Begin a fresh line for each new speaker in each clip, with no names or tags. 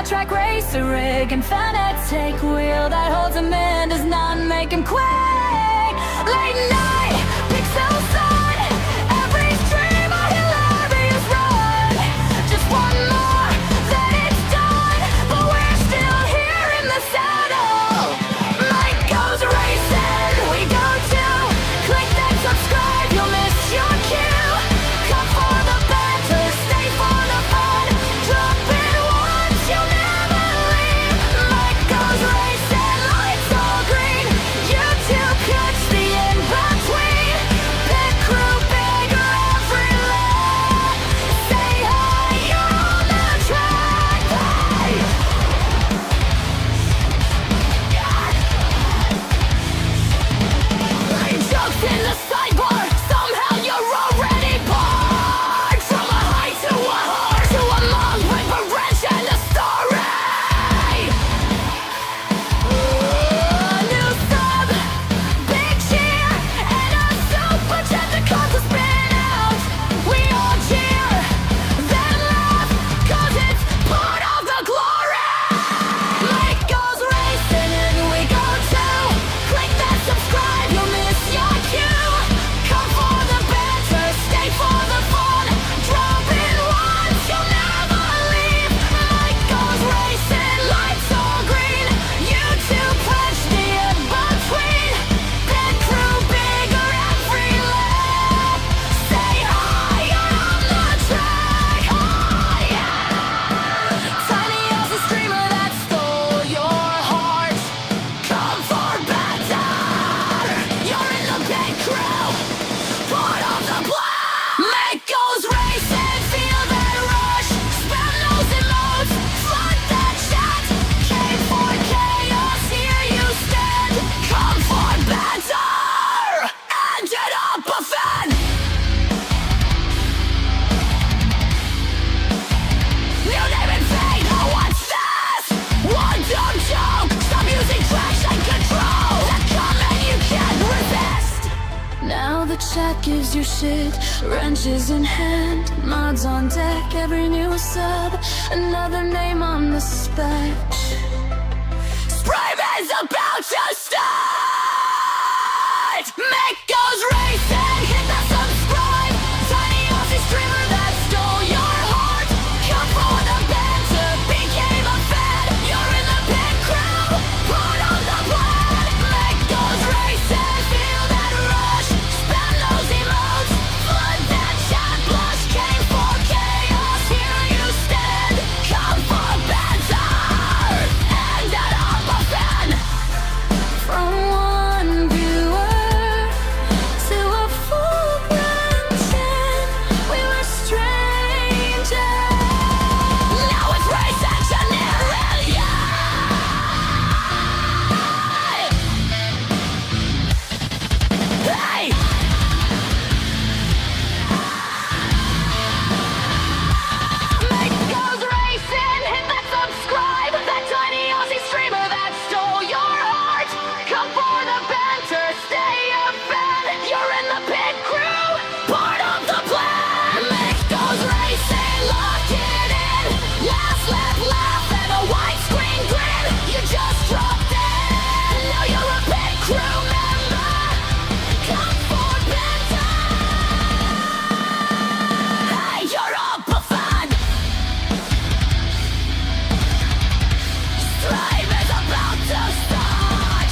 a track racer rig and Fanatec wheel that holds him in, does not make him quake. Late night, pixel sun, every stream a hilarious run. Just one more, then it's done, but we're still here in the saddle. Mike goes racing, we go too. Click that subscribe, you'll miss your cue. Come for the banter, stay for the fun. Drop in once, you'll never leave. Mike goes racing, lights all green. You two catch the in-between. Pit crew bigger every lap. Say hi, you're on the track. Hey! Jokes in the sidebar, somehow you're already bored. From a high to a whore, to a mom with a wrench and a story. New sub, big cheer, and a super jet that caused a spin out. We all cheer, then laugh, cause it's part of the glory. Mike goes racing and we go too. Click that subscribe, you'll miss your cue. Come for the banter, stay for the fun. Drop in once, you'll never leave. Mike goes racing, lights all green. You two punch the in-between. Pit crew bigger every lap. Say hi, you're on the track. Oh yeah. Tiny as a streamer that stole your heart. Come for better. You're in the big crew, part of the plan. Mike goes racing, feel that rush. Spam those emotes, flood that chat. Came for chaos, here you stand. Come for better. Ended up a fan. New name and fate, what's this? One dumb joke, stop using traction control. That comment you can't resist. Now the chat gives you shit, wrenches in hand, mods on deck, every new sub, another name on the spec. Spray is about to start. Mick goes racing, hit the subscribe. Tiny Aussie streamer that stole your heart. Come for the banter, became a fan. You're in the pit crew, part of the plan. Mick goes racing, feel that rush. Spam those emotes, flood that chat. Blush came for chaos, here you stand. Come for banter, ended up a fan. From one viewer to a full branching, we were strangers. Now it's race engineering, yeah. Hey! Mike goes racing, hit that subscribe. That tiny Aussie streamer that stole your heart. Come for the banter, stay a fan. You're in the pit crew, part of the plan. Mike goes racing, lock it in. Last lap laugh and a widescreen grin. You just dropped in, now you're a pit crew member. Come for banter. Hey, you're up a fan. Stream is about to start.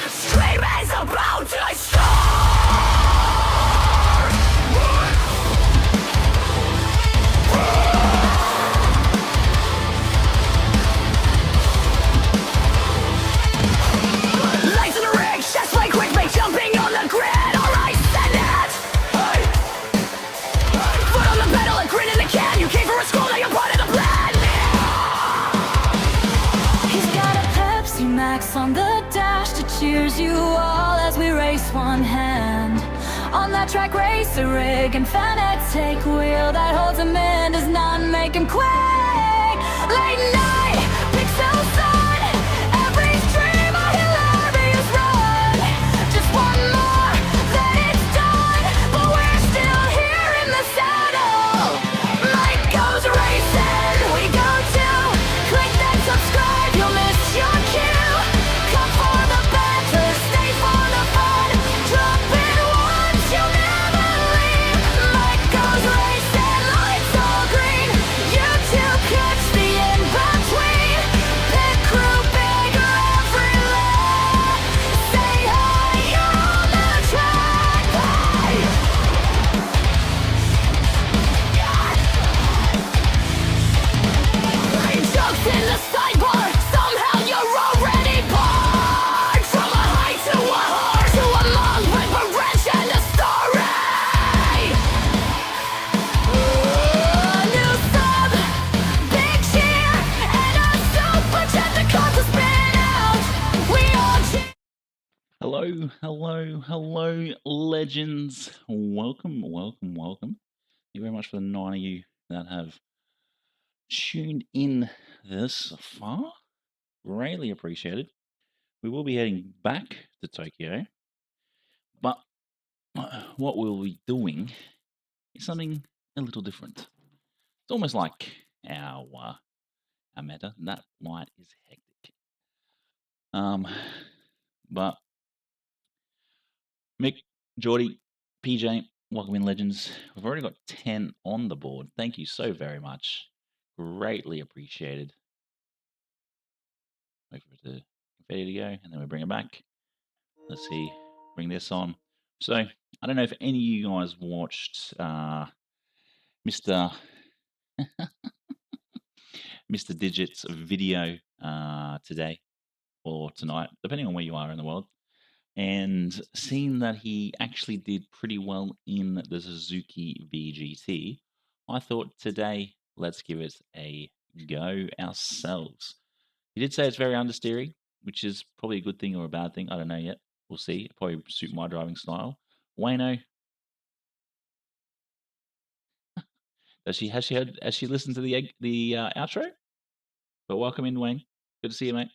Stream is about to start. Lights in the rig, chest play quick, make jumping on the grid. Alright, send it. Hey. Foot on the pedal and grin in the can. You came for a school, now you're part of the plan. He's got a Pepsi Max on the dash to cheers you all as we race that track racer rig and Fanatec wheel that holds him in does not make him quake. Late night, pixel sun, every stream a hilarious run. Just one more, then it's done, but we're still here in the saddle. Light goes racing, we go to click that subscribe, you'll miss your cue. Come for the banter, stay for the fun, drop it once, you'll never leave. Light goes racing, lights all green, you two catch the in-between. Pit crew bigger every lap, say hi, you're on the track. Hey! Jokes in the sidebar, somehow you're already bored. From a high to a horse, to a long paper wrench and a story. New sub, big cheer, and a super jet that caused a spin out. We all cheer.
Hello, hello, hello, legends. Welcome, welcome, welcome. Thank you very much for the 9 of you that have tuned in this far. Greatly appreciated. We will be heading back to Tokyo, but what we'll be doing is something a little different. It's almost like our meta. That light is hectic. But Mick, Geordie, PJ, welcome in, legends. We've already got 10 on the board. Thank you so very much. Greatly appreciated. Wait for it to confetti to go, and then we bring it back. Let's see, bring this on. So, I don't know if any of you guys watched Mr. Mr. Digit's video today or tonight, depending on where you are in the world, and seen that he actually did pretty well in the Suzuki VGT. I thought today, let's give it a go ourselves. He did say it's very understeery, which is probably a good thing or a bad thing. I don't know yet. We'll see. It'll probably suit my driving style. Wayno, has she listened to the outro? But welcome in, Wayne. Good to see you, mate.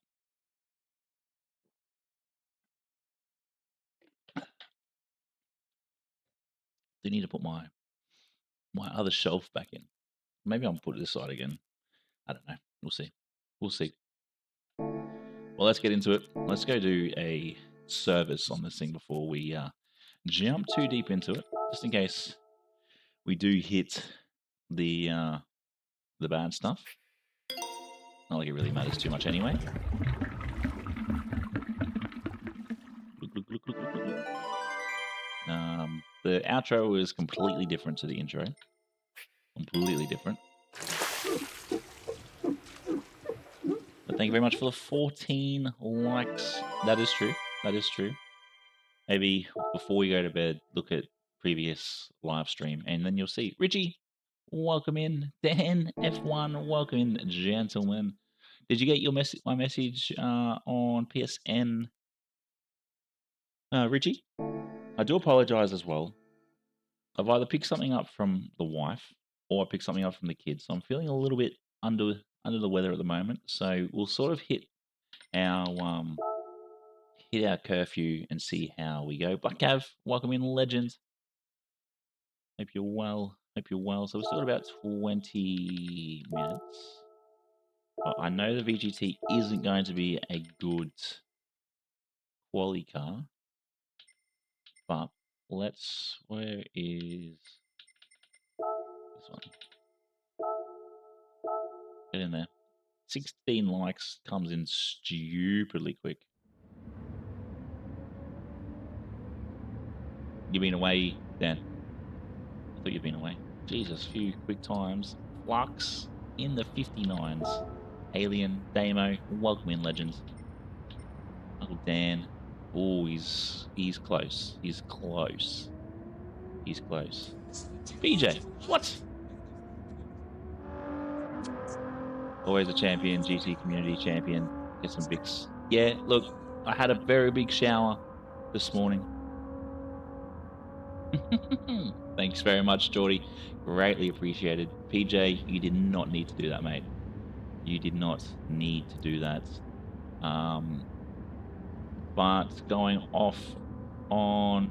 Do need to put my other shelf back in. Maybe I'll put it this side again. I don't know. We'll see. We'll see. Well, let's get into it. Let's go do a service on this thing before we jump too deep into it, just in case we do hit the bad stuff. Not like it really matters too much anyway. The outro is completely different to the intro. Completely different. But thank you very much for the 14 likes. That is true. That is true. Maybe before we go to bed, look at previous live stream, and then you'll see. Richie, welcome in. Dan F1, welcome in, gentlemen. Did you get your my message on PSN, Richie? I do apologize as well. I've either picked something up from the wife or I picked something up from the kids. So I'm feeling a little bit under the weather at the moment. So we'll sort of hit our curfew and see how we go. Black Cav, welcome in, legend. Hope you're well. Hope you're well. So we've still got about 20 minutes. I know the VGT isn't going to be a good quali car, but where is this one? Get in there. 16 likes comes in stupidly quick. You've been away, Dan. I thought you'd been away. Jesus, few quick times. Flux in the 59s. Alien, Damo, welcome in, legends. Uncle Dan. Oh, he's close. He's close. He's close. BJ, what? Always a champion, GT community champion. Get some bics. Yeah, look, I had a very big shower this morning. Thanks very much, Geordie. Greatly appreciated. PJ, you did not need to do that, mate. You did not need to do that. But going off on...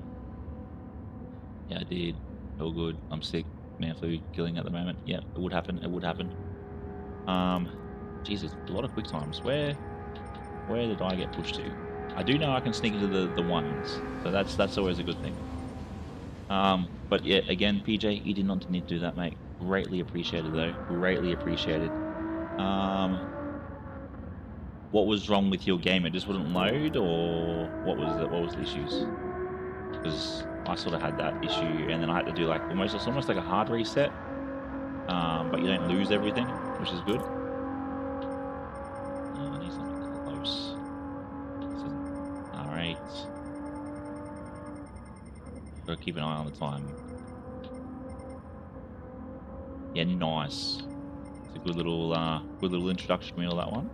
Yeah, I did. All good. I'm sick. Man flu killing at the moment. Yeah, it would happen. It would happen. Jesus, a lot of quick times. Where did I get pushed to? I do know I can sneak into the ones, so that's always a good thing. But yeah, again, PJ, you did not need to do that, mate. Greatly appreciated, though. Greatly appreciated. What was wrong with your game? It just wouldn't load, or what was the issues? Because I sort of had that issue, and then I had to do like it's almost like a hard reset. But you don't lose everything, which is good. I need something close. All right. Gotta keep an eye on the time. Yeah, nice. It's a good little introduction wheel, that one.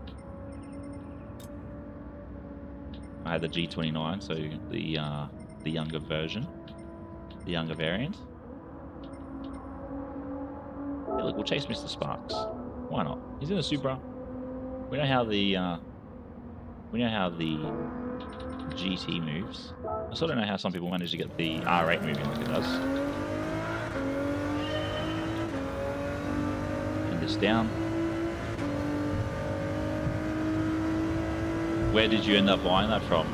I had the G29, so the younger version, the younger variant. Yeah, look, we'll chase Mr. Sparks. Why not? He's in a Supra. We know how the GT moves. I still don't know how some people manage to get the R8 moving like it does. And this down. Where did you end up buying that from,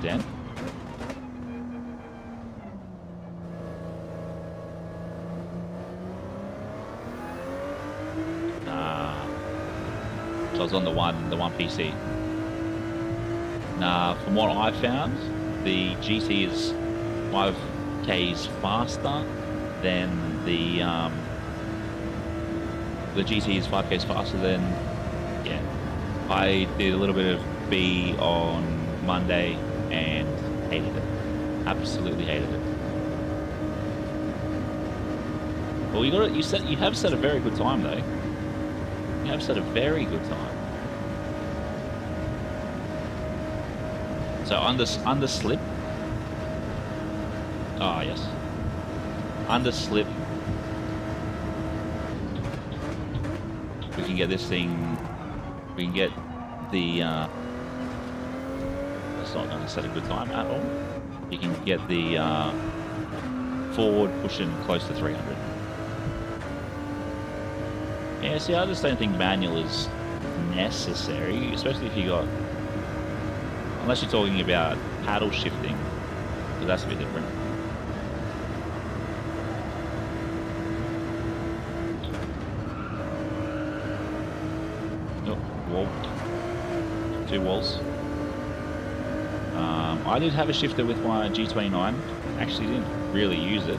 Dan? So I was on the one PC. Nah, from what I found, the GT is 5Ks faster than the GT is 5Ks faster than, yeah. I did a little bit of B on Monday and hated it. Absolutely hated it. Well, you have set a very good time though. You have set a very good time. So under slip. Ah, yes. Under slip. We can get this thing. We can get the. That's not going to set a good time at all. You can get the forward pushing close to 300. Yeah, see, I just don't think manual is necessary, especially if you got. Unless you're talking about paddle shifting, but that's a bit different. Oh, wall. 2 walls. I did have a shifter with my G29. Actually didn't really use it.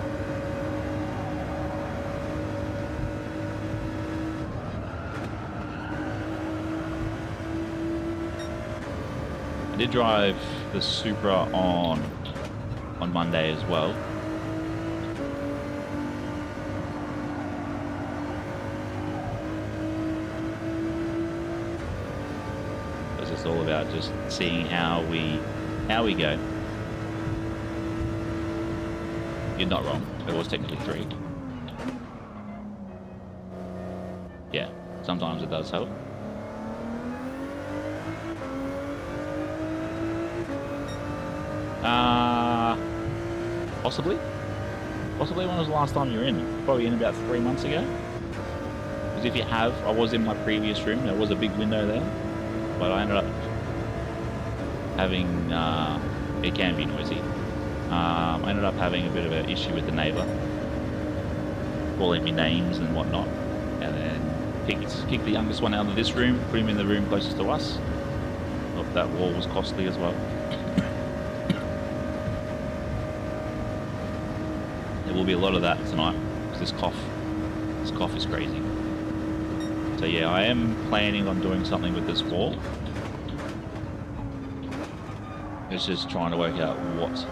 I did drive the Supra on Monday as well. It's just all about just seeing how we go. You're not wrong. It was technically 3. Yeah, sometimes it does help. Possibly. Possibly. When was the last time you were in? Probably in about 3 months ago. Because if you have, I was in my previous room. There was a big window there, but I ended up having. It can be noisy. I ended up having a bit of an issue with the neighbour, calling me names and whatnot, and then kicked the youngest one out of this room, put him in the room closest to us. Thought that wall was costly as well. There will be a lot of that tonight because this cough is crazy. So yeah, I am planning on doing something with this wall. It's just trying to work out what.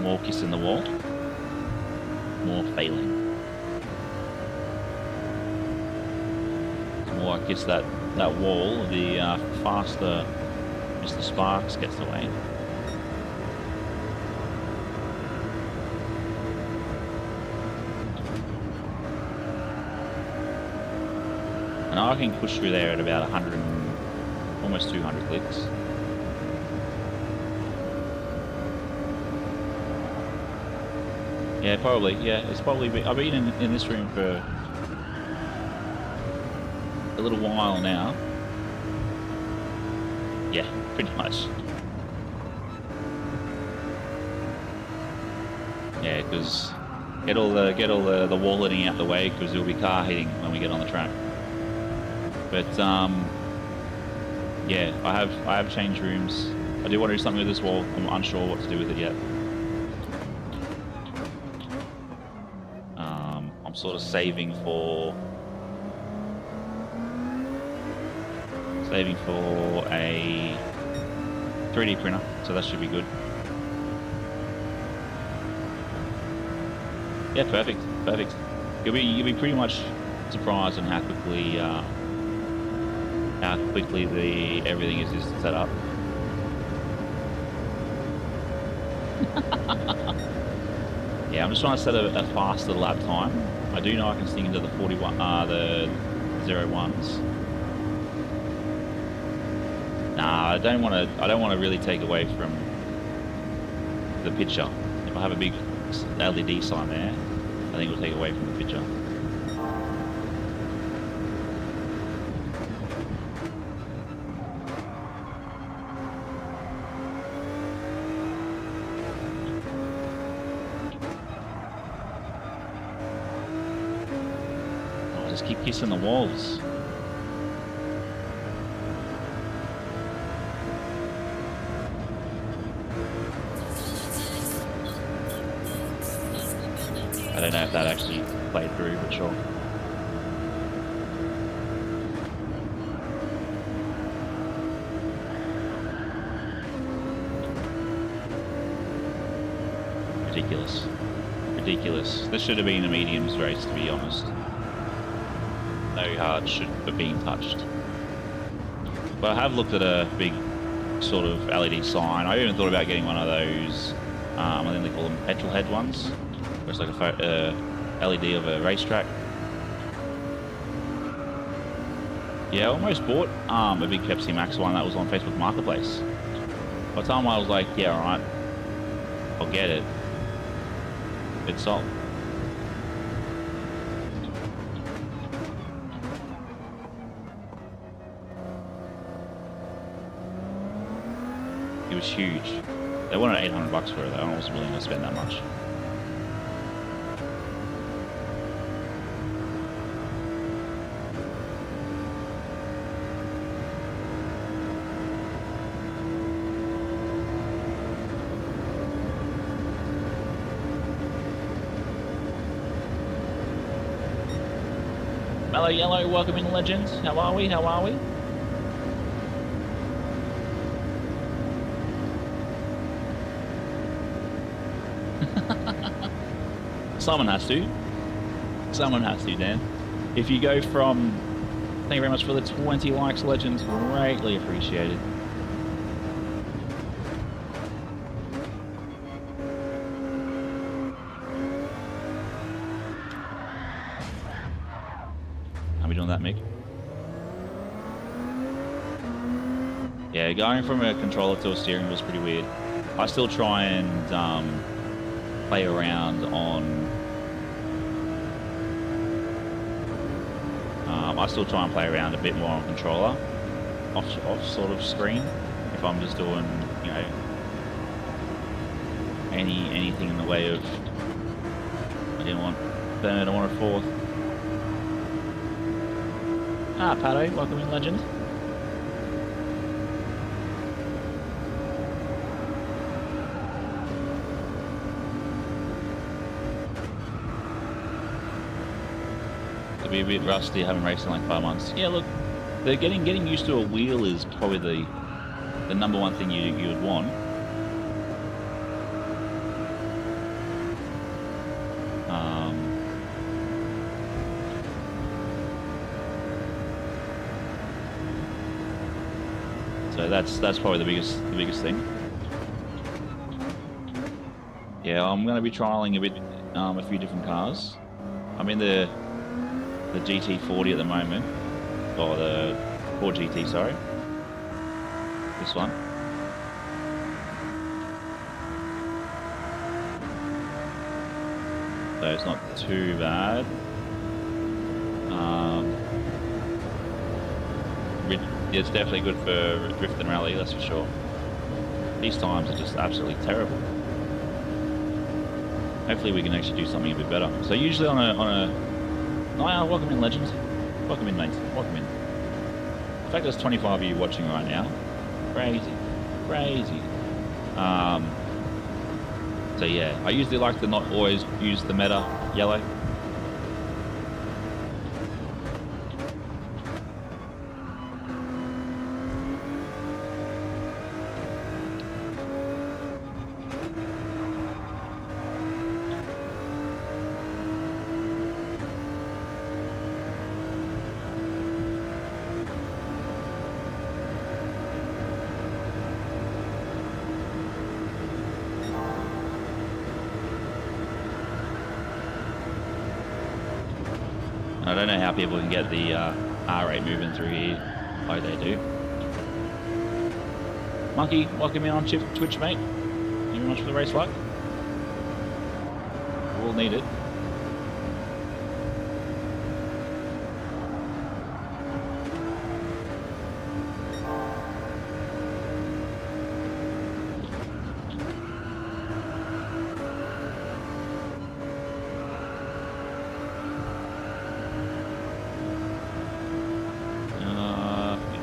More kissing the wall, more failing. The more I hits that wall, the faster Mr. Sparks gets away. And I can push through there at about 100, almost 200 clicks. Yeah, probably. Yeah, it's probably. I've been in this room for a little while now. Yeah, pretty much. Yeah, because get all the wall hitting out the way, because there'll be car hitting when we get on the track. But yeah, I have changed rooms. I do want to do something with this wall. I'm unsure what to do with it yet. I'm sort of saving for a 3D printer, so that should be good. Yeah, perfect. You'll be pretty much surprised on how quickly everything is set up. Yeah, I'm just trying to set a faster lap time. I do know I can sting into the 41, the 01s. Nah, I don't want to really take away from the picture. If I have a big LED sign there, I think it'll take away from the picture. Oh, I just keep kissing the walls. I don't know if that actually played through, but sure. Ridiculous. This should have been a mediums race, to be honest. No hard should have been touched. But I have looked at a big sort of LED sign. I even thought about getting one of those, I think they call them petrol head ones. It's like a LED of a racetrack. Yeah, I almost bought a big Pepsi Max one that was on Facebook Marketplace. By the time I was like, yeah, alright, I'll get it. It's sold. It was huge. They wanted $800 for it, though. I wasn't willing to spend that much. Hello, Yellow, welcome in, Legends. How are we? Someone has to, Dan. If you go from... Thank you very much for the 20 likes, Legends. Greatly appreciated. That, Mick. Yeah, going from a controller to a steering wheel was pretty weird. I still try and play around on. I still try and play around a bit more on controller, off sort of screen. If I'm just doing, you know, anything in the way of. I didn't want third. I wanted fourth. Ah, Pato, welcome in, Legend. It'll be a bit rusty, haven't raced in like 5 months. Yeah, look, they're getting used to a wheel is probably the number one thing you would want. So that's probably the biggest thing. Yeah, I'm going to be trialing a few different cars. I'm in the GT40 at the moment, or the Ford GT, sorry. This one. So it's not too bad. It's definitely good for drift and rally, that's for sure. These times are just absolutely terrible. Hopefully we can actually do something a bit better. So usually on a welcome in, legends. Welcome in, mates. Welcome in. In fact, there's 25 of you watching right now. Crazy. So yeah, I usually like to not always use the meta yellow. I don't know how people can get the R8 moving through here like they do. Monkey, welcome in on Twitch, mate. Thank you very much for the race luck. We'll need it.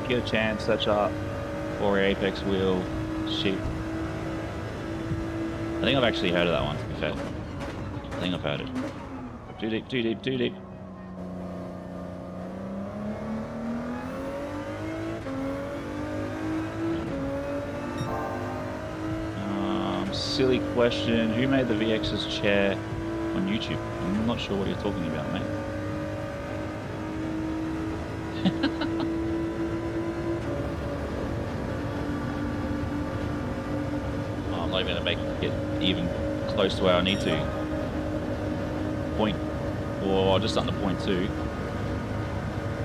Get a chance, search up or Apex wheel sheep. I think I've actually heard of that one, to be fair. I think I've heard it. Too deep. Silly question. Who made the VX's chair on YouTube? I'm not sure what you're talking about, mate. I'm not even going to make it even close to where I need to. Point, or just under point 2.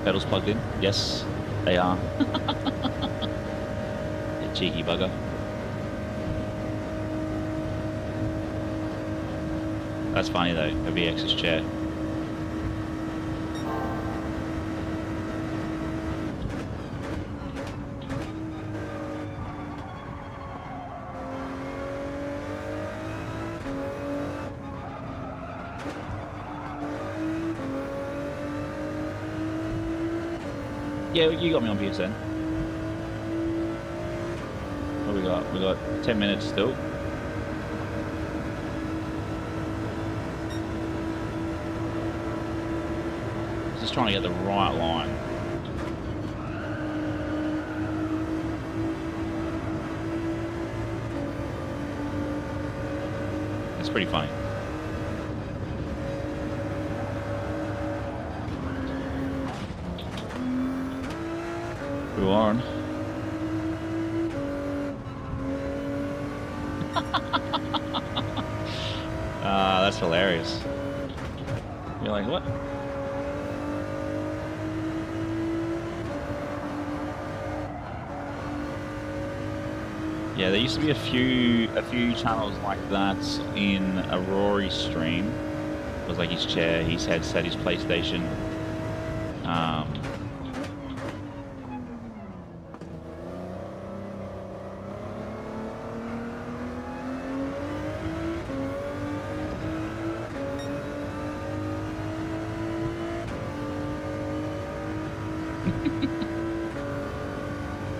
Pedals plugged in? Yes, they are. You cheeky bugger. That's funny though, a VX's chair. Yeah, you got me on PSN. What we got? We got 10 minutes still. Just trying to get the right line. It's pretty funny. Go on. That's hilarious. You're like, what? Yeah, there used to be a few channels like that in a Rory stream. It was like his chair, his headset, his PlayStation.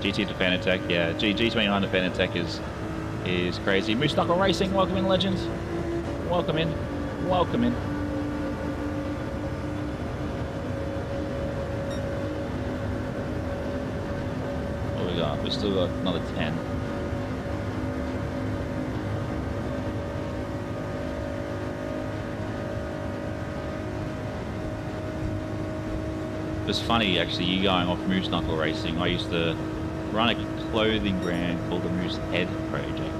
GT to Fanatec, yeah. G29 to Fanatec is crazy. Moose Knuckle Racing, welcome in, legends. Welcome in. Welcome in. What we got? We still got another 10. It's funny actually, you going off Moose Knuckle Racing. I used to run a clothing brand called the Moose Head Project.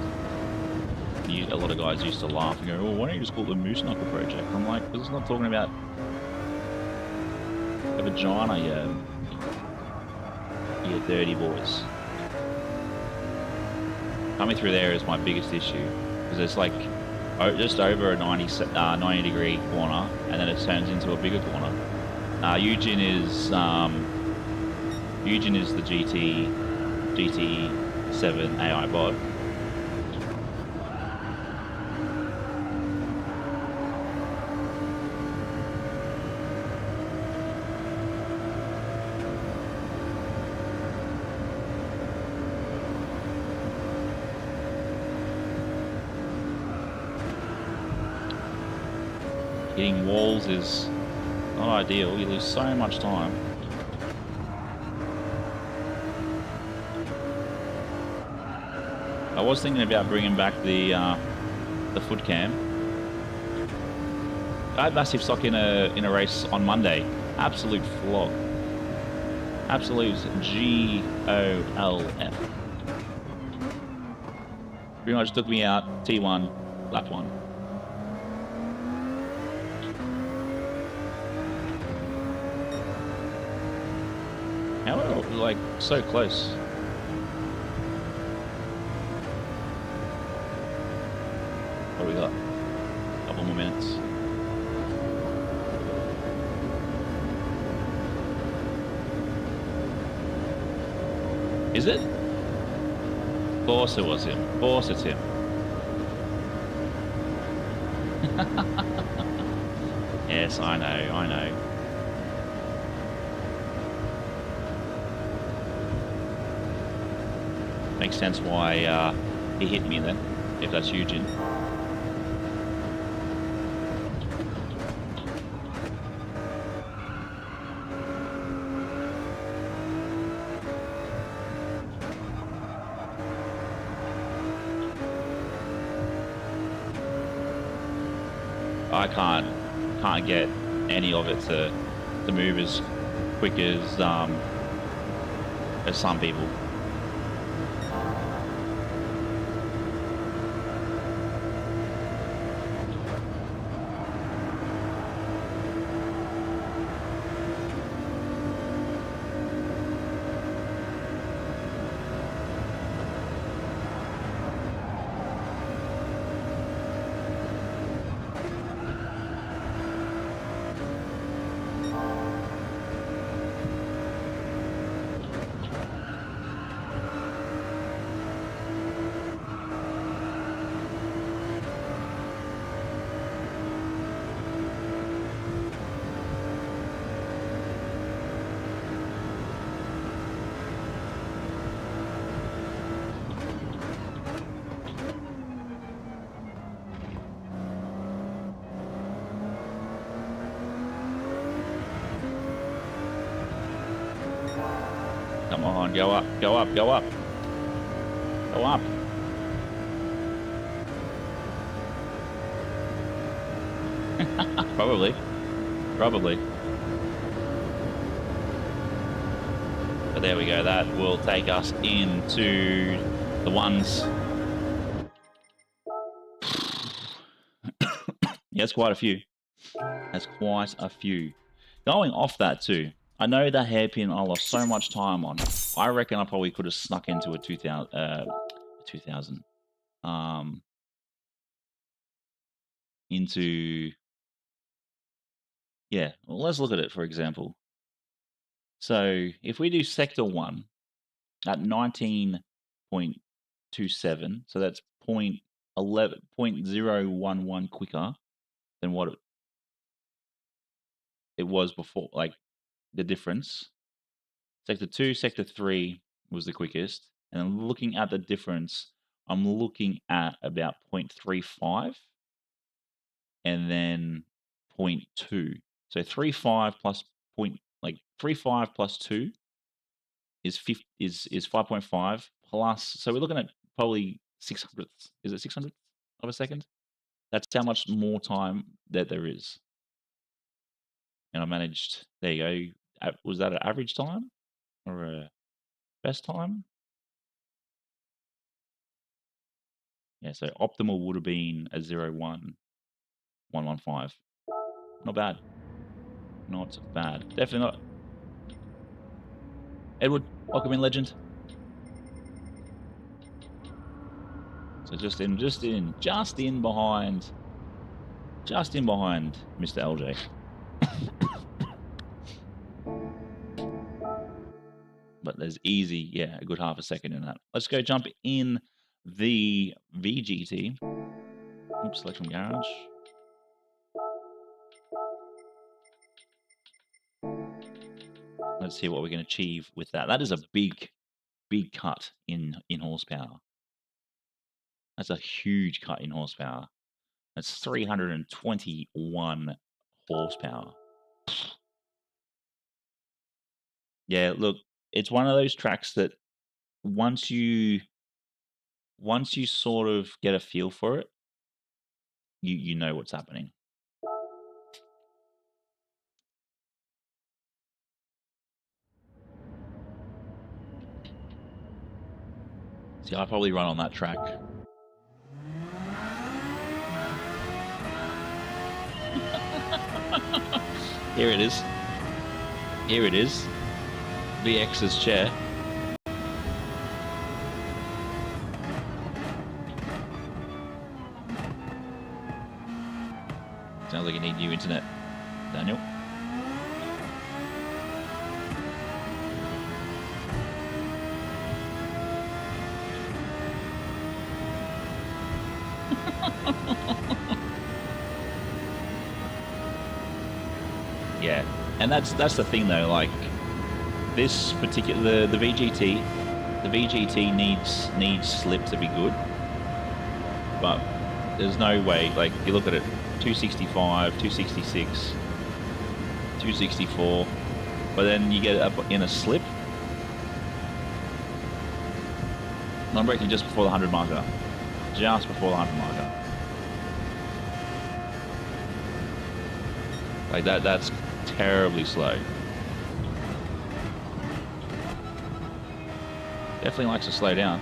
A lot of guys used to laugh and go, "Oh, why don't you just call it the Moose Knuckle Project?" I'm like, because it's not talking about a vagina, you dirty boys. Coming through there is my biggest issue because it's like just over a 90 degree corner, and then it turns into a bigger corner. Eugen is the GT7 AI bot. Hitting walls is not ideal. You lose so much time. I was thinking about bringing back the foot cam. I had massive stock in a race on Monday. Absolute flog. Absolute GOLF. Pretty much took me out T1, lap 1. How are we, like, so close? What do we got? A couple more minutes. Is it? Of course it was him. Of course it's him. Yes, I know, I know. Makes sense why he hit me then, if that's Eugen. I can't get any of it to move as quick as some people. Come on, go up, go up, go up. Go up. Probably. Probably. But there we go. That will take us into the ones. Yeah, that's quite a few. That's quite a few. Going off that too. I know that hairpin I lost so much time on. I reckon I probably could have snuck into a 2000. Into... Yeah, well, let's look at it, for example. So if we do sector 1 at 19.27, so that's 0.011 quicker than what it was before, like the difference. Sector 2, sector 3 was the quickest. And I'm looking at the difference, I'm looking at about 0.35 and then 0.2. So 3.5 plus 3.5 plus 2 is 5.5 plus. So we're looking at probably 600th. Is it 600th of a second? That's how much more time that there is. And I managed. There you go. Was that an average time or a best time? Yeah, so optimal would have been a 01115. Not bad. Not bad. Definitely not. Edward, welcome in, legend. So just in behind Mr. LJ. But there's easy, yeah, a good half a second in that. Let's go jump in the VGT. Oops, select from garage. Let's see what we can achieve with that. That is a big cut in horsepower. That's a huge cut in horsepower. That's 321 horsepower. Yeah, look, it's one of those tracks that once you sort of get a feel for it, you know what's happening. See, I'd probably run on that track. Here it is. Here it is. VX's chair. Sounds like you need new internet, Daniel. Yeah, and that's the thing though. Like this particular the VGT needs slip to be good, but there's no way. Like you look at it, 265, 266, 264, but then you get it up in a slip. I'm braking just before the 100 marker, just before the 100 marker. Like that's terribly slow. Definitely likes to slow down.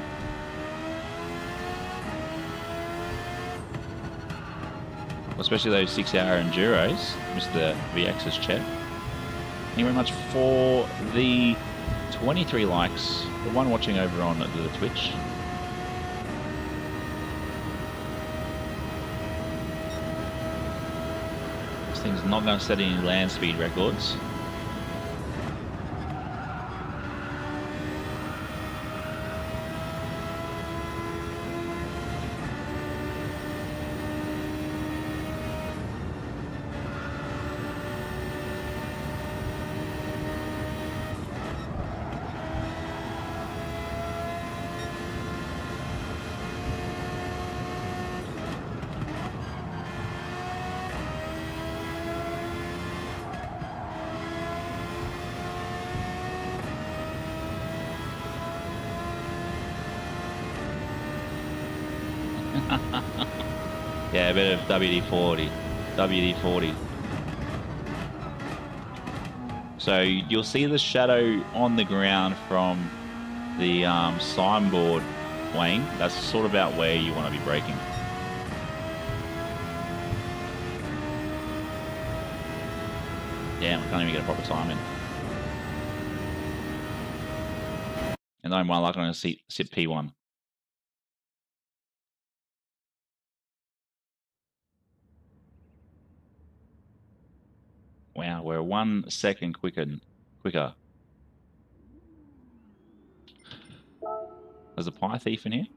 Especially those 6-hour enduros, Mr. VX's chat. Thank you very much for the 23 likes. The one watching over on the Twitch. This thing's not going to set any land speed records. Yeah, a bit of WD-40. WD-40. So you'll see the shadow on the ground from the signboard, Wayne. That's sort of about where you want to be braking. Damn, I can't even get a proper time in. And I'm my luck, I'm going to sit P1. Wow, we're 1 second quicker. There's a pie thief in here.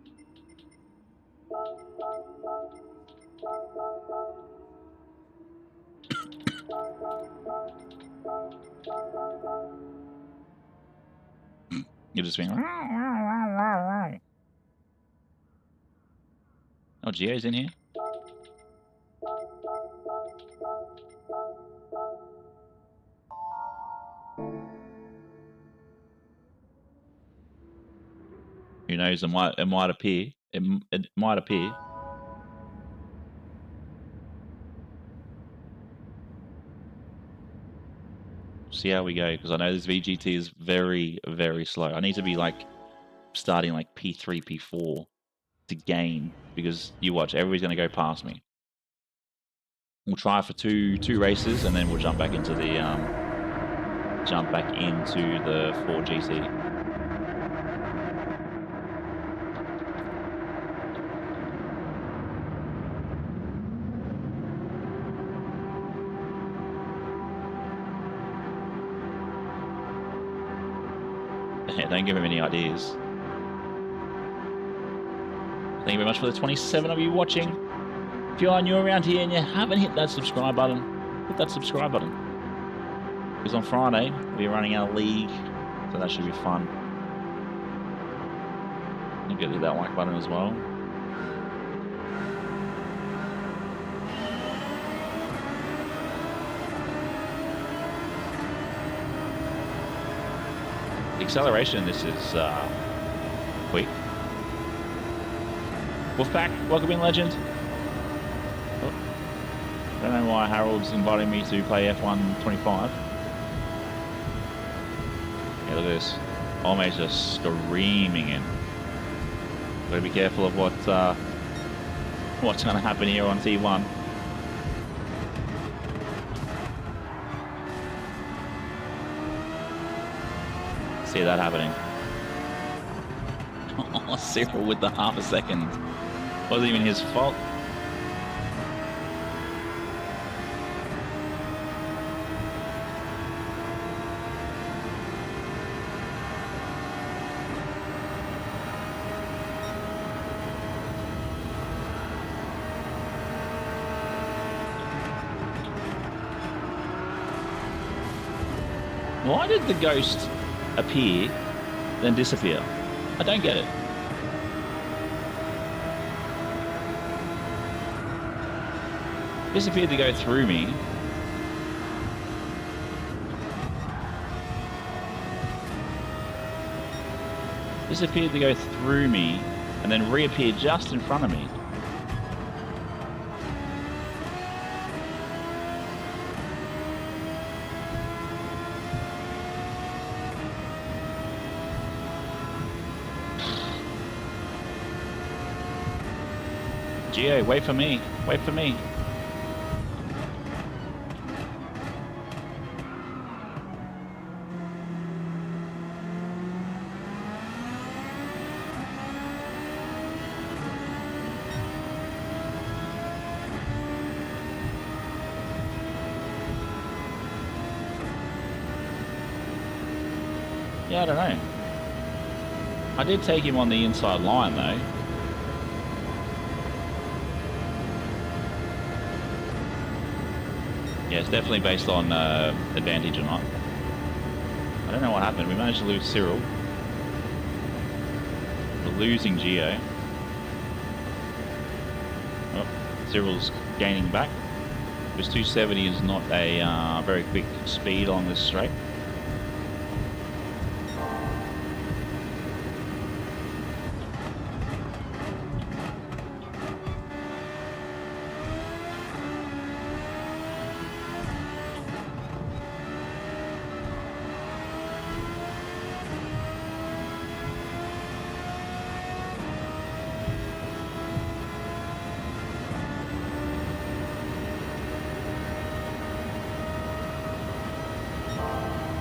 You're just being. Oh, Geo's in here. Who knows? It might appear. It might appear. See how we go, because I know this VGT is very, very slow. I need to be like starting like P3, P4. to gain, because you watch, everybody's going to go past me. We'll try for two races, and then we'll jump back into the 4 GT. Yeah, don't give him any ideas. Thank you very much for the 27 of you watching. If you are new around here and you haven't hit that subscribe button, hit that subscribe button. Because on Friday, we're running our league, so that should be fun. You can hit that like button as well. The acceleration in this is quick. Wolfpack, welcome in, legend. Oh, don't know why Harold's inviting me to play F1 25. Yeah, look at this. Almost just screaming in. Gotta be careful of what's going to happen here on T1. See that happening. Oh, Cyril with the half a second. Wasn't even his fault. Why did the ghost appear, then disappear? I don't get it. Disappeared to go through me. Disappeared to go through me, and then reappeared just in front of me. Geo, wait for me. Wait for me. Yeah, I don't know. I did take him on the inside line though. Yeah, it's definitely based on advantage or not. I don't know what happened. We managed to lose Cyril. We're losing Geo. Oh, Cyril's gaining back. Because 270 is not a very quick speed on this straight.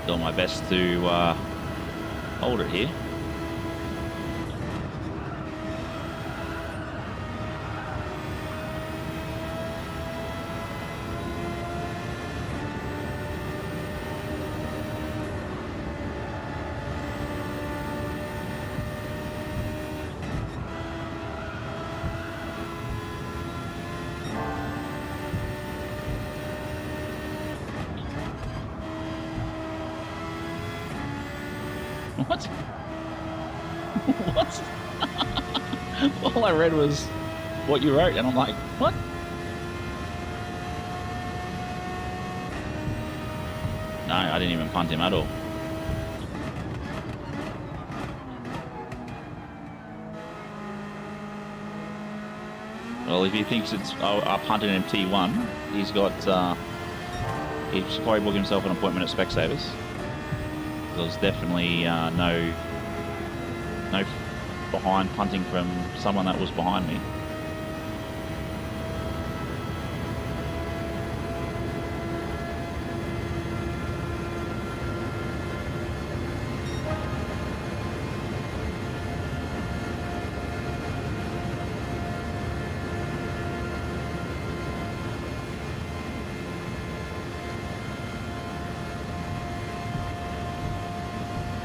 Doing my best to hold it here. What? What? All I read was what you wrote, and I'm like, what? No, I didn't even punt him at all. Well, if he thinks it's I punted him T1, he's got he's probably booked himself an appointment at Specsavers. There's definitely no behind, punting from someone that was behind me.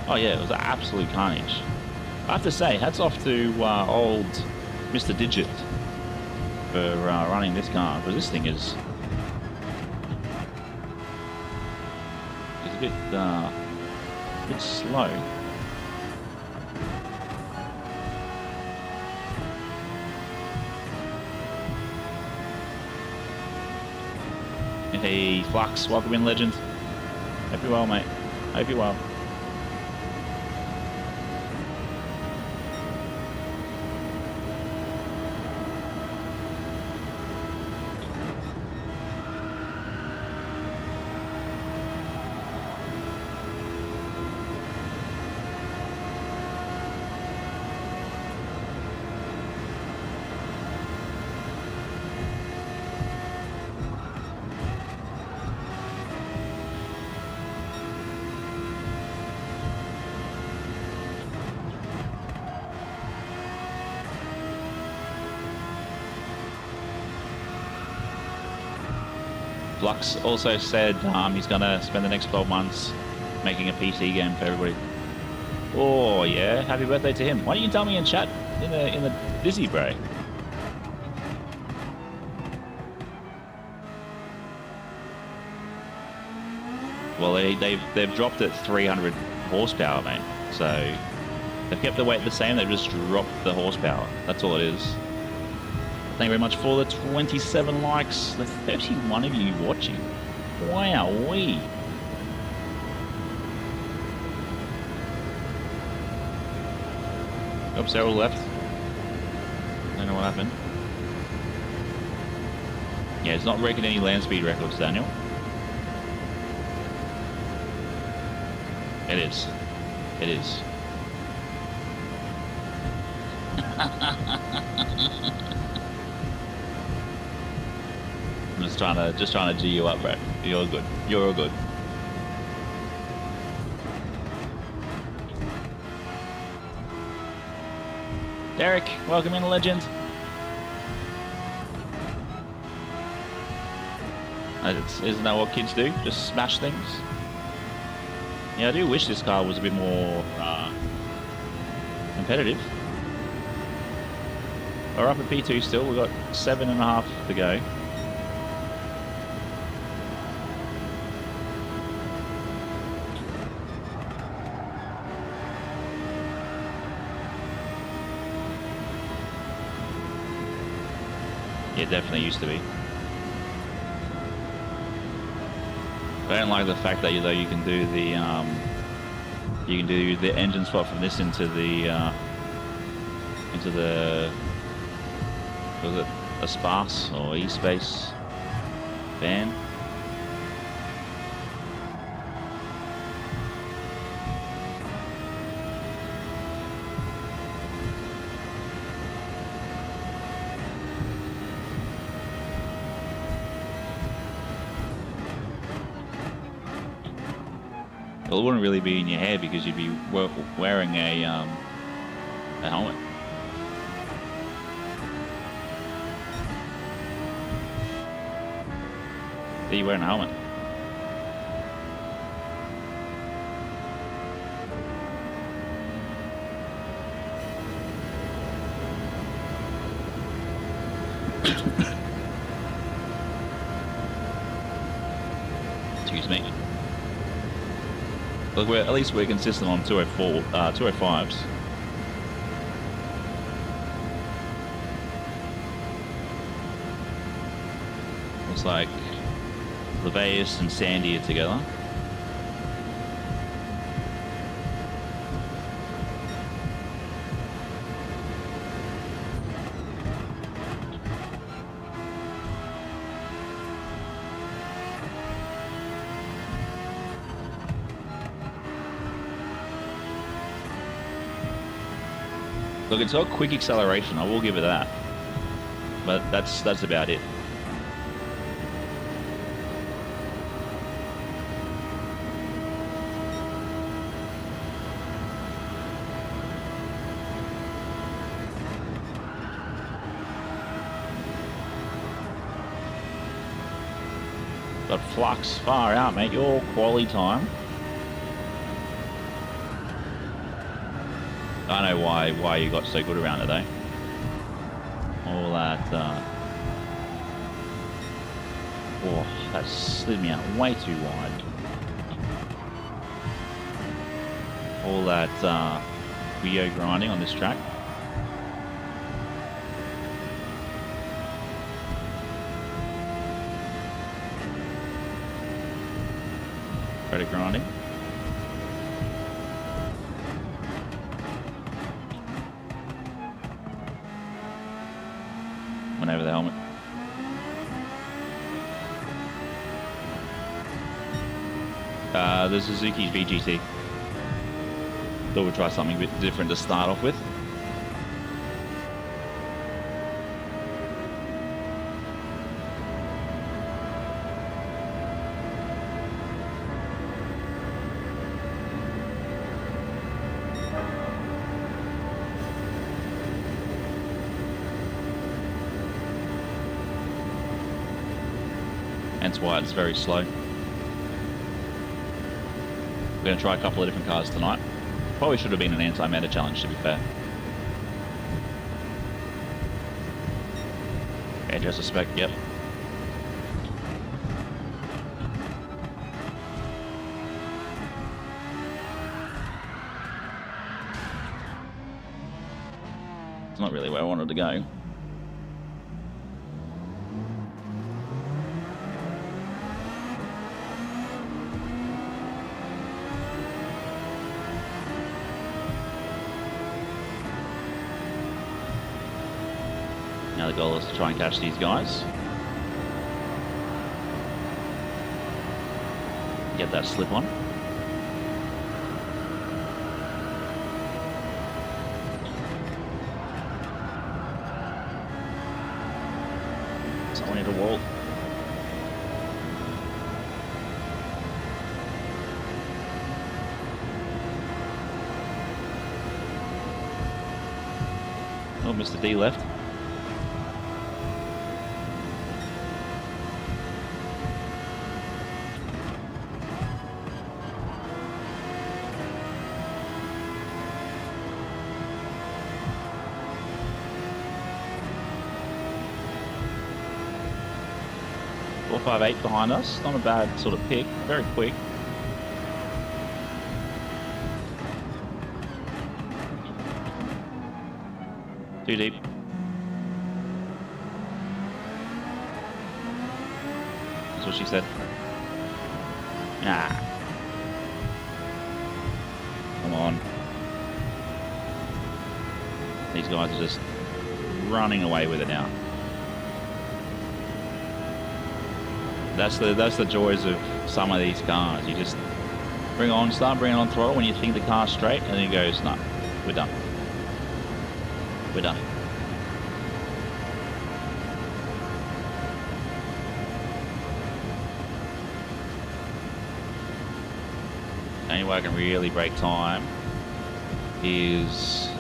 Oh yeah, it was an absolute carnage. I have to say, hats off to old Mr. Digit for running this car, because this thing is a bit slow. Hey, Flux, welcome in, legend. Hope you're well, mate. Hope you're well. Flux also said he's going to spend the next 12 months making a PC game for everybody. Oh yeah, happy birthday to him. Why don't you tell me in chat in the Dizzy break? Well, they've dropped it 300 horsepower, mate. So they've kept the weight the same. They've just dropped the horsepower. That's all it is. Thank you very much for the 27 likes. The 31 of you watching. Wowee. Oops, they're all left. Don't know what happened. Yeah, it's not breaking any land speed records, Daniel. It is. It is. I'm just trying to G you up, bro. You're all good. You're all good. Derek, welcome in, legend. Isn't that what kids do? Just smash things? Yeah, I do wish this car was a bit more competitive. We're up at P2 still. We've got 7.5 to go. Yeah, definitely used to be. I don't like the fact that you can do the engine swap from this into the was it a Sparse or E-Space van? Well, it wouldn't really be in your head because you'd be wearing a helmet. Are you wearing a helmet? Excuse me. Look, at least we're consistent on 204, 205s. Looks like Leveus and Sandy are together. Look, it's got quick acceleration. I will give it that. But that's about it. But Flux, far out, mate. Your quality time. I know why you got so good around it, though. All that... oh, that slid me out way too wide. All that Rio grinding on this track. Credit grinding. Went over the helmet. The Suzuki's VGT. Thought we'd try something a bit different to start off with. Hence why it's very slow. We're going to try a couple of different cars tonight. Probably should have been an anti-meta challenge, to be fair. Hairdresser Spec, yep. It's not really where I wanted to go. Now the goal is to try and catch these guys. Get that slip on. Someone hit a wall. Oh, Mr. D left. Four, 5, 8 behind us. Not a bad sort of pick. Very quick. Too deep. That's what she said. Nah. Come on. These guys are just running away with it now. That's the joys of some of these cars. You just start bringing on throttle when you think the car's straight, and then it goes, no, we're done. We're done. The only way I can really break time is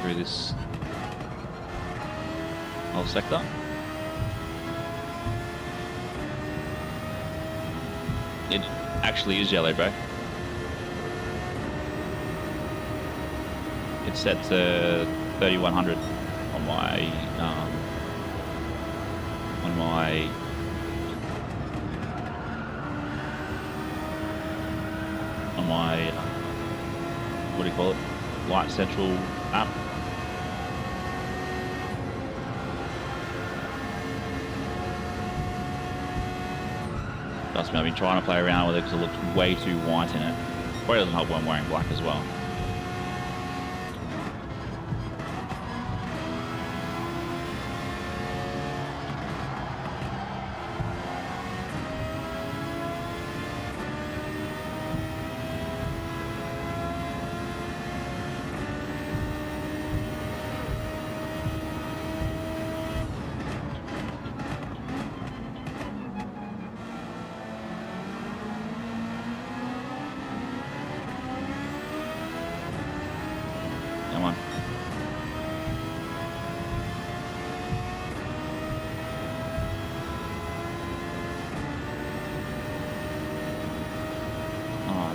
through this whole sector. It actually is yellow, bro. It's set to 3100 on my what do you call it? Light Central app. Trust me, I've been trying to play around with it because it looks way too white in it. Probably doesn't help when I'm wearing black as well.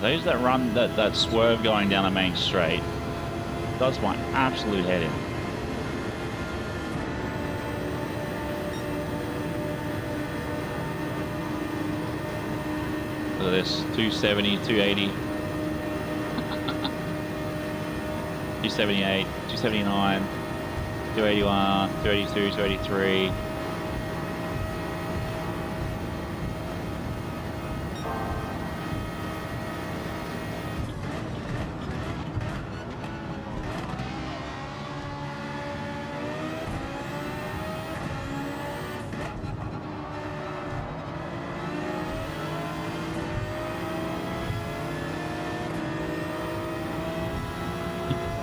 Those that run that swerve going down a main straight does my absolute head in. Look at this, 270, 280, 278, 279, 281, 282, 283.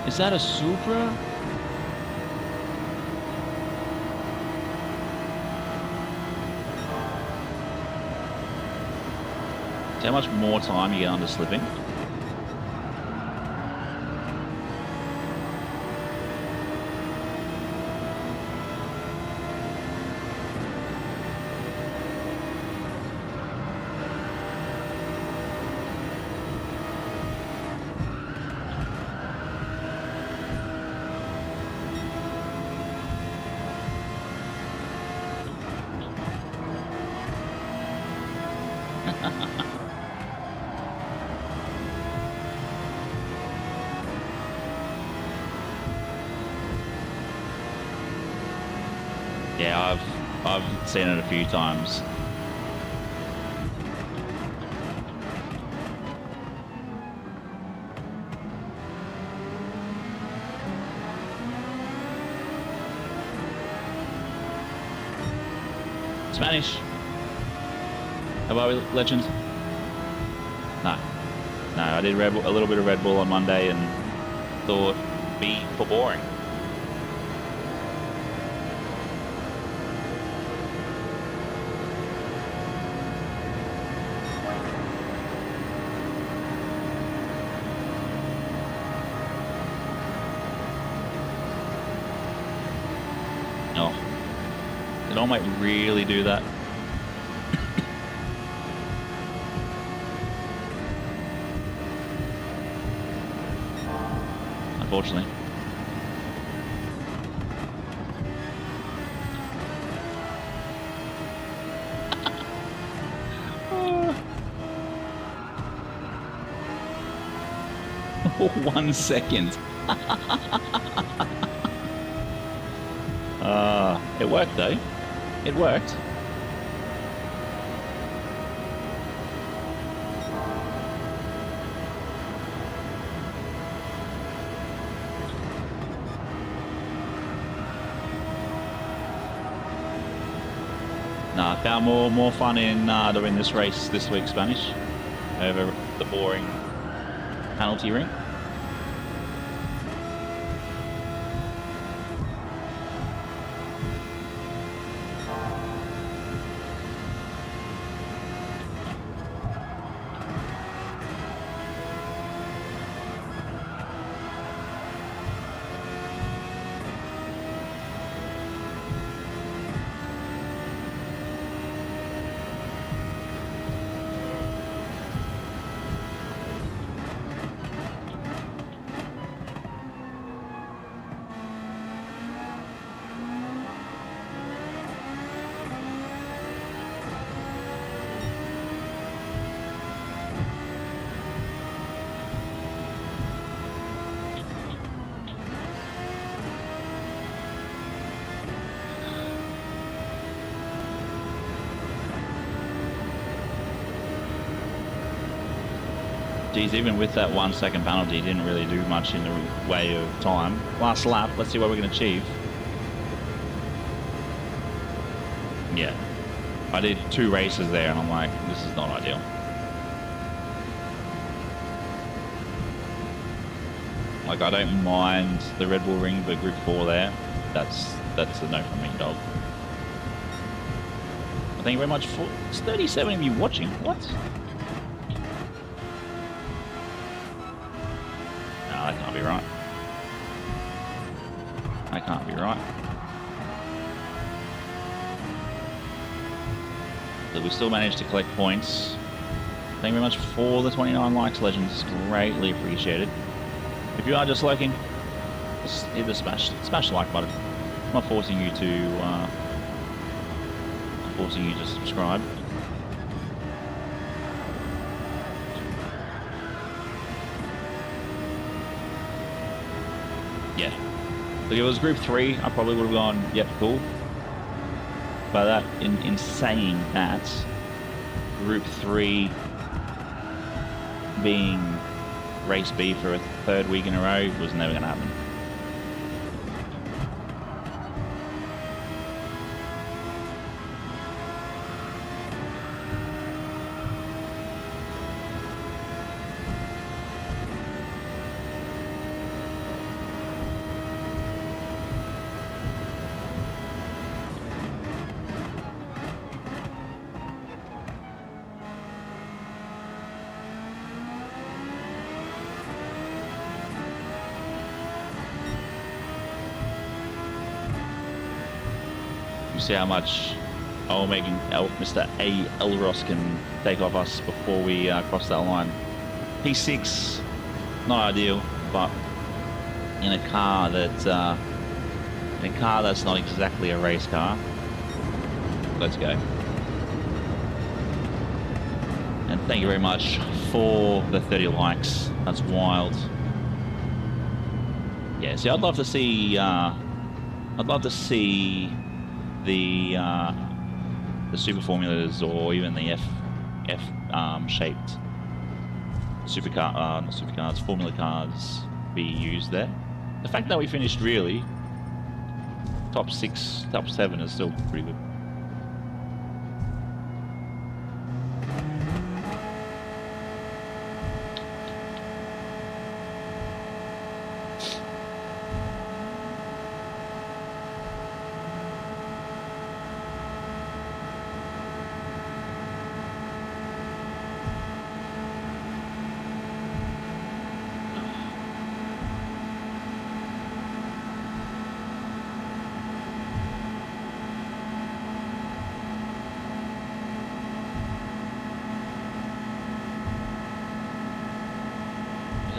Is that a Supra? See how much more time you get under slipping? Yeah, I've seen it a few times. Spanish. How about we, legend? No. No, I did a little bit of Red Bull on Monday and thought B for boring. Did All Might really do that? Unfortunately. Oh, 1 second. It worked though. It worked. Nah, I found more fun in doing this race this week, Spanish, over the boring penalty ring. Geez, even with that 1 second penalty, didn't really do much in the way of time. Last lap, let's see what we can achieve. Yeah, I did 2 races there and I'm like, this is not ideal. Like, I don't mind the Red Bull ring, but group 4 there, that's a no from me, dog. Thank you very much for 37 of you watching. What? No, that can't be right. That can't be right. But we still managed to collect points. Thank you very much for the 29 likes, legends. Greatly appreciated. If you are just liking, just hit the smash the like button. I'm not forcing you to subscribe. Yeah. If it was Group 3, I probably would have gone, yep, cool. But that, in saying that, Group 3 being Race B for a third week in a row was never going to happen. You see how much Mr. A. Elros can take off us before we cross that line. P6, not ideal, but in a car that's not exactly a race car. Let's go. And thank you very much for the 30 likes. That's wild. Yeah, see, I'd love to see the super formulas or even the F shaped not supercars, formula cars be used there. The fact that we finished really top 6, top 7 is still pretty good.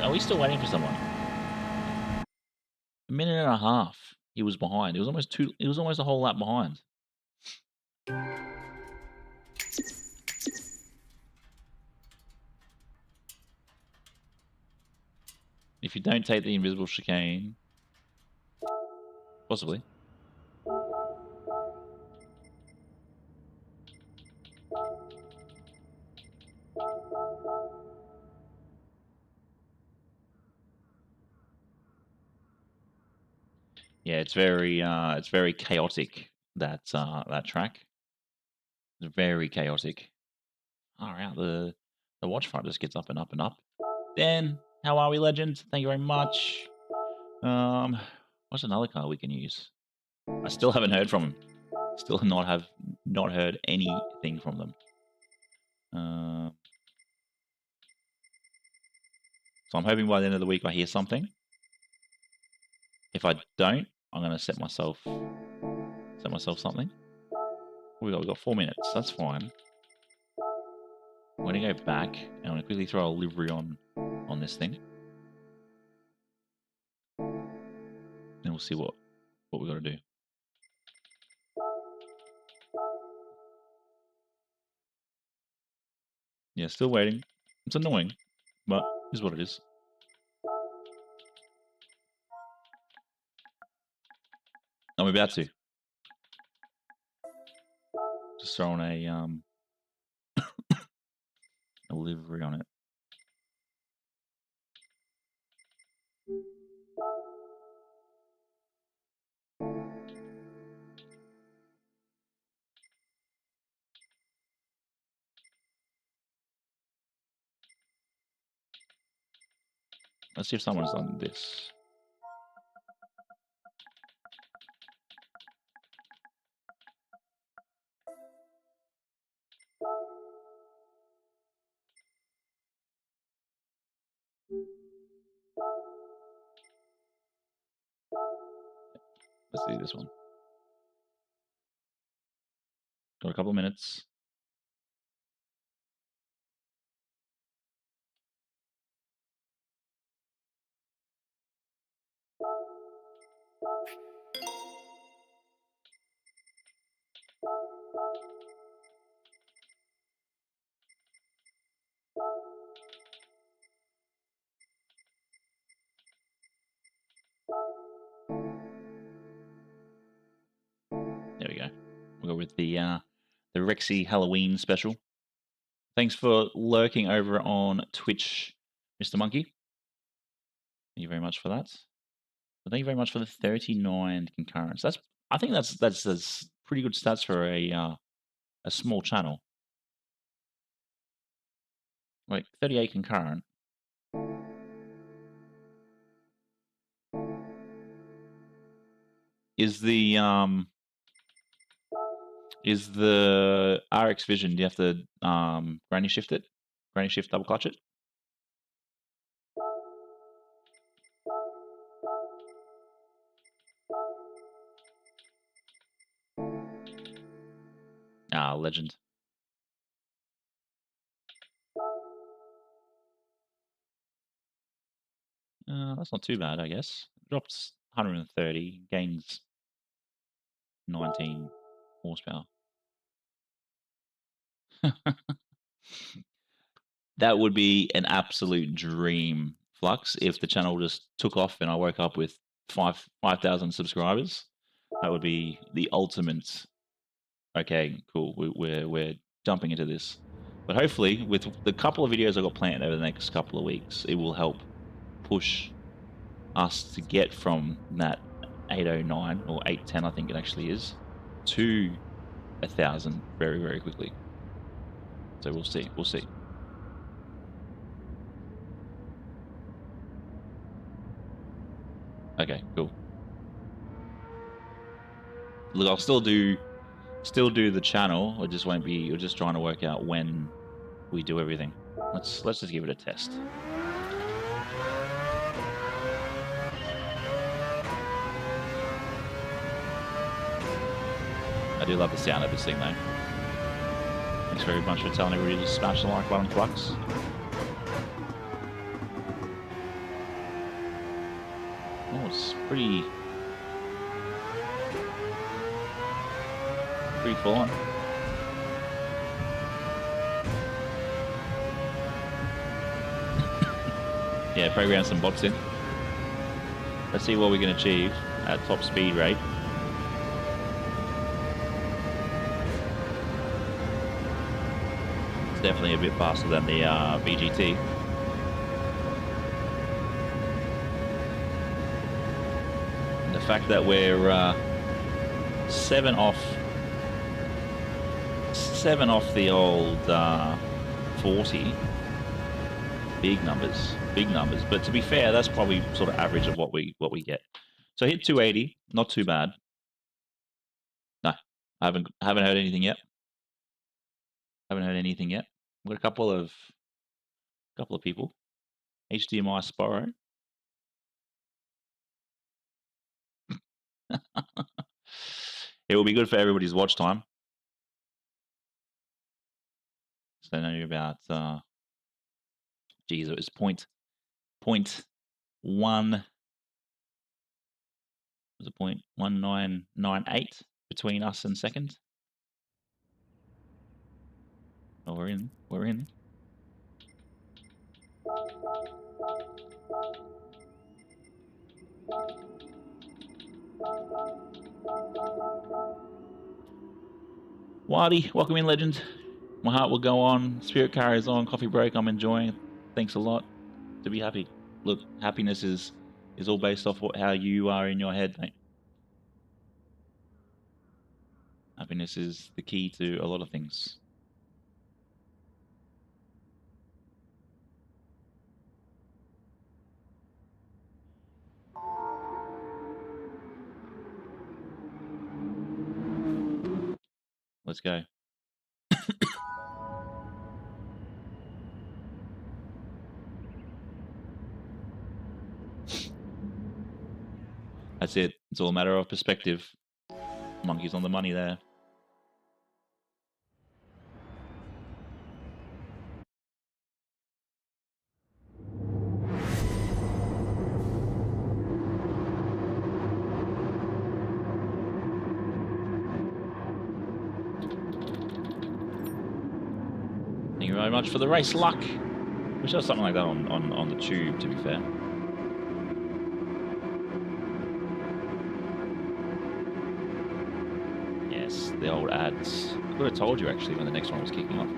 Are we still waiting for someone? A minute and a half. He was behind. It was almost a whole lap behind. If you don't take the invisible chicane, possibly. Yeah, it's very chaotic, that track. It's very chaotic. Alright, the watch front just gets up and up and up. Dan, how are we, legend? Thank you very much. What's another car we can use? I still haven't heard from him. Still not heard anything from them. So I'm hoping by the end of the week I hear something. If I don't, I'm gonna set myself something. We got 4 minutes. That's fine. I'm gonna go back and I'm gonna quickly throw a livery on this thing. Then we'll see what we gotta do. Yeah, still waiting. It's annoying, but is what it is. I'm about to. Just throwing a livery on it. Let's see if someone's done this. Let's do this one. Got a couple of minutes. There we go. We'll go with the Rexy Halloween special. Thanks for lurking over on Twitch, Mr. Monkey. Thank you very much for that. But thank you very much for the 39 concurrents. I think that's pretty good stats for a small channel. Like 38 concurrent. Is the RX Vision, do you have to granny shift it? Granny shift double clutch it? Ah, legend. That's not too bad, I guess. Drops 130, gains 19 horsepower. That would be an absolute dream, Flux, if the channel just took off and I woke up with 5,000 subscribers. That would be the ultimate. Okay, cool. We're jumping into this, but hopefully, with the couple of videos I got planned over the next couple of weeks, it will help push us to get from that 809 or 810, I think it actually is, to 1,000 very, very quickly. So we'll see. We'll see. Okay, cool. Look, I'll still do the channel. I just won't be. We're just trying to work out when we do everything. Let's just give it a test. I do love the sound of this thing, though. Thanks very much for telling everybody to smash the like button, Flux. Oh, it's pretty full on. Yeah, program some bots in. Let's see what we can achieve at top speed rate. It's definitely a bit faster than the VGT. And the fact that we're 7 off the old 40. Big numbers. But to be fair, that's probably sort of average of what we get. So I hit 280, not too bad. No, I haven't heard anything yet. We've got a couple of people. HDMI Sporo. It will be good for everybody's watch time. So I know about, geez, it was point 1, was it 0.1998 between us and second? Oh, we're in. Waddy, welcome in, legend. My heart will go on. Spirit car is on. Coffee break. I'm enjoying. Thanks a lot. To be happy. Look, happiness is all based off how you are in your head, mate. Happiness is the key to a lot of things. Let's go. That's it. It's all a matter of perspective. Monkey's on the money there. So much for the race luck. Wish there was something like that on the tube, to be fair. Yes, the old ads. I would have told you actually when the next one was kicking off.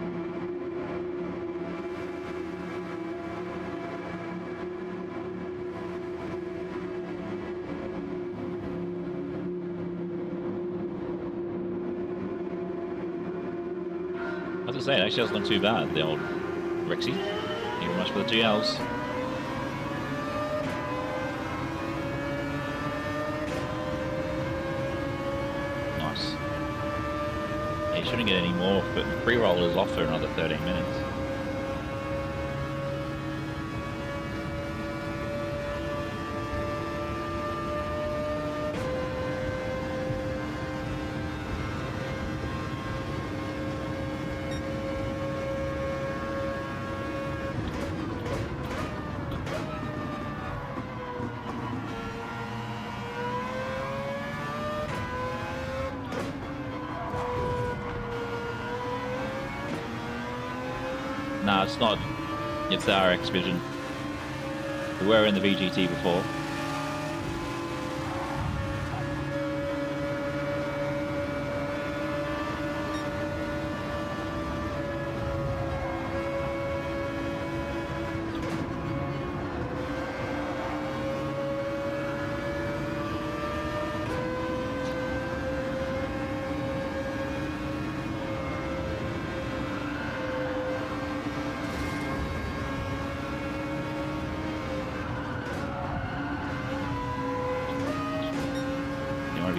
As I say, it actually hasn't gone too bad, the old Rexy. Thank you very much for the GLs. Nice. Yeah, you shouldn't get any more, but pre-roll is off for another 13 minutes. No, it's not. It's the RX Vision. We were in the VGT before.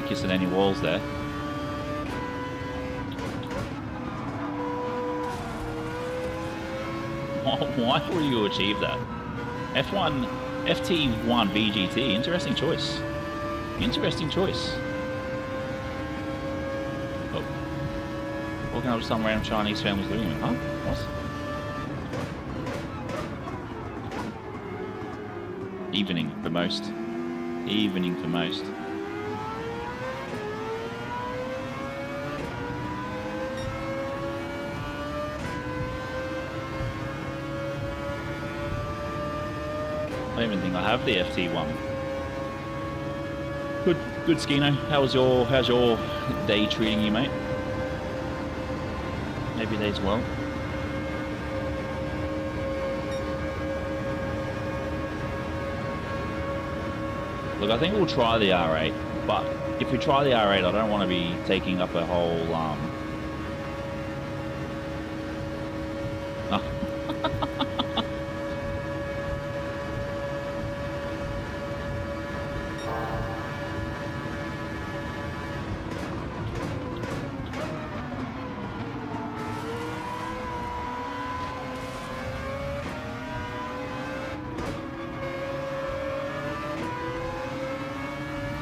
Kissing any walls there. Why will you achieve that? F1, FT1 VGT, interesting choice. Interesting choice. Oh. Walking up to some random Chinese family's living room. Huh? What? Evening for most. Evening for most. I don't even think I have the FT1. Good Skino. How's your day treating you, mate? Maybe day's well. Look, I think we'll try the R8, but if we try the R8, I don't want to be taking up a whole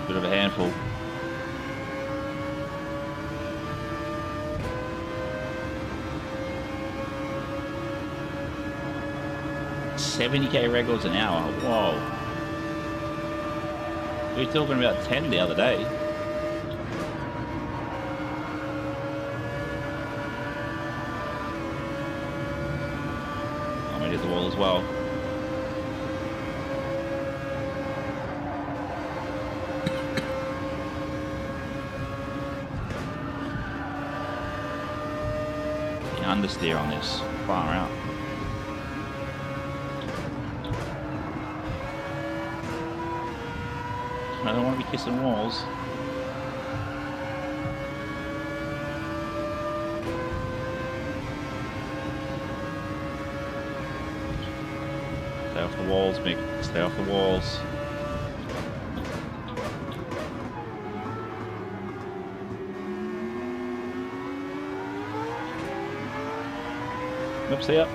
bit of a handful. $70k records an hour. Whoa. We were talking about 10 the other day. I'm gonna hit the wall as well. Understeer on this, far out. I don't want to be kissing walls. Stay off the walls, Mick. Stay off the walls. Oops, yep.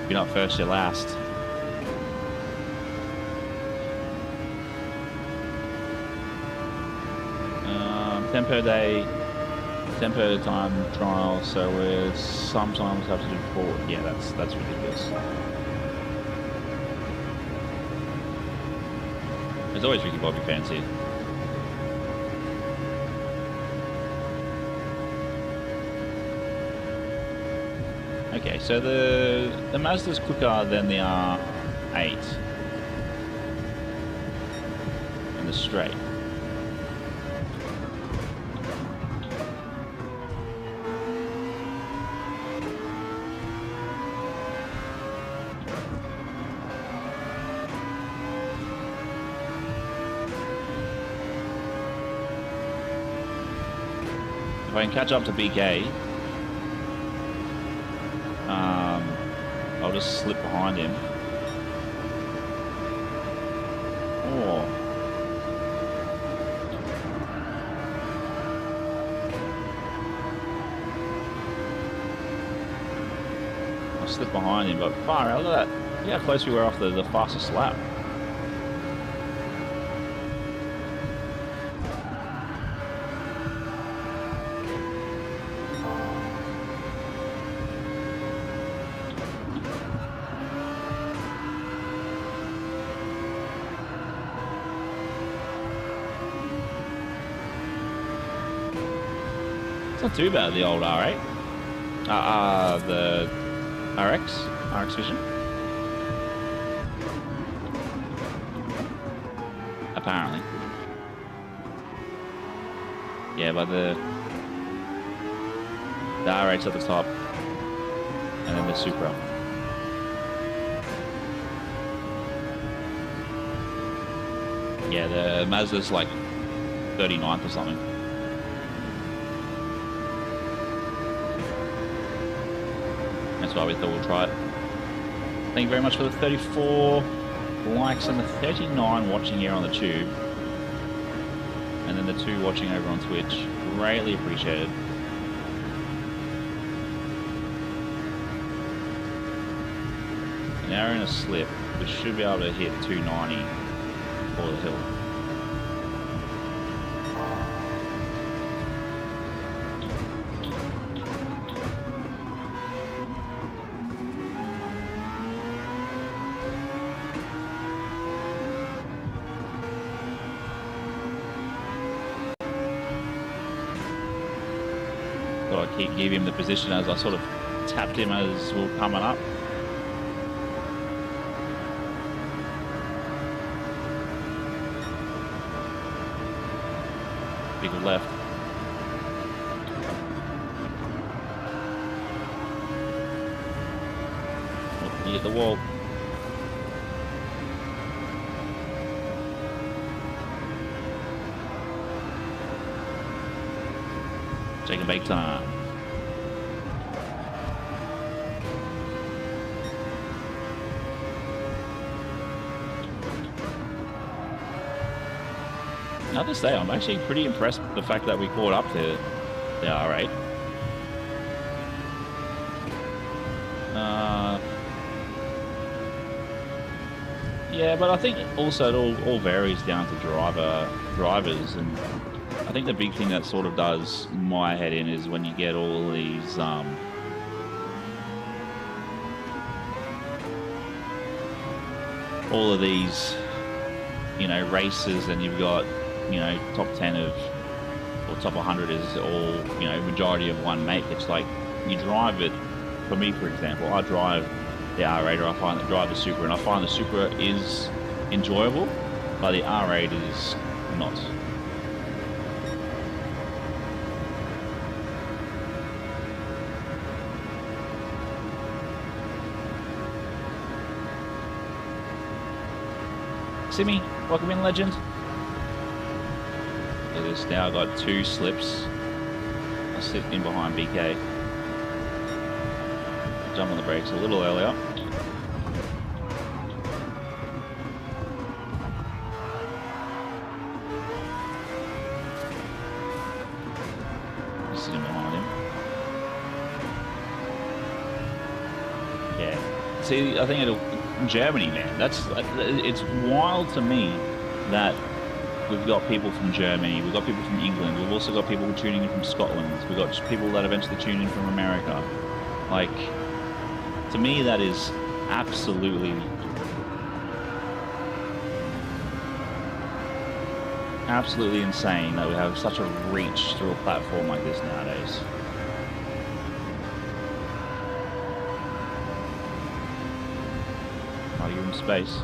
If you're not first, you're last. $10 per day, 10 per time trial, so we sometimes have to do 4. Yeah, that's ridiculous. There's always Ricky Bobby fans here. so the Mazda's quicker than the R8 in the straight. If I can catch up to BK, I'll just slip behind him. Oh. I'll slip behind him, but far out, look at that. Look how close we were off the fastest lap. It's not too bad, the old R8. The RX Vision. Apparently. Yeah, but the R8's at the top. And then the Supra. Yeah, the Mazda's like 39th or something. That's why we thought we'll try it. Thank you very much for the 34 likes and the 39 watching here on the tube. And then the 2 watching over on Twitch. Greatly appreciated. Now we're in a slip. We should be able to hit 290 for the hill. Thought I'd give him the position as I sort of tapped him as we were coming up. Big left. Oh, he hit the wall. Take a big time. I have to say, I'm actually pretty impressed with the fact that we caught up to the R8. Yeah, but I think also it all varies down to drivers, and I think the big thing that sort of does my head in is when you get all these you know, races, and you've got, you know, top 10 of, or top 100 is all, you know, majority of one make. It's like, you drive it, for me, for example, I drive the R8, or I drive the Supra, and I find the Supra is enjoyable, but the R8 is not. Simi, welcome in, legend. Look at this, now I've got 2 slips. I'll sit in behind BK. Jump on the brakes a little earlier. Sitting behind him. Yeah. See, I think Germany, man, it's wild to me that we've got people from Germany, we've got people from England, we've also got people tuning in from Scotland, we've got people that eventually tune in from America. Like, to me, that is absolutely insane that we have such a reach through a platform like this nowadays. space.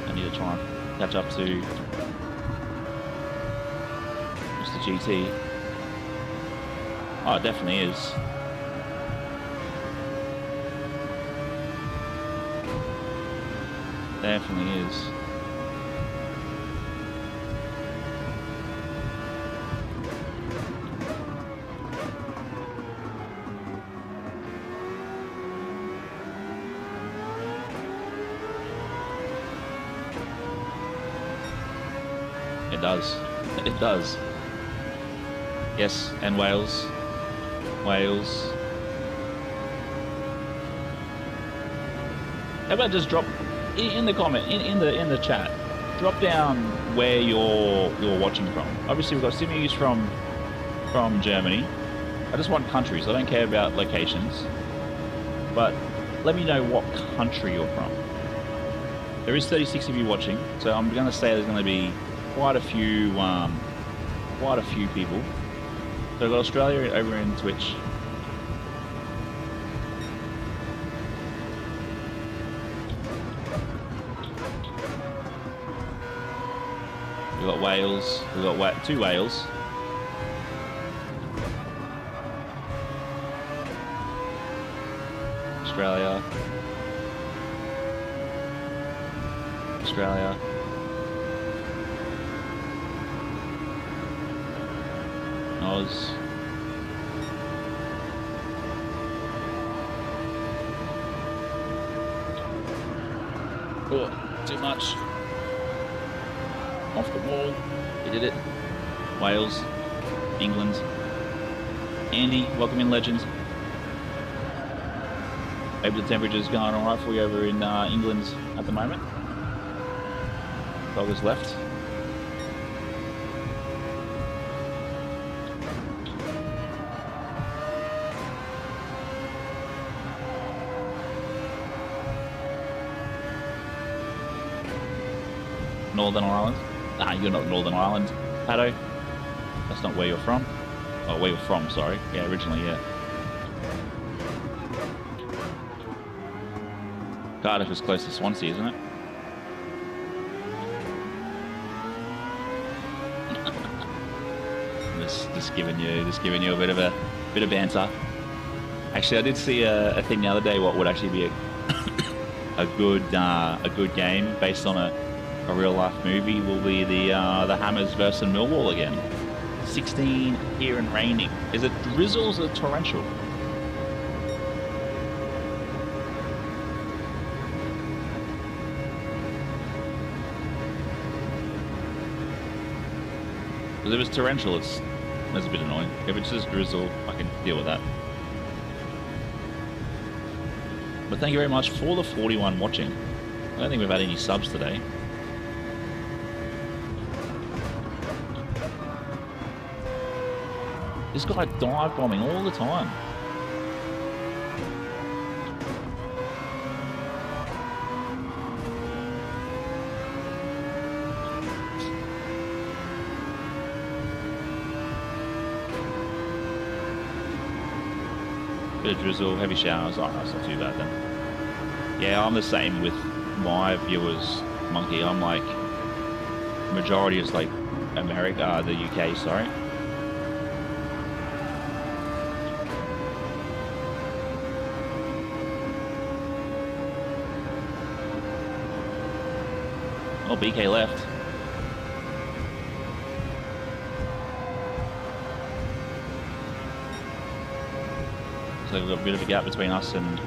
I need to try and catch up to Mr. GT. Oh, it definitely is. Definitely is. It does. It does. Yes, and Wales. Wales. How about just drop in the comment, in the chat, drop down where you're watching from. Obviously we've got simus from Germany. I just want countries. I don't care about locations. But let me know what country you're from. There is 36 of you watching, so I'm going to say there's going to be quite a few people. So I've got Australia over in Twitch. We've got Wales. We've got 2 Wales. Australia. Australia. Oz. Oh, too much. Off the wall. He did it. Wales. England. Andy, welcome in, legends. Maybe the temperature's going alright for you over in England at the moment. Dog is left. Northern Ireland. Nah, you're not Northern Ireland, Pato. That's not where you're from. Oh, where you're from, sorry. Yeah, originally, yeah. Cardiff is close to Swansea, isn't it? just giving you a bit of banter. Actually, I did see a thing the other day. What would actually be a good game based on a real life movie will be the Hammers versus Millwall again. 16 here and raining. Is it drizzles or torrential? Because if it's torrential, that's a bit annoying. If it's just drizzle, I can deal with that. But thank you very much for the 41 watching. I don't think we've had any subs today. This guy dive bombing all the time. Bit of drizzle, heavy showers. Oh, that's not too bad then. Yeah, I'm the same with my viewers, Monkey. I'm like, majority is like America, the UK, sorry. Oh, BK left. So we've got a bit of a gap between us and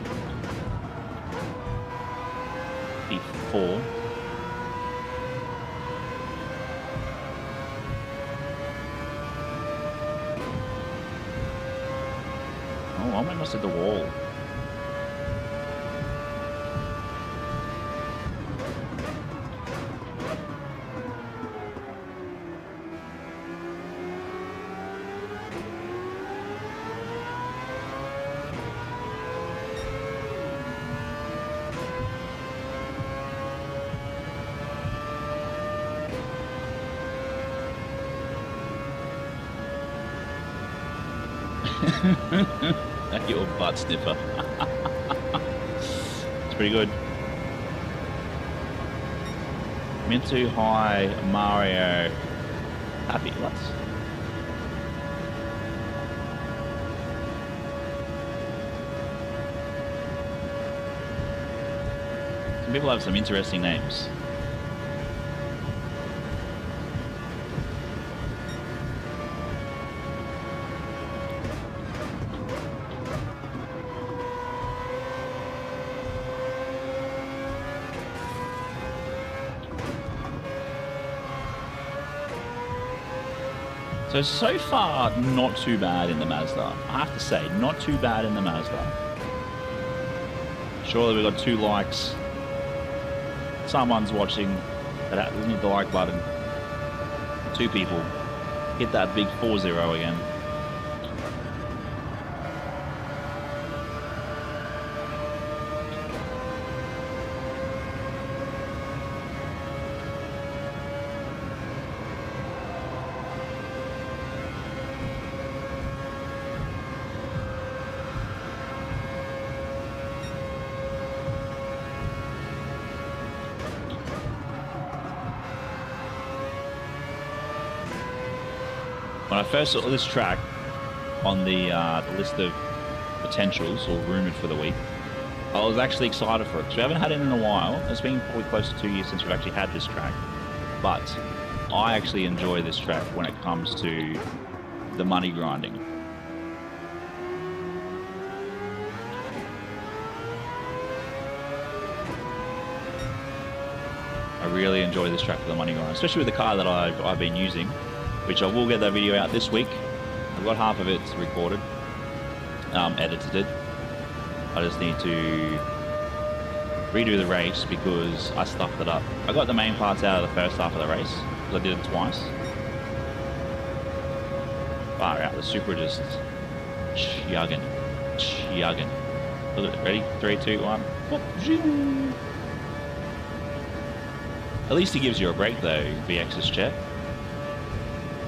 P4. Oh, I almost hit the wall. Your butt sniffer. It's pretty good. Mintu, hi, Mario. Happy, what? Some people have some interesting names. So far, not too bad in the Mazda. I have to say, not too bad in the Mazda. Surely we've got 2 likes. Someone's watching that doesn't hit the like button. 2 people. Hit that big 4-0 again. When I first saw this track on the list of potentials or rumoured for the week, I was actually excited for it because we haven't had it in a while. It's been probably close to 2 years since we've actually had this track, but I actually enjoy this track when it comes to the money grinding. I really enjoy this track for the money grind, especially with the car that I've been using, which I will get that video out this week. I've got half of it recorded, edited it. I just need to redo the race because I stuffed it up. I got the main parts out of the first half of the race because I did it twice. Far out, the Supra just chugging. Look at it, ready? 3, 2, 1. Whoop, zoom. At least he gives you a break though, VX's jet.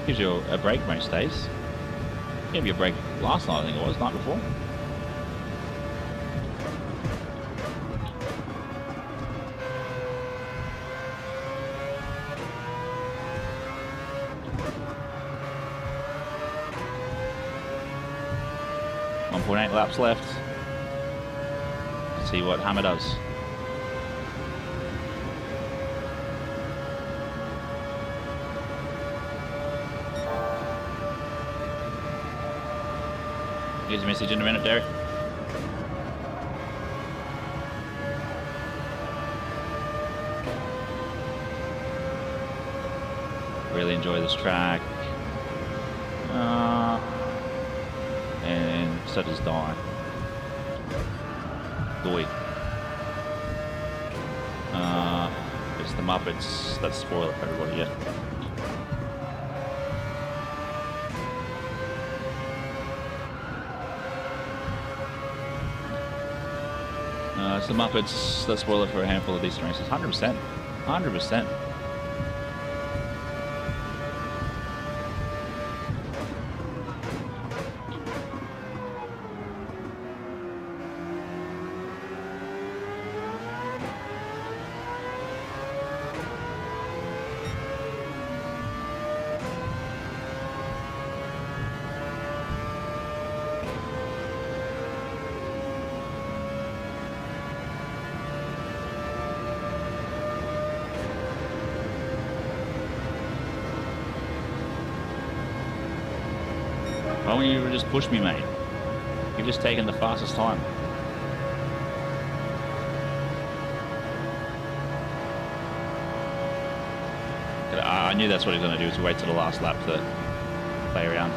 Gives you a break most days. Gave you a break last night, I think it was, night before. .8 laps left. Let's see what Hammer does. Here's a message in a minute, Derek. Really enjoy this track. And so does Die. Doi. It's the Muppets. That's spoiler for everybody, yeah. It's the Muppets. That's spoiler for a handful of these races. 100%. 100%. Why wouldn't you just push me, mate? You've just taken the fastest time. I knew that's what he was going to do, was wait till the last lap to play around.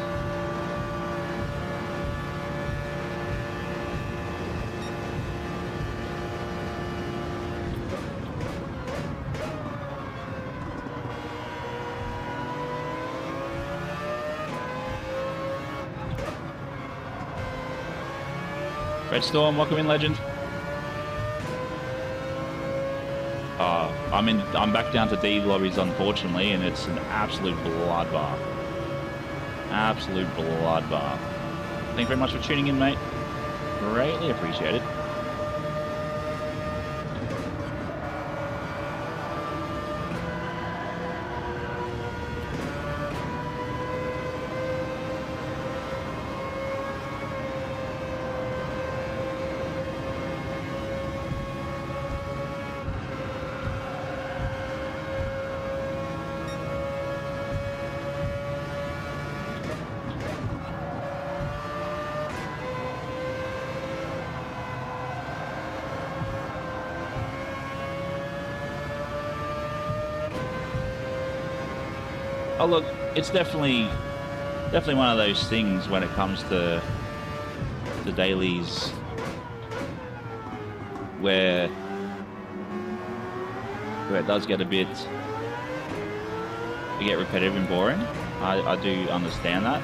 Red Storm, welcome in, legend. I'm back down to D lobbies, unfortunately, and it's an absolute bloodbath. Absolute bloodbath. Thank you very much for tuning in, mate. Greatly appreciated. Oh look, it's definitely one of those things when it comes to the dailies where it does get a bit repetitive and boring. I do understand that,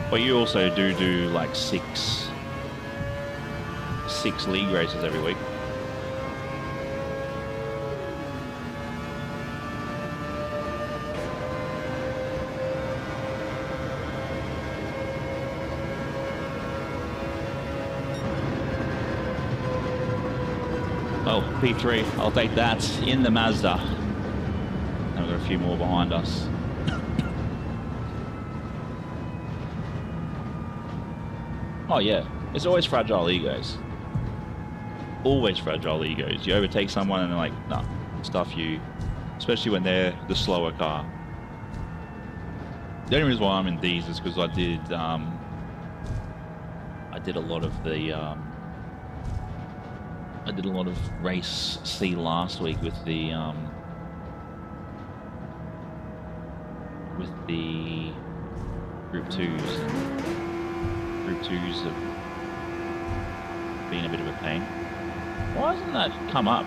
but you also do like six league races every week. Oh, P3, I'll take that in the Mazda. And we've got a few more behind us. Oh yeah, it's always fragile egos. Always fragile egos. You overtake someone and they're like, nah, stuff you. Especially when they're the slower car. The only reason why I'm in these is because I did a lot of the I did a lot of race C last week with the Group 2s. And Group 2s have been a bit of a pain. Why hasn't that come up?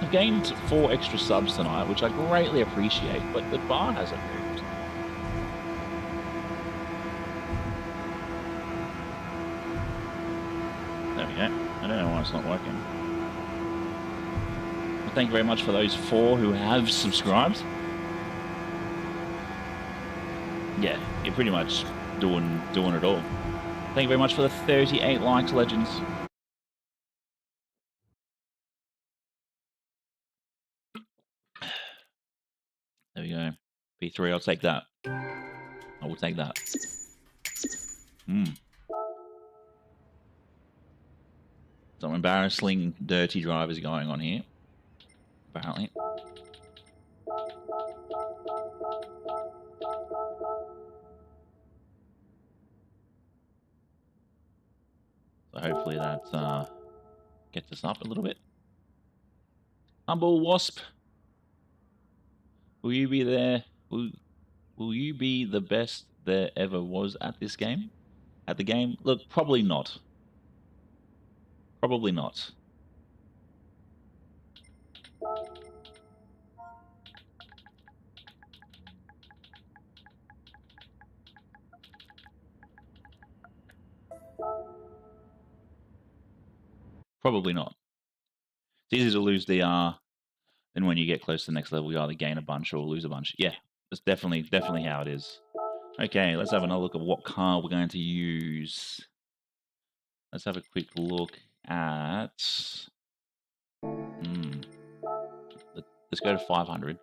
I've gained 4 extra subs tonight, which I greatly appreciate, but the bar hasn't moved. There we go. I don't know why it's not working. Well, thank you very much for those 4 who have subscribed. Yeah, you're pretty much doing it all. Thank you very much for the 38 likes, legends. There we go. P3, I'll take that. I will take that. Some embarrassing dirty drivers going on here. Apparently. So hopefully that gets us up a little bit. Humble Wasp. Will you be there? Will you be the best there ever was at this game? At the game? Look, probably not. Probably not. Probably not. It's easy to lose DR, and when you get close to the next level, you either gain a bunch or lose a bunch. Yeah, that's definitely how it is. Okay, let's have another look at what car we're going to use. Let's have a quick look at... Let's go to 500.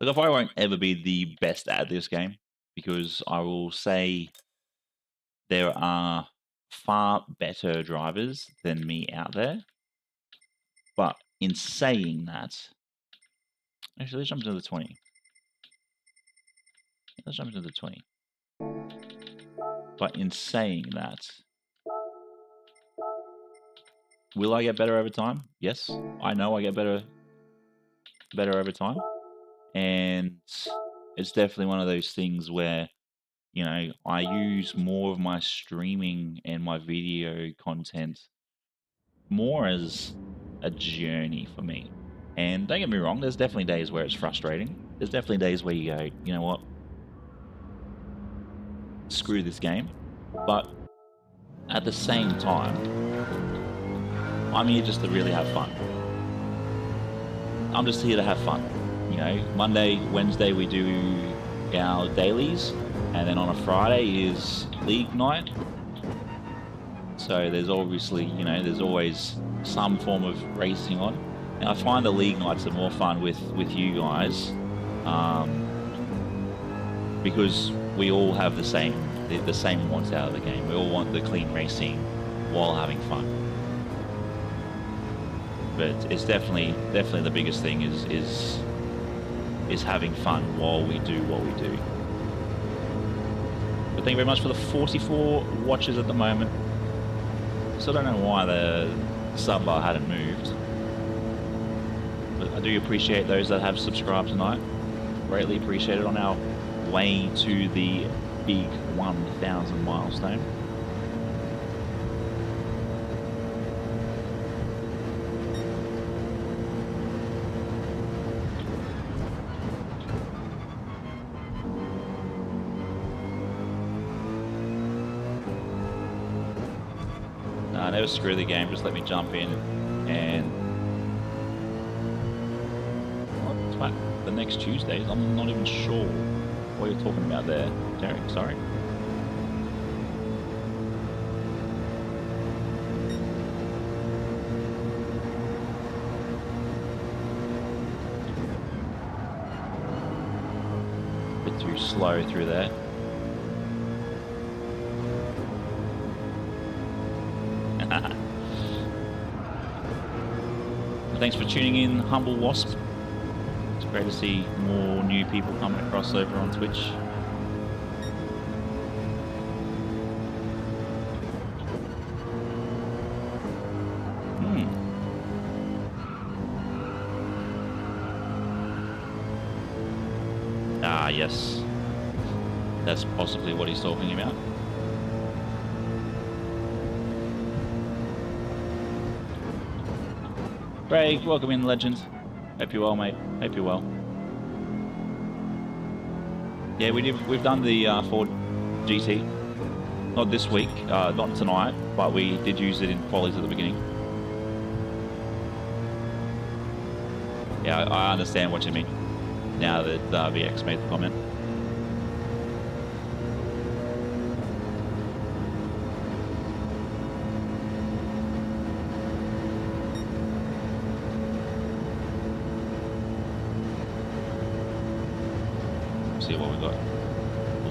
Look, I probably won't ever be the best at this game, because I will say there are far better drivers than me out there. But in saying that... Actually, let's jump into the 20. Let's jump into the 20. But in saying that... Will I get better over time? Yes. I know I get better over time. And it's definitely one of those things where, you know, I use more of my streaming and my video content more as a journey for me. And don't get me wrong, there's definitely days where it's frustrating. There's definitely days where you go, you know what? Screw this game. But at the same time, I'm here just to really have fun. I'm just here to have fun. You know, Monday, Wednesday we do our dailies, and then on a Friday is league night. So there's obviously, you know, there's always some form of racing on. And I find the league nights are more fun with you guys, because we all have the same wants out of the game. We all want the clean racing while having fun. But it's definitely the biggest thing is having fun while we do what we do. But thank you very much for the 44 watches at the moment. Still don't know why the sub bar hadn't moved. But I do appreciate those that have subscribed tonight. Greatly appreciate it on our way to the big 1,000 milestone. Never screw the game, just let me jump in and what? The next Tuesday? I'm not even sure what you're talking about there, Derek, sorry. Bit too slow through there. Thanks for tuning in, Humble Wasp. It's great to see more new people coming across over on Twitch. Ah, yes. That's possibly what he's talking about. Craig, welcome in, legend. Hope you're well, mate. Hope you're well. Yeah, we've done the Ford GT. Not this week, not tonight, but we did use it in qualies at the beginning. Yeah, I understand what you mean. Now that VX made the comment.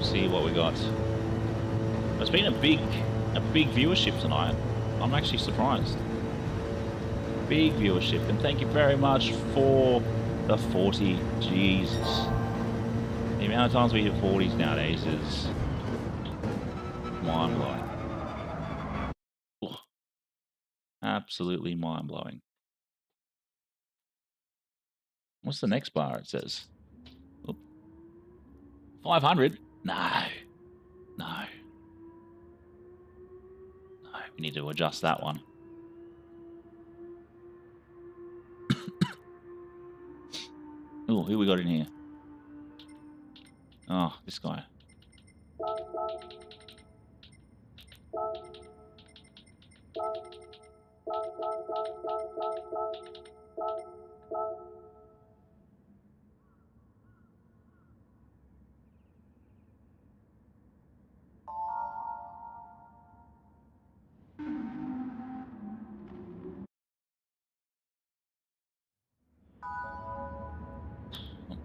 See what we got. It's been a big viewership tonight. I'm actually surprised. Big viewership, and thank you very much for the 40. Jesus, the amount of times we hit 40s nowadays is mind blowing. Absolutely mind blowing. What's the next bar? It says 500. No. We need to adjust that one. Oh, who we got in here? Oh, this guy.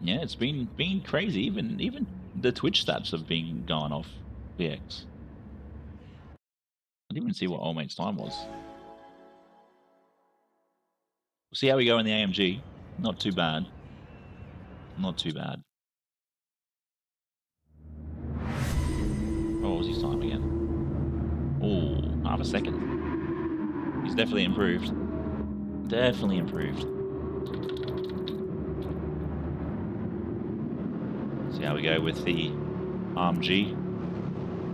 Yeah, it's been crazy. Even the Twitch stats have been going off VX. I didn't even see what old mate's time was. We'll see how we go in the AMG. Not too bad. Not too bad. What was his time again? Oh, half a second. He's definitely improved. Definitely improved. See how we go with the RMG.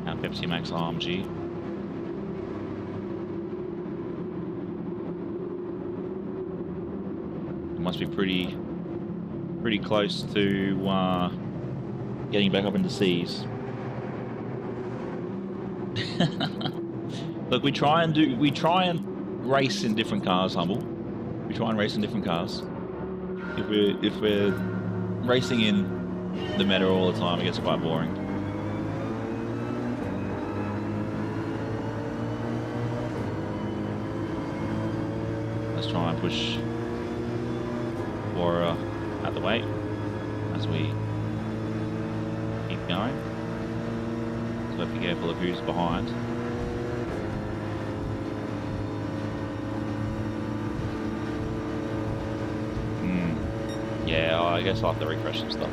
Our Pepsi Max RMG. It must be pretty close to getting back up into C's. Look, we try and race in different cars, Humble. We try and race in different cars. If we're racing in the meta all the time, it gets quite boring. try and push Warrior out the way as we keep going. So be careful of who's behind. Yeah, I guess I'll have to refresh some stuff.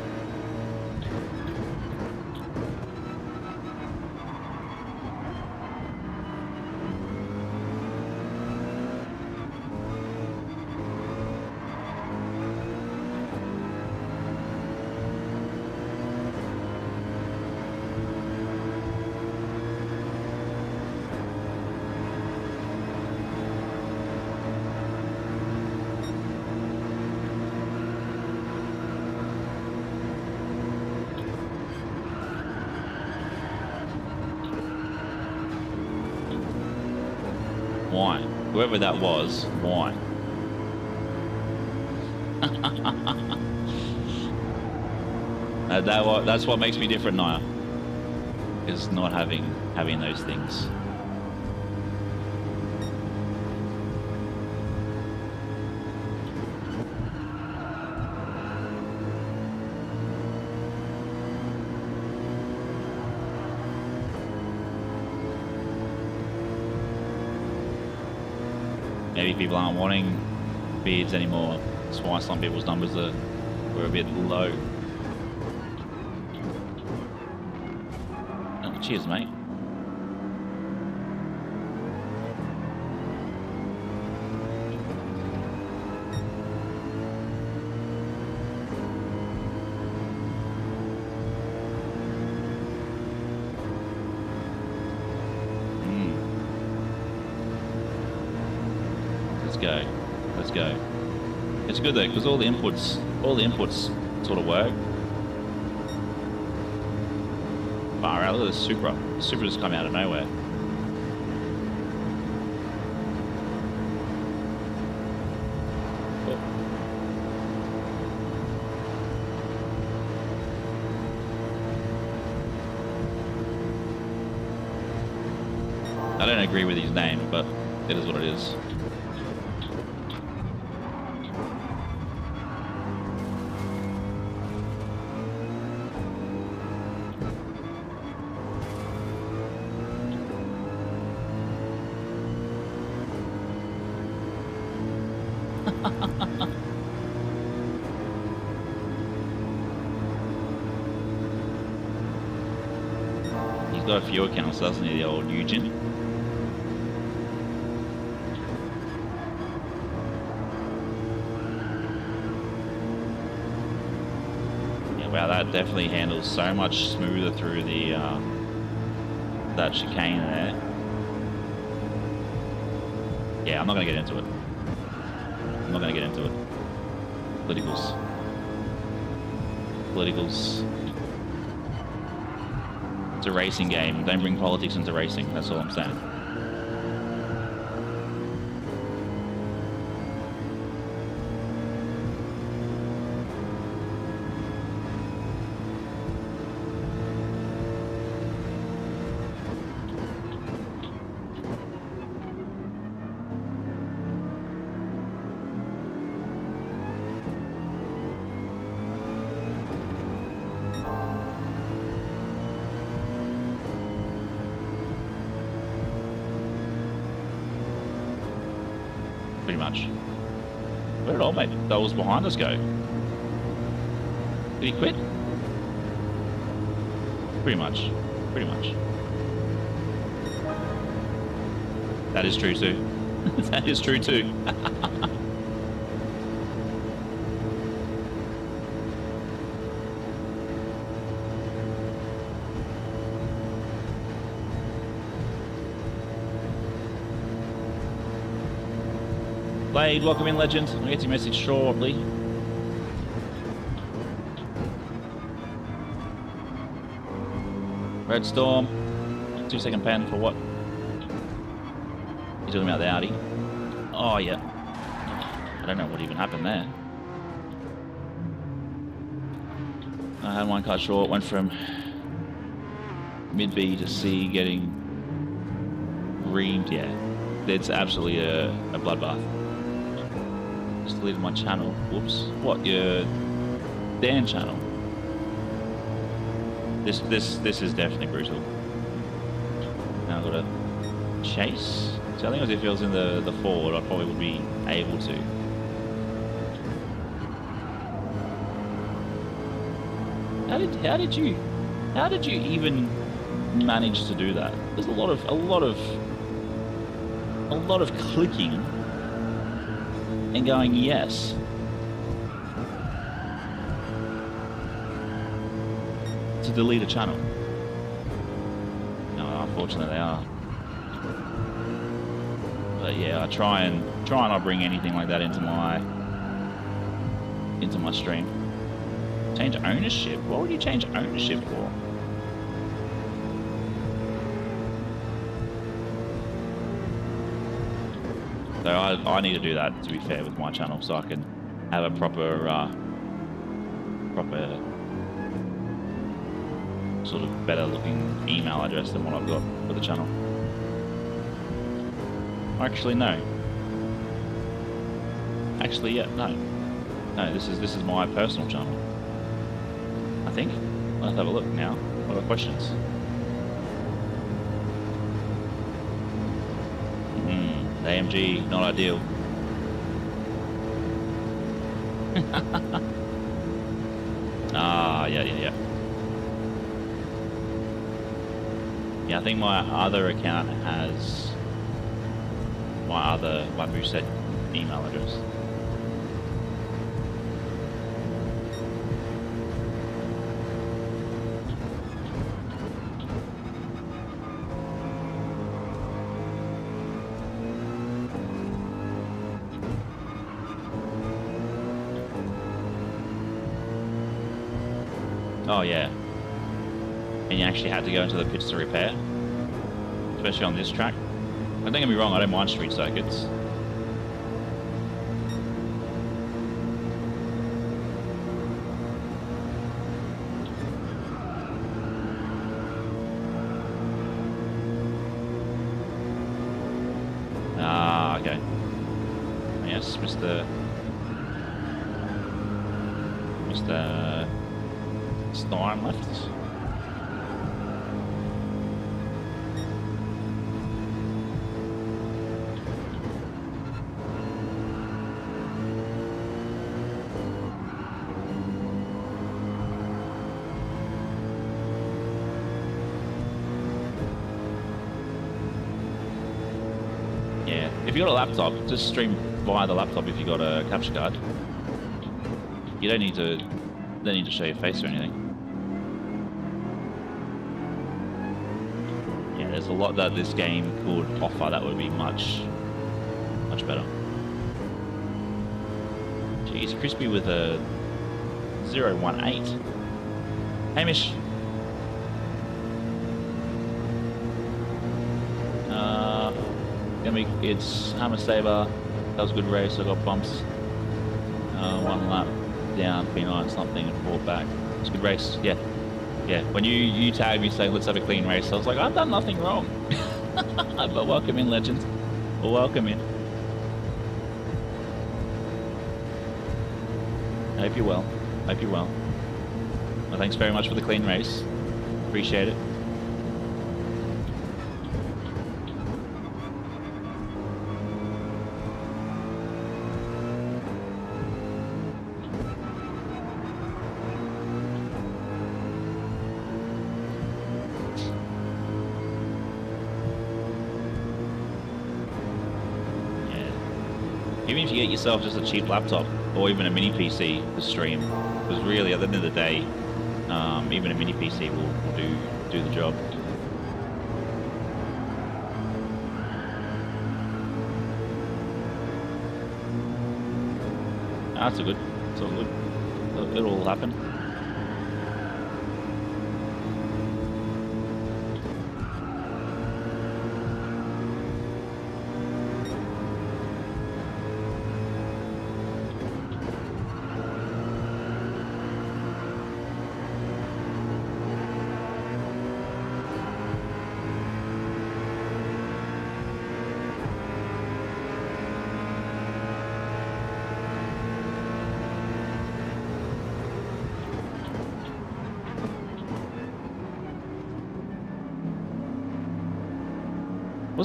Why? Whoever that was, why? That's what makes me different, Naya. Is not having those things. Maybe people aren't wanting beards anymore. That's why some people's numbers were a bit low. Oh, cheers, mate. Let's go. It's good though, because all the inputs sort of work. Far out, look at the Supra. The Supra just come out of nowhere. I don't agree with his name, but it is what it is. He's got a few accounts, doesn't he, the old Eugen? Yeah, wow, that definitely handles so much smoother through the that chicane there. Yeah, I'm not gonna get into it. I'm not gonna get into it. Politicals. It's a racing game. Don't bring politics into racing. That's all I'm saying. Pretty much. Where did old mate that was behind us go? Did he quit? Pretty much. That is true too. That is true too. Blade, welcome in, legend. I'll get your message shortly. Red Storm. 2-second pen for what? You're talking about the Audi? Oh, yeah. I don't know what even happened there. I had one cut short, went from mid-B to C, getting reamed. Yeah, it's absolutely a bloodbath. Just deleted my channel. Whoops. What, your Dan channel? This is definitely brutal. Now I've got to chase. So I think if it was in the Ford, I probably would be able to. How did you even manage to do that? There's a lot of clicking and going yes. To delete a channel. No, unfortunately they are. But yeah, I try and not bring anything like that into my stream. Change ownership? What would you change ownership for? So I need to do that, to be fair, with my channel, so I can have a proper sort of better looking email address than what I've got for the channel. Actually, no. Actually, yeah, no. No, this is my personal channel. I think. Let's have a look now. What are the questions? The AMG, not ideal. Ah, yeah. Yeah, I think my other account has my Moosehead email address. Oh yeah, and you actually had to go into the pits to repair, especially on this track. Don't get me wrong, I don't mind street circuits. Ah, okay. Yes, Mr. Storm left. Yeah, if you got a laptop, just stream via the laptop if you got a capture card. You don't need to show your face or anything. Yeah, there's a lot that this game could offer that would be much better. Jeez, Crispy with a 018. Hamish. It's Hammer Saber. That was a good race. I got bumps. One lap down, P9 something, and 4 back. It's a good race. Yeah. When you tagged me saying let's have a clean race, I was like, I've done nothing wrong. But welcome in, legends. Well, welcome in. I hope you're well. Well, thanks very much for the clean race. Appreciate it. Even if you get yourself just a cheap laptop or even a mini PC to stream, because really at the end of the day, even a mini PC will do the job. That's all good. It's all good. It'll all happen.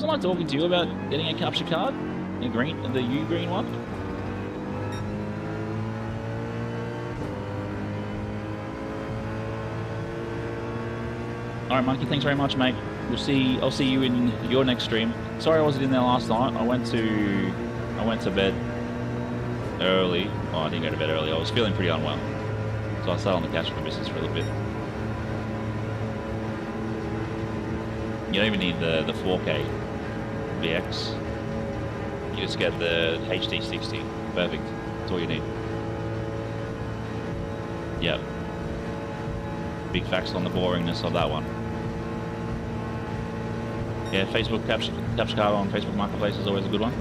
Wasn't I talking to you about getting a capture card? The U green one? Alright, Monkey, thanks very much, mate. I'll see you in your next stream. Sorry I wasn't in there last night. I went to bed early. Oh, I didn't go to bed early. I was feeling pretty unwell. So I sat on the couch with the business for a little bit. You don't even need the 4K VX. You just get the HD 60. Perfect. That's all you need. Yep. Big facts on the boringness of that one. Yeah, Facebook capture card on Facebook Marketplace is always a good one.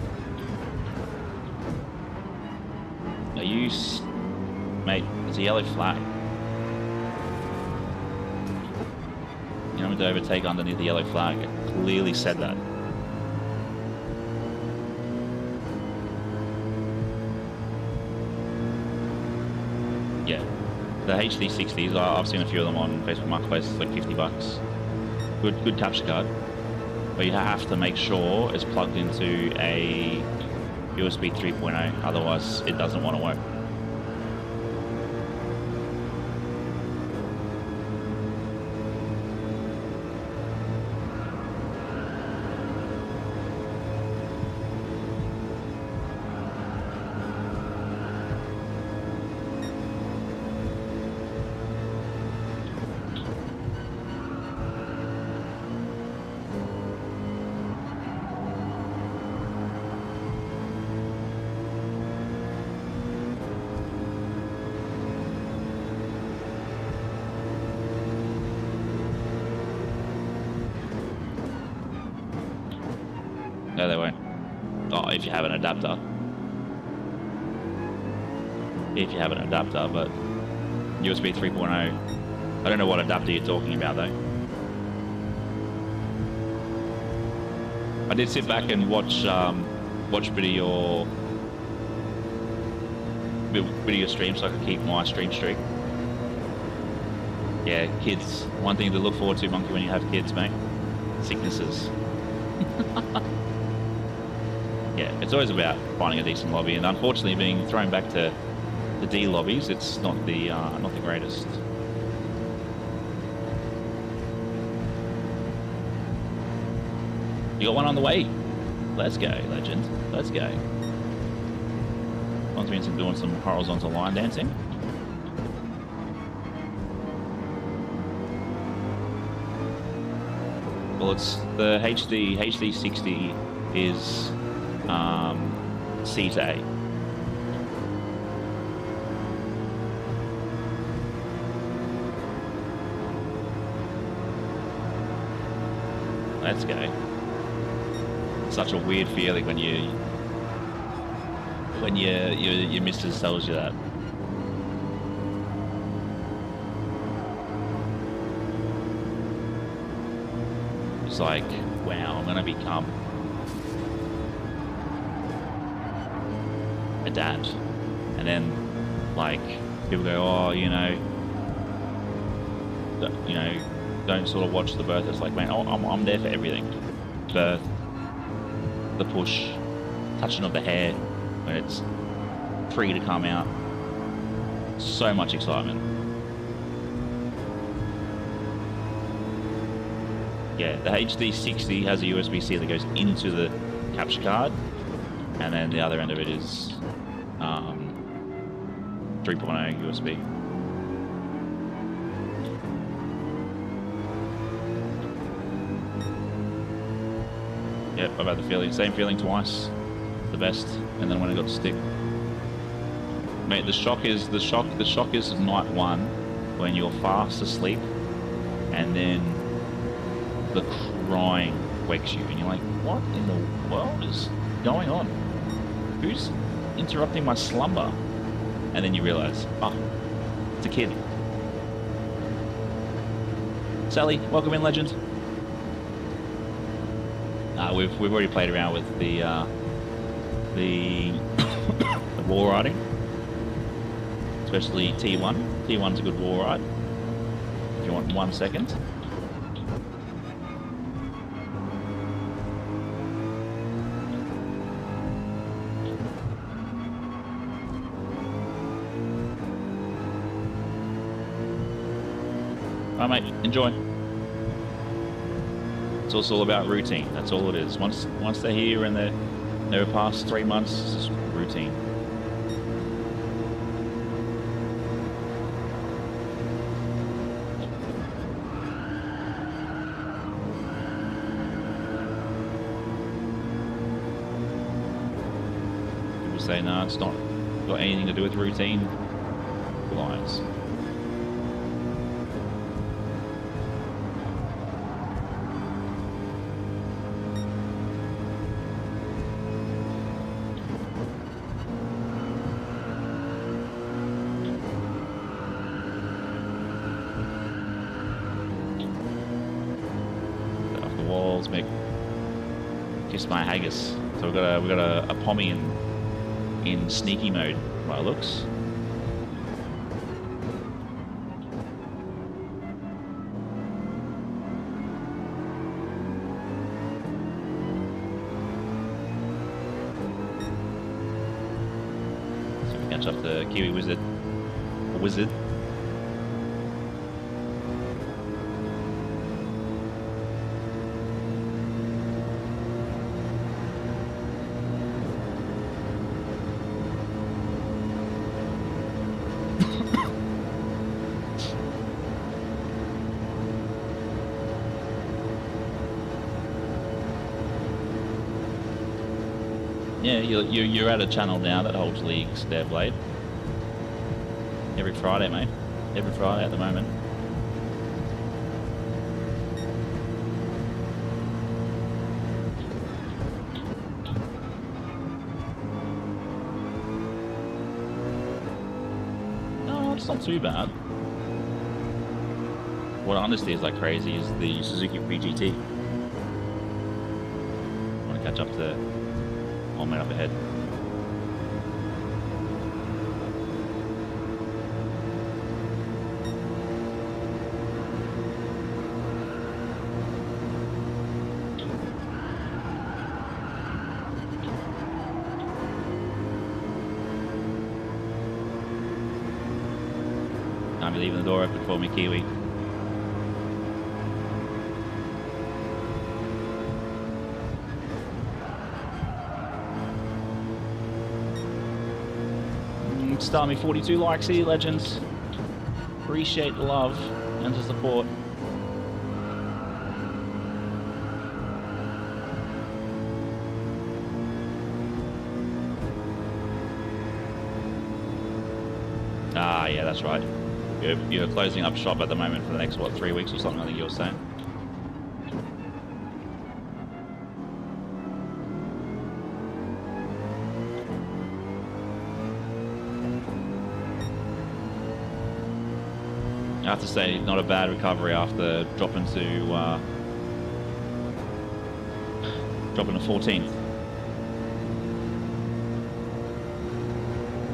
Mate, there's a yellow flag. You know, to overtake underneath the yellow flag. It clearly said that. Yeah, the HD 60s. I've seen a few of them on Facebook Marketplace. It's like $50. Good capture card. But you have to make sure it's plugged into a USB 3.0, otherwise it doesn't want to work. No, they won't. Oh, if you have an adapter. If you have an adapter, but USB 3.0. I don't know what adapter you're talking about though. I did sit back and watch a bit of your stream so I could keep my stream streak. Yeah, kids. One thing to look forward to, Monkey, when you have kids, mate. Sicknesses. Yeah, it's always about finding a decent lobby, and unfortunately, being thrown back to the D lobbies, it's not the greatest. You got one on the way. Let's go, legend. Let's go. One's been doing some horizontal line dancing. Well, it's the HD 60 is C to A. Let's go. Such a weird feeling when your missus tells you that. It's like, wow, I'm gonna become a dad. And then like people go, oh, don't sort of watch the birth. It's like, man, I'm there for everything. Birth, the push, touching of the hair when it's free to come out. So much excitement. Yeah, the HD 60 has a USB-C that goes into the capture card, and then the other end of it is 3.0 USB. Yep, I've had the feeling, same feeling twice, the best, and then when I got to stick. Mate, the shock is night one when you're fast asleep, and then the crying wakes you, and you're like, what in the world is going on? Who's interrupting my slumber? And then you realize, oh, it's a kid. Sally, welcome in, legend. We've already played around with the wall riding, especially T1. T1's a good wall ride. If you want 1 second. All right, mate, enjoy. It's also all about routine. That's all it is. Once they're here and they're past 3 months, it's just routine. People say, no, it's not got anything to do with routine. Lies. Off the walls, make kiss my haggis. So we've got a pommy in sneaky mode by looks. Catch up the Kiwi Wizard. A wizard. Yeah, you're at a channel now that holds leagues, Blade. Every Friday, mate. Every Friday at the moment. No, it's not too bad. What honestly is like crazy is the Suzuki PGT. I want to catch up to 1 minute up ahead. Can't be leaving the door open for me, Kiwi. Start me 42 likes here, legends. Appreciate the love and the support. Ah, yeah, that's right. You're closing up shop at the moment for the next, what, 3 weeks or something, I think you were saying. I have to say, not a bad recovery after dropping to 14th.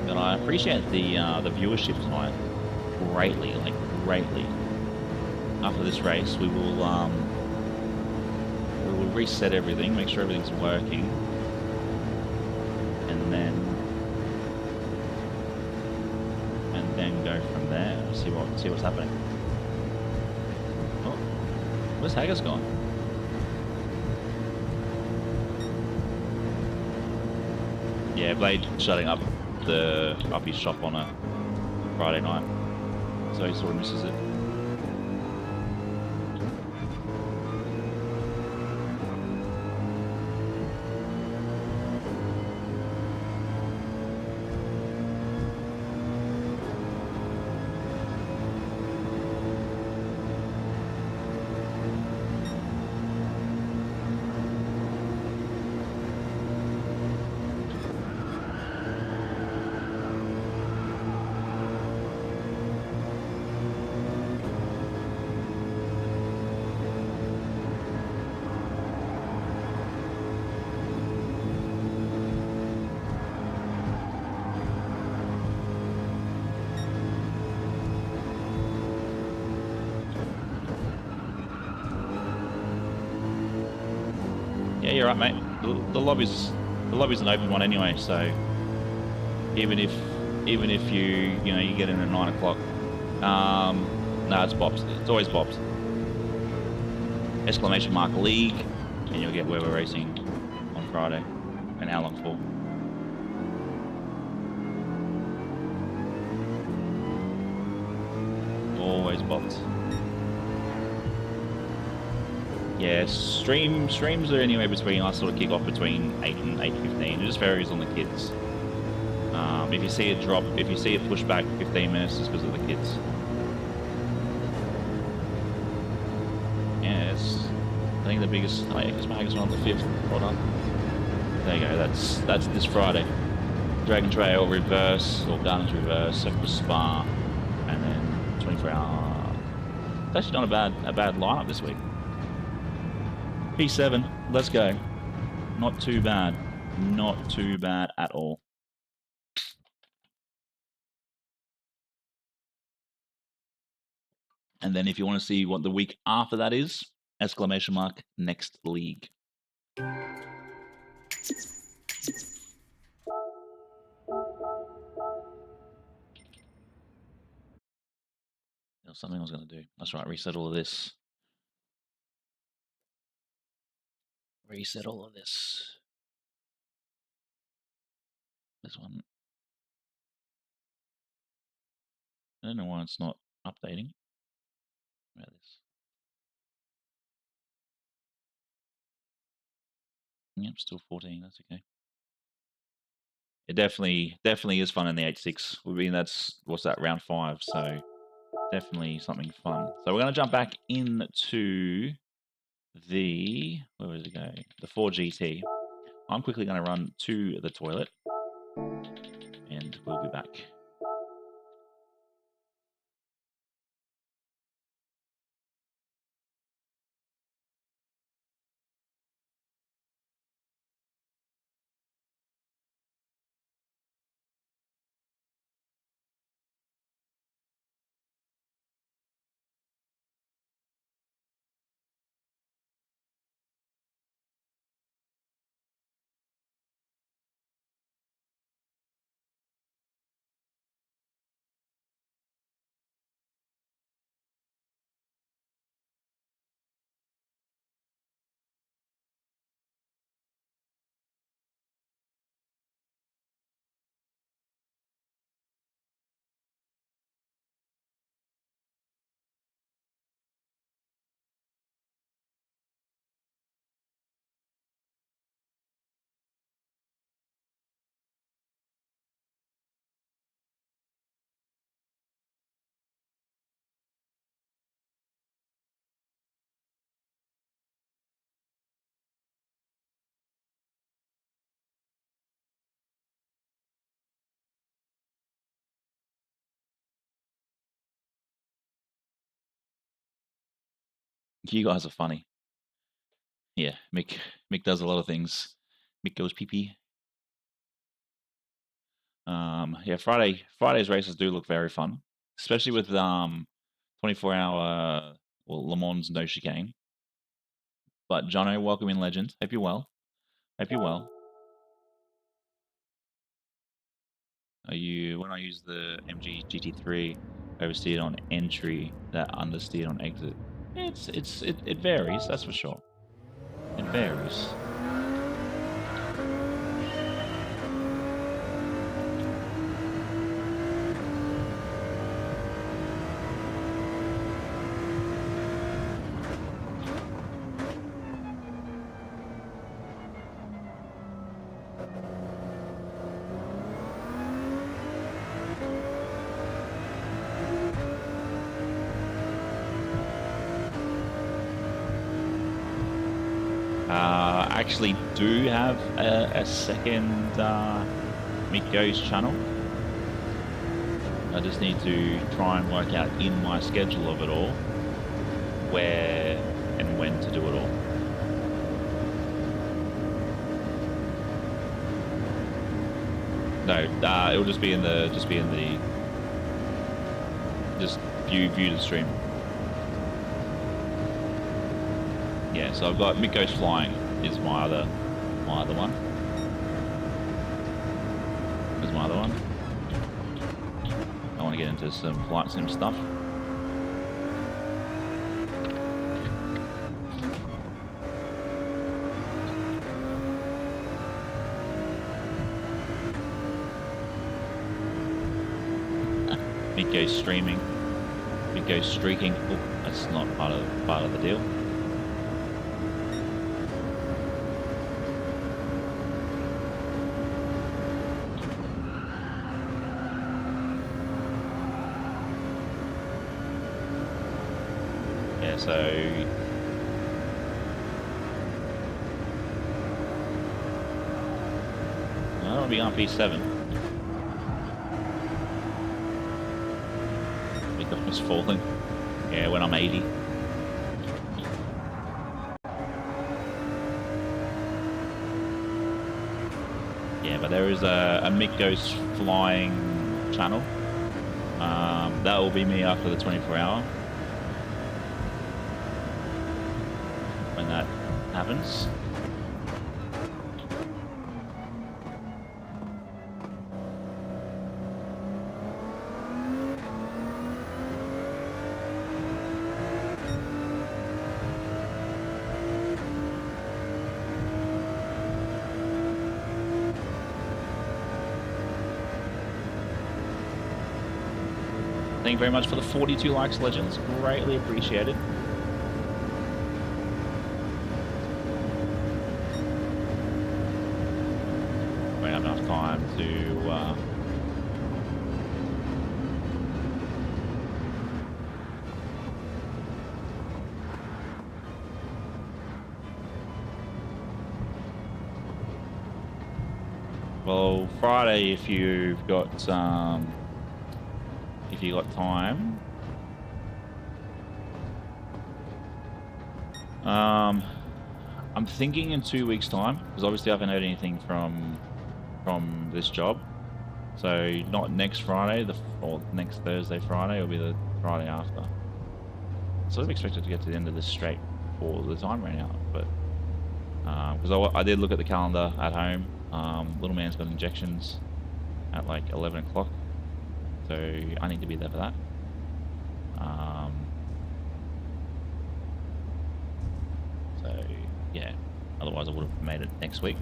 But I appreciate the viewership tonight greatly, like greatly. After this race, we will reset everything, make sure everything's working, and then go from there. See what's happening. Oh, where's Haggis gone? Yeah, Blade shutting up his shop on a Friday night, so he sort of misses it. Yeah, you're right, mate. The lobby's an open one anyway, so even if you get in at 9 o'clock, No, it's Bob's. It's always Bob's. Exclamation mark league, and you'll get where we're racing on Friday and how long for. Always Bob's. Yeah, streams are anywhere between, I sort of kick off between 8 and 8:15. It just varies on the kids. If you see it drop, if you see it push back 15 minutes, it's because of the kids. Yeah, it's, I think the biggest, oh yeah, because my Hager's on the 5th. Hold on. There you go, that's this Friday. Dragon Trail reverse, or Gardens reverse, Circle Spa, and then 24-hour. It's actually not a bad lineup this week. P7, let's go. Not too bad. Not too bad at all. And then if you want to see what the week after that is, exclamation mark next league. There's something I was going to do. That's right, reset all of this. Reset all of this. This one. I don't know why it's not updating. About this. Yep, still 14. That's okay. It definitely is fun in the 8.6. I mean, that's what's that, round 5. So definitely something fun. So we're going to jump back into the, where is it going? The 4GT. I'm quickly going to run to the toilet, and we'll be back. You guys are funny. Yeah, Mick does a lot of things. Mick goes pee-pee. Yeah, Friday's races do look very fun, especially with 24-hour Le Mans no chicane. But Jono, welcome in, legend. Hope you're well. Hope you're well. Are you, when I use the MG GT3, oversteered on entry, that understeered on exit? It varies, that's for sure. It varies. Actually do have a second Mick Goes channel. I just need to try and work out in my schedule of it all where and when to do it all. No, it'll just be in the view the stream. Yeah, so I've got Mick Goes Flying is my other one. There's my other one. I want to get into some flight sim stuff. It goes streaming. It goes streaking. Oh, that's not part of the deal. Yeah, so that'll be on P7. It's falling. Yeah, when I'm 80. Yeah, but there is a Mick Goes Flying channel. That will be me after the 24-hour. When that happens. Thank you very much for the 42 likes, legends. Greatly appreciated. We have enough time to well, Friday if you've got time. I'm thinking in 2 weeks' time, because obviously I haven't heard anything from this job. So not next Friday, or next Thursday, Friday, it'll be the Friday after. Sort of expected to get to the end of this straight before the time ran out, but because I did look at the calendar at home. Little man's got injections at like 11 o'clock. So I need to be there for that. So yeah, otherwise I would have made it next week.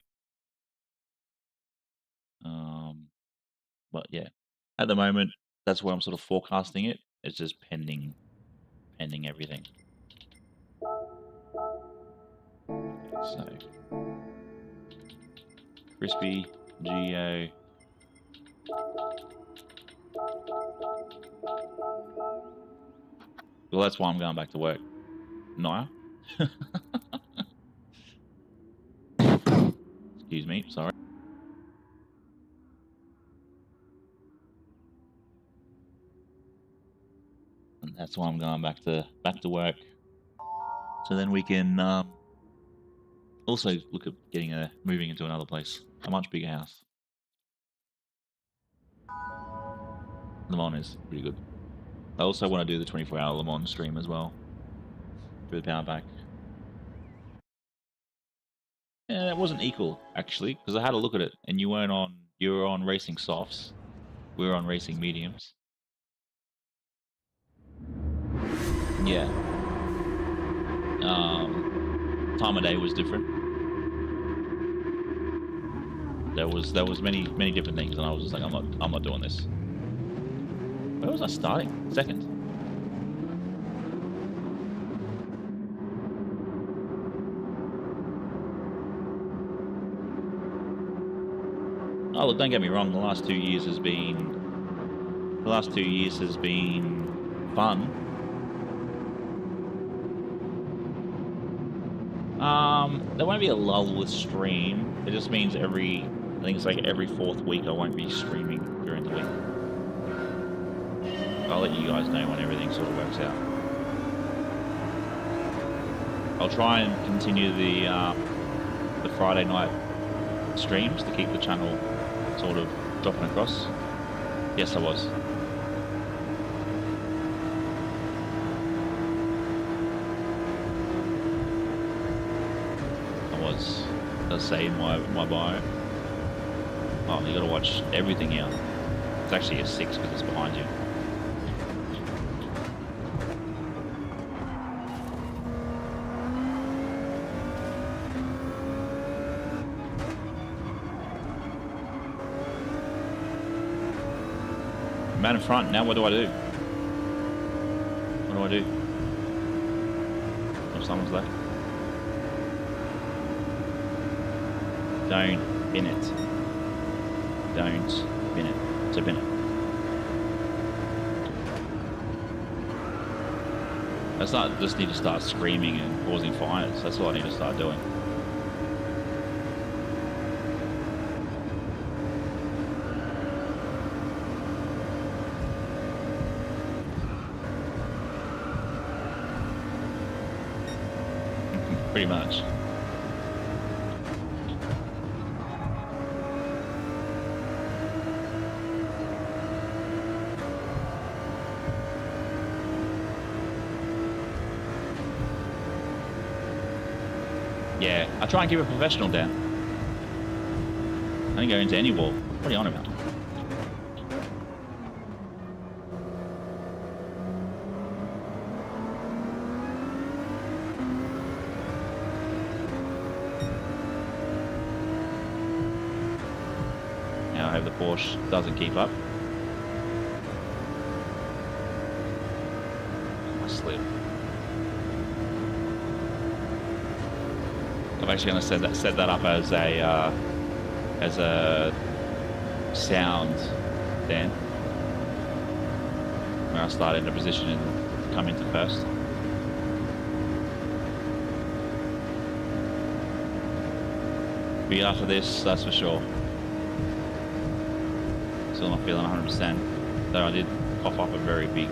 But yeah, at the moment, that's where I'm sort of forecasting it. It's just pending everything. So Crispy, Geo. Well, that's why I'm going back to work. Naya. Excuse me, sorry. And that's why I'm going back to work. So then we can also look at moving into another place, a much bigger house. Le Mans is pretty good. I also want to do the 24-hour Le Mans stream as well. Through the power pack. Yeah, it wasn't equal actually, because I had a look at it, and you were on racing softs. We were on racing mediums. Yeah. Time of day was different. There was many different things, and I was just like, I'm not doing this. Where was I starting? Second. Oh, look, don't get me wrong. The last 2 years has been fun. There won't be a lull with stream. It just means I think it's like every 4th week I won't be streaming during the week. I'll let you guys know when everything sort of works out. I'll try and continue the Friday night streams to keep the channel sort of dropping across. Yes, I was. Does say in my bio. Oh, you gotta watch everything here. It's actually a 6 because it's behind you. man in front. Now what do I do? What do I do? If someone's left. Don't bin it. Don't bin it. So bin it. Just need to start screaming and causing fires. That's what I need to start doing. Pretty much. Yeah, I try and keep it professional, Dan. I don't go into any wall. What are you on about? Now I hope the Porsche doesn't keep up. I slip. I'm actually going to set that up as a sound, Dan. When I start in a position and come into first. Be after this, that's for sure. Still not feeling 100%. Though I did cough up a very big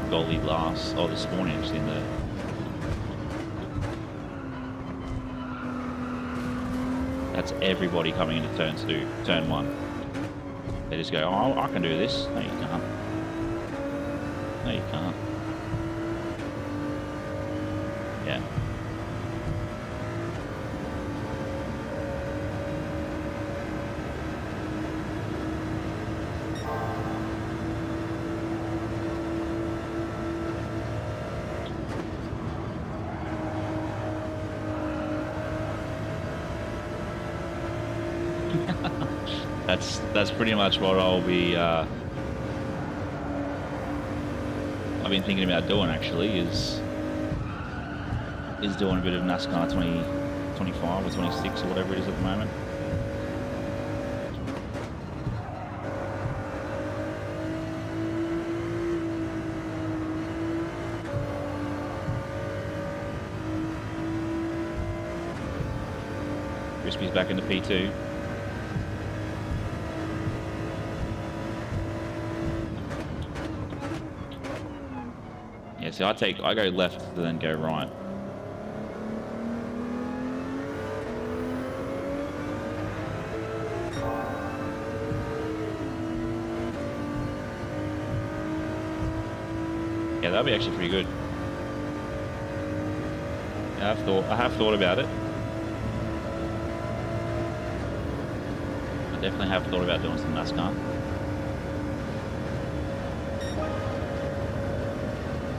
goalie this morning actually in the. That's everybody coming into turn one. They just go, oh, I can do this. No, you can't. No, you can't. Yeah. That's pretty much what I'll be. I've been thinking about doing actually is doing a bit of NASCAR 2025 or 26 or whatever it is at the moment. Crispy's back into P2. So I go left and then go right. Yeah, that'd be actually pretty good. Yeah, I have thought about it. I definitely have thought about doing some NASCAR.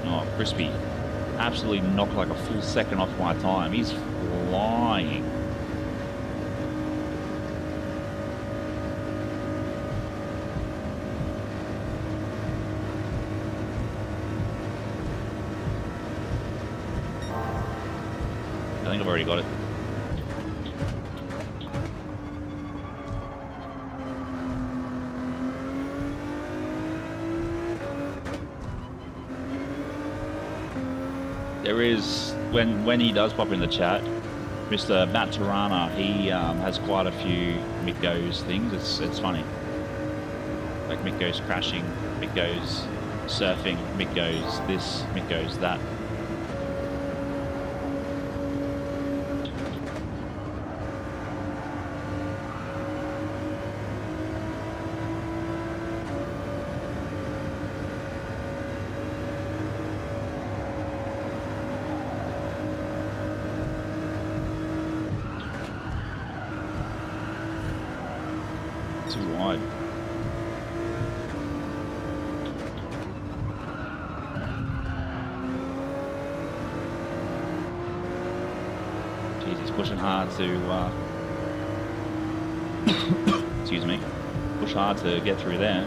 Oh, Crispy. Absolutely knocked like a full second off my time. He's flying. I think I've already got it. There is, when he does pop in the chat, Mr. Matt Tirana, he has quite a few Mick Goes things. It's funny. Like Mick Goes crashing, Mick Goes surfing, Mick Goes this, Mick Goes that. Too wide. Jeez, he's pushing hard to excuse me, push hard to get through there.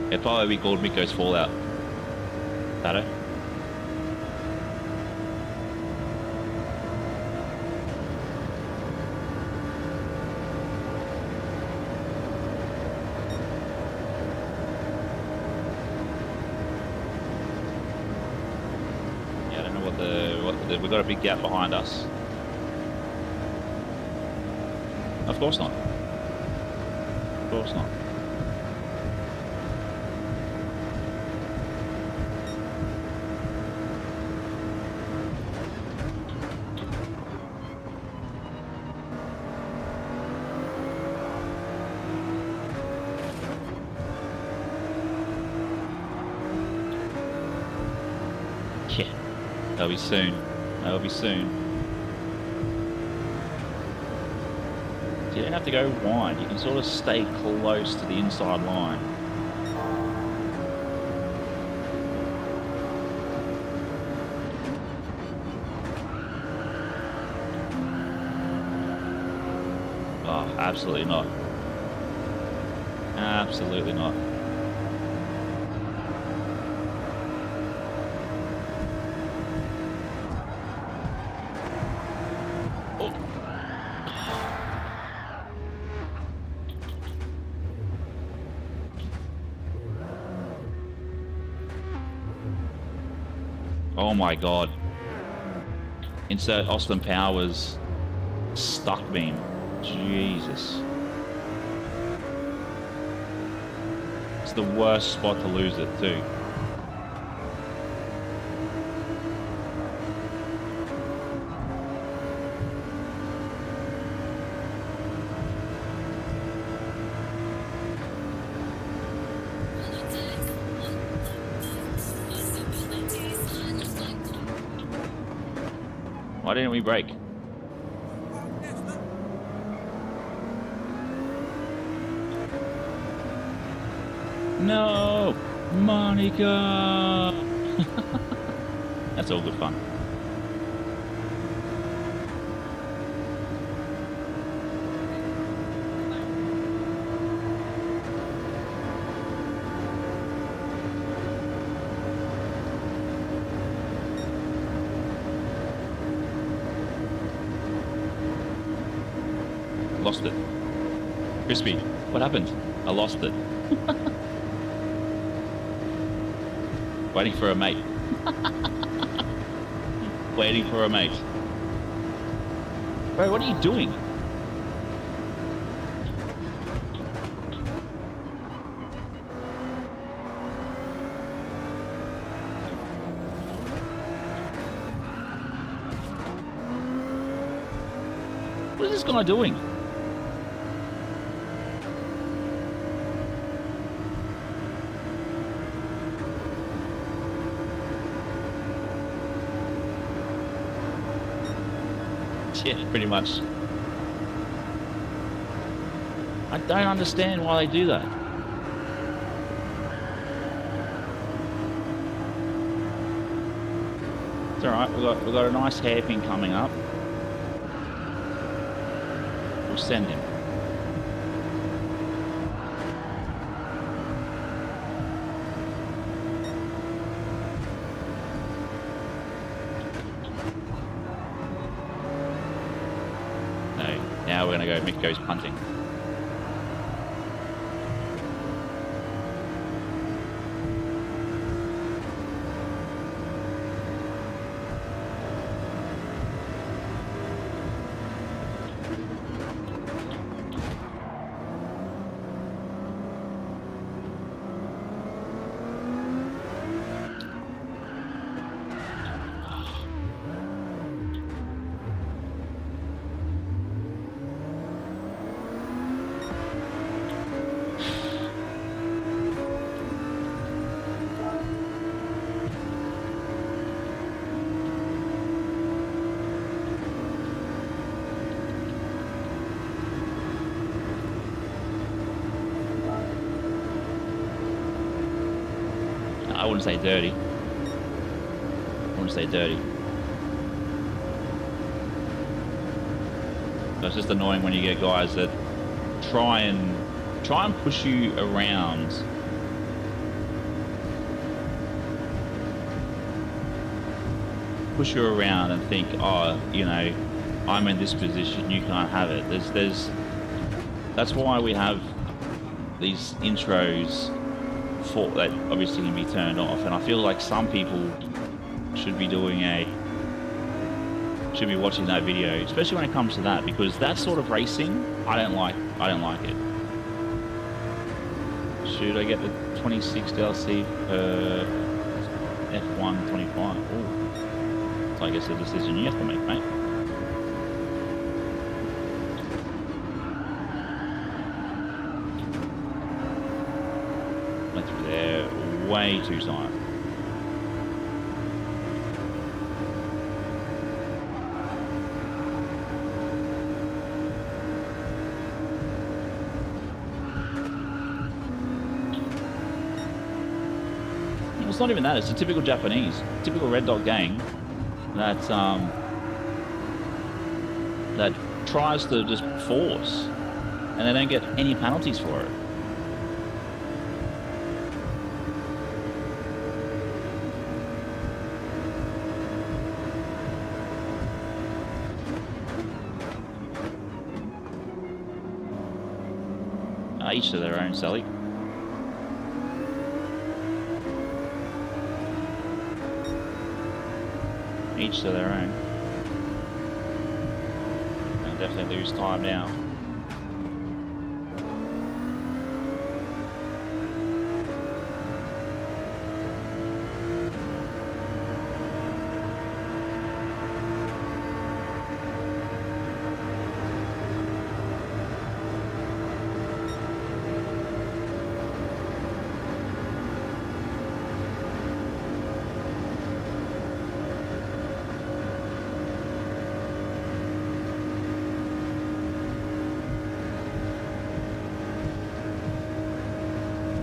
It'd probably be called Miko's Fallout. Shadow. Yeah, I don't know what the we've got a big gap behind us. Of course not. Of course not. Yeah, that'll be soon. That'll be soon. You don't have to go wide. You can sort of stay close to the inside line. Oh, absolutely not. Absolutely not. Oh my god. Insert Austin Powers stuck beam. Jesus. It's the worst spot to lose it too. Why didn't we brake? No! Monica! That's all good fun. Lost it. Crispy, what happened? I lost it. Waiting for a mate. Waiting for a mate. Bro, what are you doing? What is this guy doing? Yeah, pretty much. I don't understand why they do that. It's alright, we've got a nice hairpin coming up. We'll send him. Now we're going to go, Mick goes punting. I wouldn't say dirty. I wouldn't say dirty. But it's just annoying when you get guys that try and push you around push you around and think, oh, you know, I'm in this position, you can't have it. That's why we have these intros for that obviously can be turned off, and I feel like some people should be watching that video, especially when it comes to that, because that sort of racing, I don't like it. Should I get the 26 DLC per F1 25? Oh, so I guess a decision you have to make, mate. Went through there way too tight. It's not even that, it's a typical Japanese, typical Red Dot gang that that tries to just force, and they don't get any penalties for it. Each to their own, Sally. Each to their own. I'll definitely lose time now.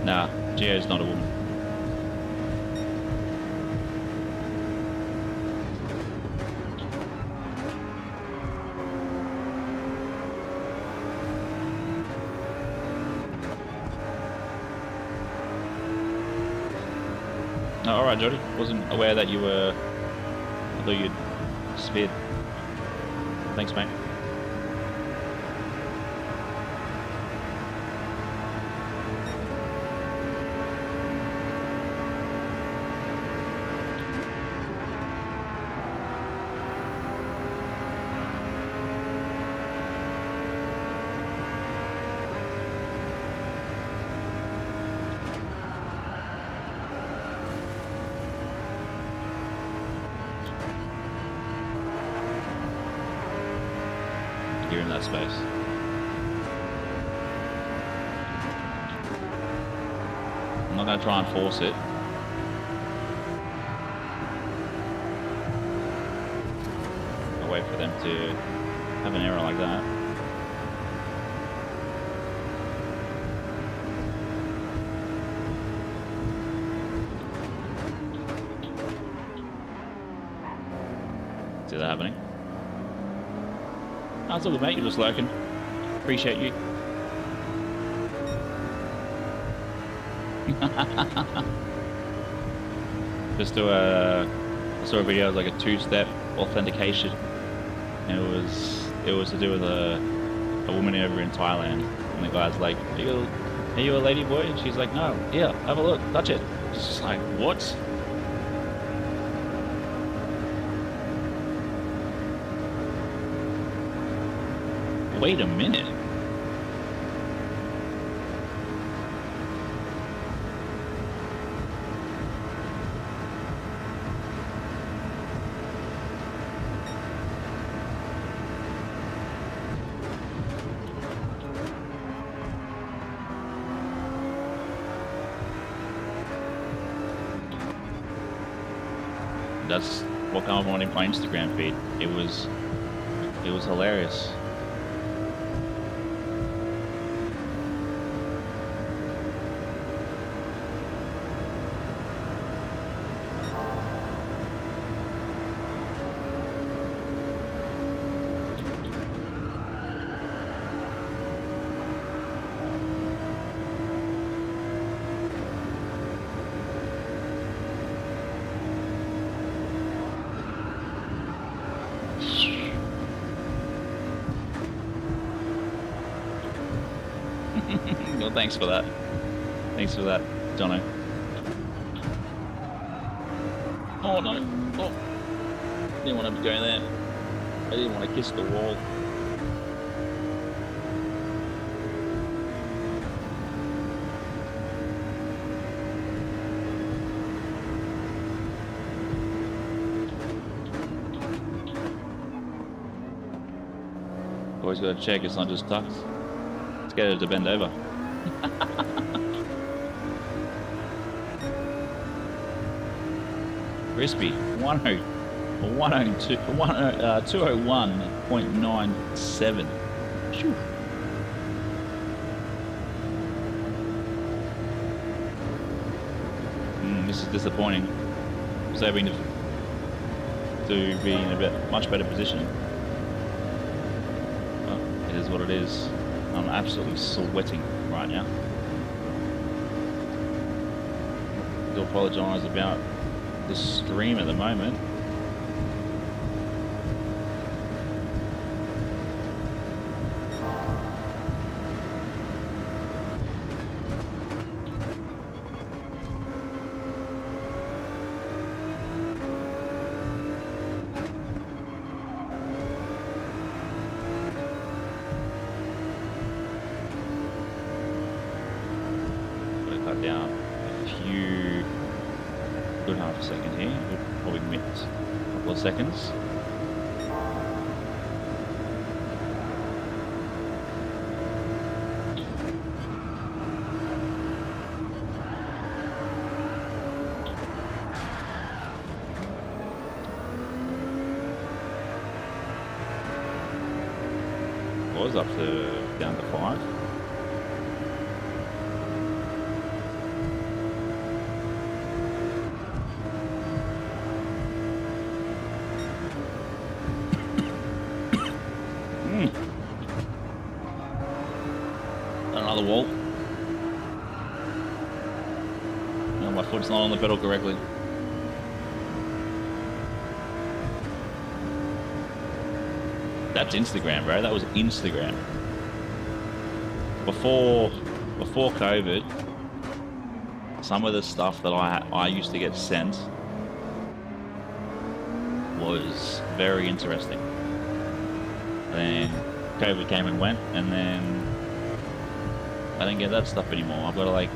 Nah, Gio's not a woman. Oh, alright, Jody. Wasn't aware that you were... I thought you'd disappeared. Thanks, mate. You're in that space. I'm not going to try and force it. I'll wait for them to have an error like that. See that happening? Oh, it's all good, mate. You're just lurking. Appreciate you. Just do I saw a video of like a two-step authentication, and it was to do with a woman over in Thailand, and the guy's like, "Are you a lady boy?" And she's like, "No, here, have a look, touch it." It's just like, what? Wait a minute. That's what came up on my Instagram feed. It was hilarious. Well, thanks for that. Thanks for that, Jono. Oh no! Oh, didn't want to go there. I didn't want to kiss the wall. Always got to check it's not just tucked. Let's get it to bend over. Crispy 201.97. Shoo. This is disappointing. I was hoping to be in a much better position. Well, it is what it is. I'm absolutely sweating right now. I do apologise about the stream at the moment. Cut down a few, good half a second here. We'll probably miss a couple of seconds. Was up to down to 5. Another wall. No, my foot's not on the pedal correctly. That's Instagram, bro. That was Instagram. Before COVID, some of the stuff that I used to get sent was very interesting. Then COVID came and went, and then I don't get that stuff anymore. I've got to like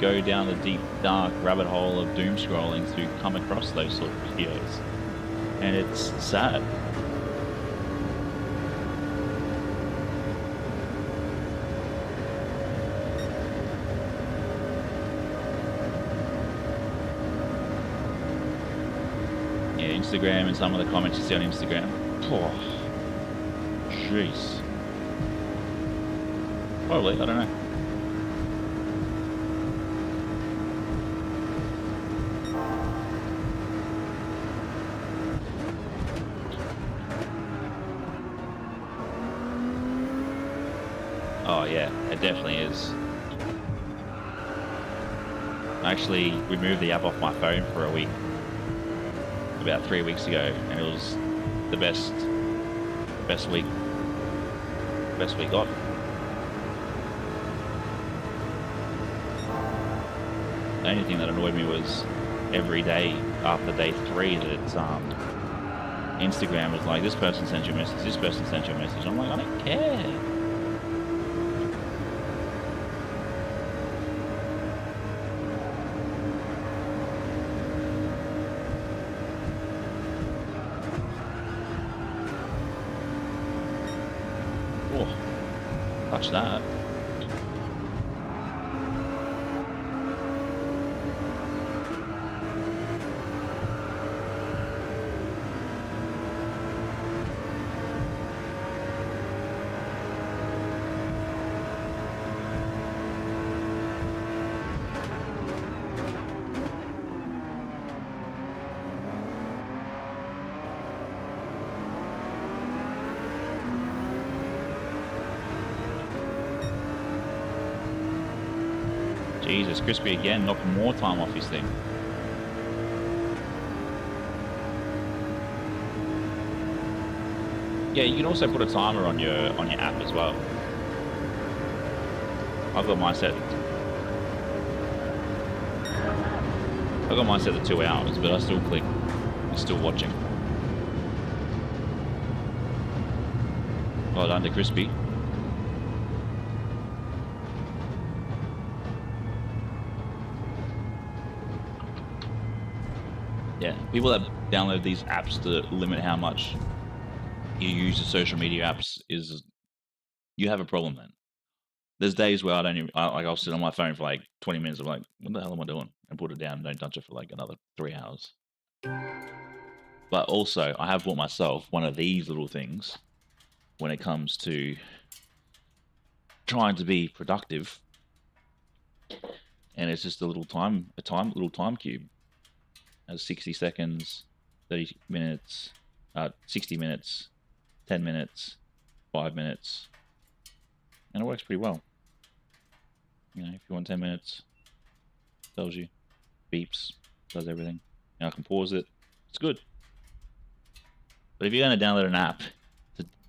go down the deep, dark rabbit hole of doom scrolling to come across those sort of videos. And it's sad. Yeah, Instagram and some of the comments you see on Instagram. Oh, jeez. Probably, I don't know. Oh yeah, it definitely is. I actually removed the app off my phone for a week, about 3 weeks ago, and it was the best week off. The only thing that annoyed me was every day after day 3 that Instagram was like, this person sent you a message, this person sent you a message. I'm like, I don't care. Oh, touch that. Jesus, Crispy again, knocked more time off his thing. Yeah, you can also put a timer on your app as well. I've got mine set. I've got mine set to 2 hours, but I still click. It's still watching. Well done to Crispy. Yeah, people that download these apps to limit how much you use the social media apps is you have a problem then. There's days where I don't even, I'll sit on my phone for like 20 minutes. I'm like, what the hell am I doing? And put it down and don't touch it for like another 3 hours. But also, I have bought myself one of these little things when it comes to trying to be productive. And it's just a little little time cube. It has 60 seconds, 30 minutes, 60 minutes, 10 minutes, 5 minutes. And it works pretty well. You know, if you want 10 minutes, tells you, beeps, does everything. And I can pause it. It's good. But if you're going to download an app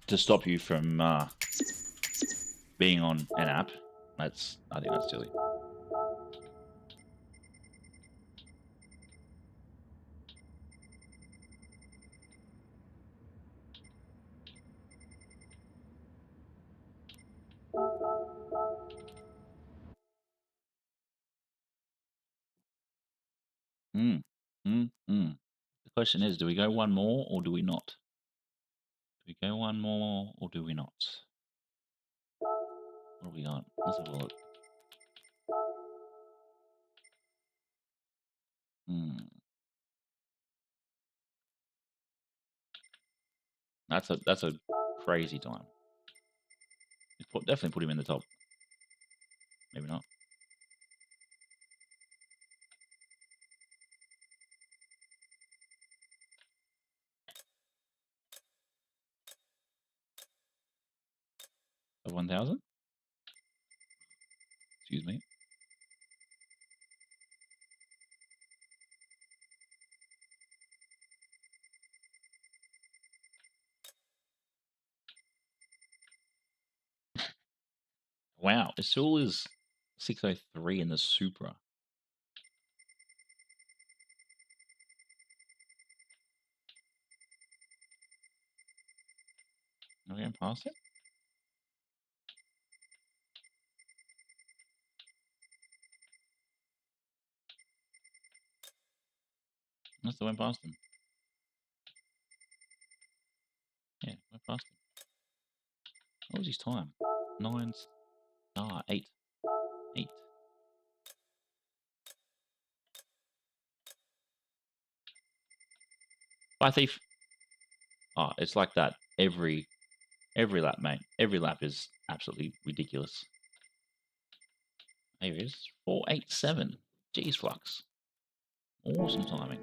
to stop you from being on an app, I think that's silly. The question is, do we go one more or do we not? Do we go one more or do we not? What have we got? Let's have a look. That's a crazy time. Definitely put him in the top. Maybe not. Of 1,000? Excuse me. Wow, it still is 603 in the Supra. Are we going past it? Must have went past him. Yeah, went past him. What was his time? 8. 8. Bye, thief. Oh, it's like that every lap, mate. Every lap is absolutely ridiculous. Here it is. 487. Jeez, flux. Awesome timing.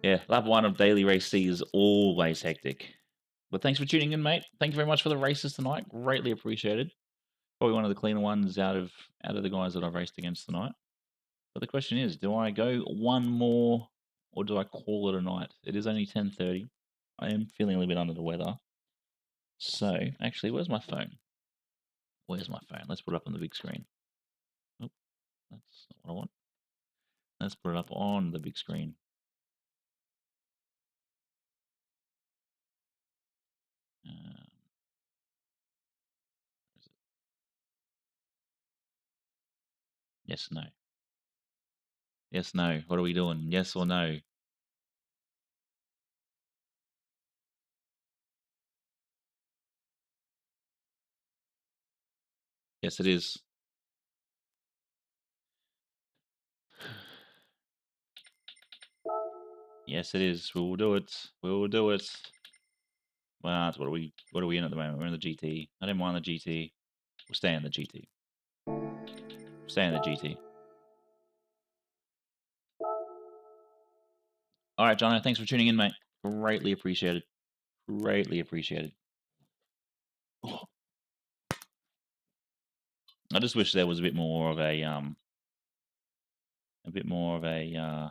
Yeah, lap 1 of Daily Race C is always hectic. But thanks for tuning in, mate. Thank you very much for the races tonight. Greatly appreciated. Probably one of the cleaner ones out of the guys that I've raced against tonight. But the question is, do I go one more or do I call it a night? It is only 10:30. I am feeling a little bit under the weather. So, actually, where's my phone? Where's my phone? Let's put it up on the big screen. Oh, that's not what I want. Let's put it up on the big screen. Where is it? Yes, no. Yes, no. What are we doing? Yes or no? Yes, it is. Yes, it is. We will do it. We will do it. Well, that's what are we in at the moment? We're in the GT. I didn't mind the GT. We'll stay in the GT. Stay in the GT. All right, Jono, thanks for tuning in, mate. Greatly appreciated. Greatly appreciated. Oh. I just wish there was a bit more of a bit more of a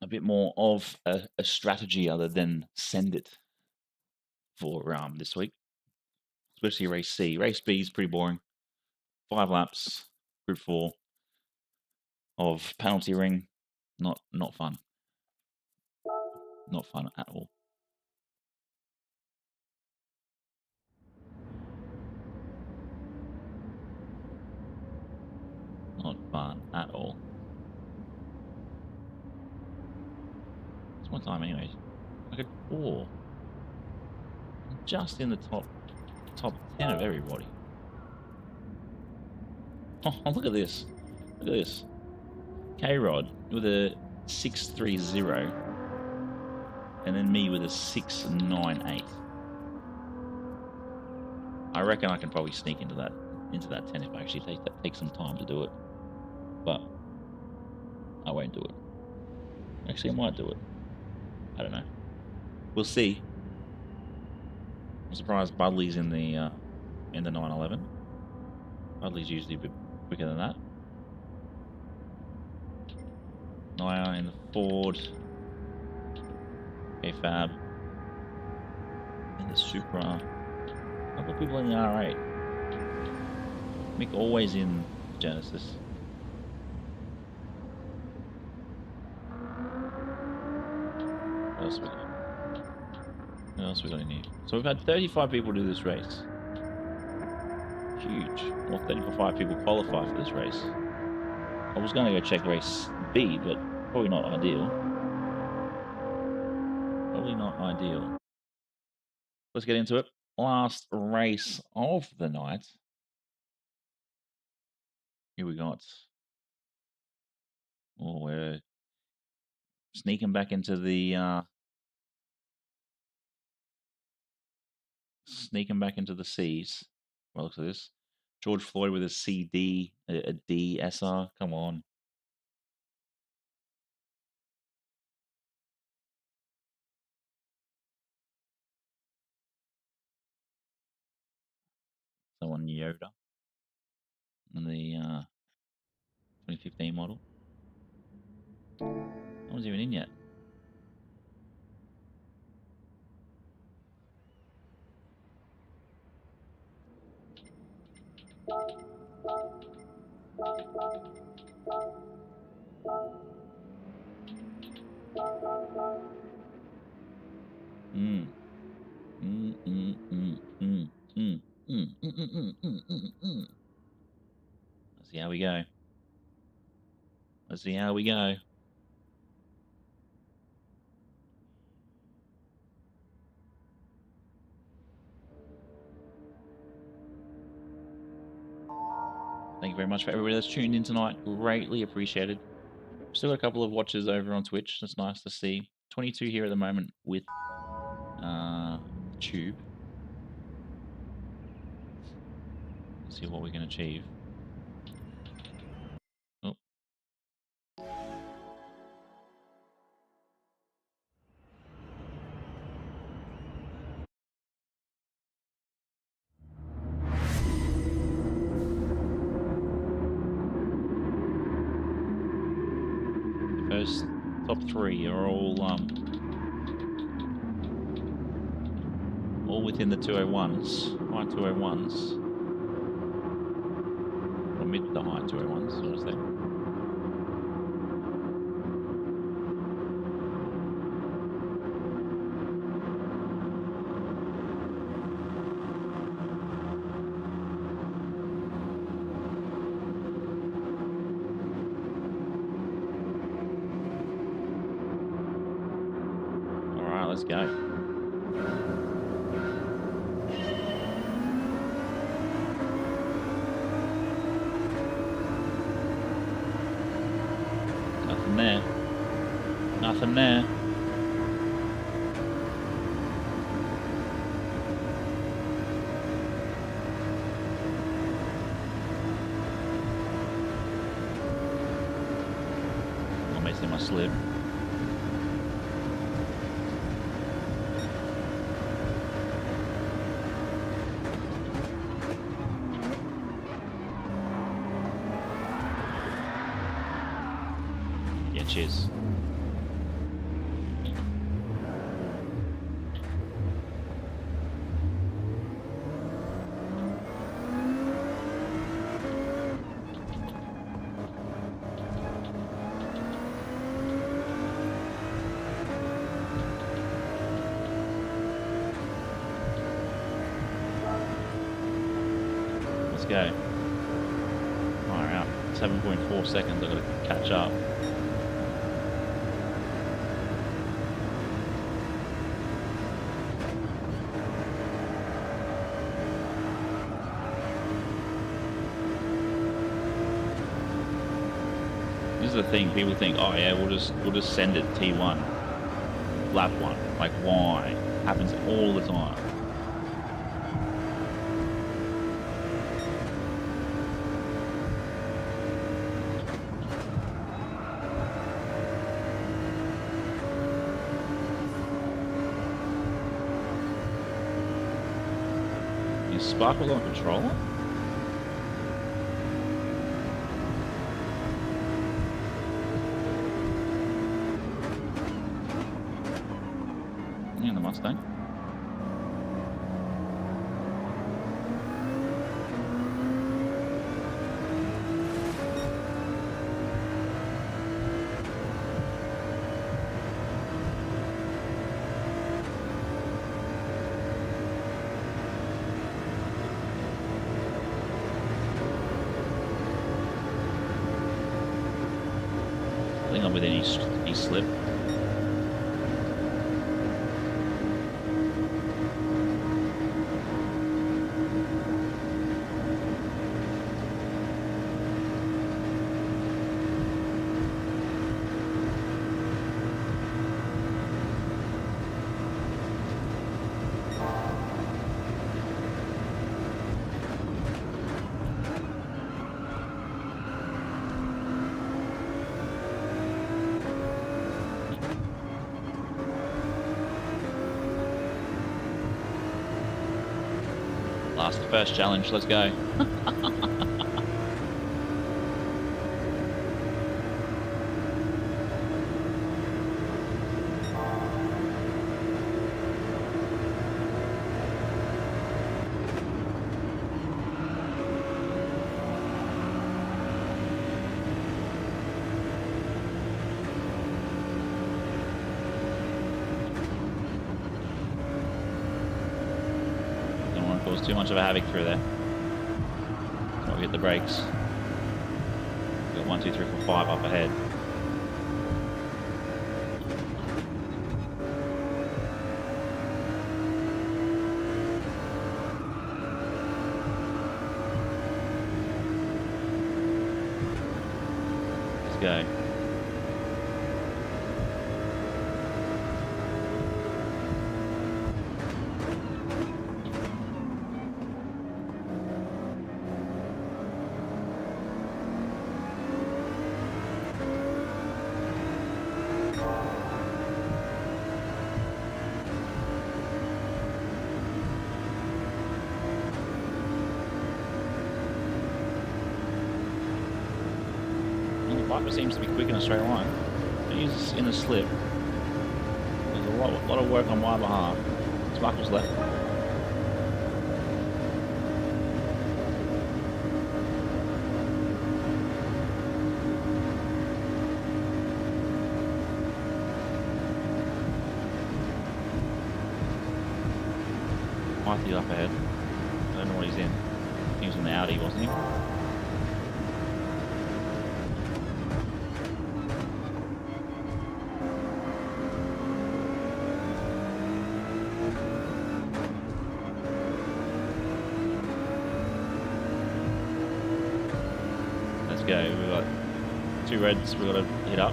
bit more of a strategy other than send it. for this week, especially race C. Race B is pretty boring. 5 laps, group 4 of penalty ring. Not fun. Not fun at all. Not fun at all. It's my time anyways. I got 4. I'm just in the top 10 of everybody. Oh, look at this. Look at this. K-Rod with a 630 and then me with a 698. I reckon I can probably sneak into that 10 if I actually take some time to do it. But I won't do it. Actually, I might do it. I don't know. We'll see. I'm surprised Budley's in the 911. Budley's usually a bit quicker than that. Naya in the Ford. Okay, Fab. In the Supra. A couple of people in the R8. Mick always in Genesis. What else we got? What else we got in here? So we've had 35 people do this race. Huge. Well, 35 people qualify for this race. I was going to go check race B, but probably not ideal. Probably not ideal. Let's get into it. Last race of the night. Here we got. Oh, we're sneaking back into the C's. Well, looks like this. George Floyd with a CD, a D SR. Come on. Someone Yoda. And the 2015 model. No one's even in yet. Let's see how we go. Let's see how we go. Thank you very much for everybody that's tuned in tonight. Greatly appreciated. Still got a couple of watchers over on Twitch. That's nice to see. 22 here at the moment with Tube. Let's see what we can achieve. Oh. The first top 3 are all within the 201s, high 201s, or mid to high 201s, sort of thing. All right, let's go. There. Nothing there. I'm missing my slip. Cheers. go. Fire out. 7.4 seconds. I've got to catch up. This is the thing. People think, oh yeah, we'll just send it T1, lap 1. Like why? Happens all the time. Is Sparkles on controller? Yeah, the Mustang. I think I'm within his slip. Last, the first challenge, let's go. Cause too much of a havoc through there. So we'll hit the brakes. We've got 1, 2, 3, 4, 5 up ahead. Let's go. Viper seems to be quick in a straight line. He's in a slip. There's a lot of work on my behalf. Sparkles left. Might be up ahead. I don't know what he's in. I think he was in the Audi, wasn't he? Go. We've got 2 reds we've got to hit up.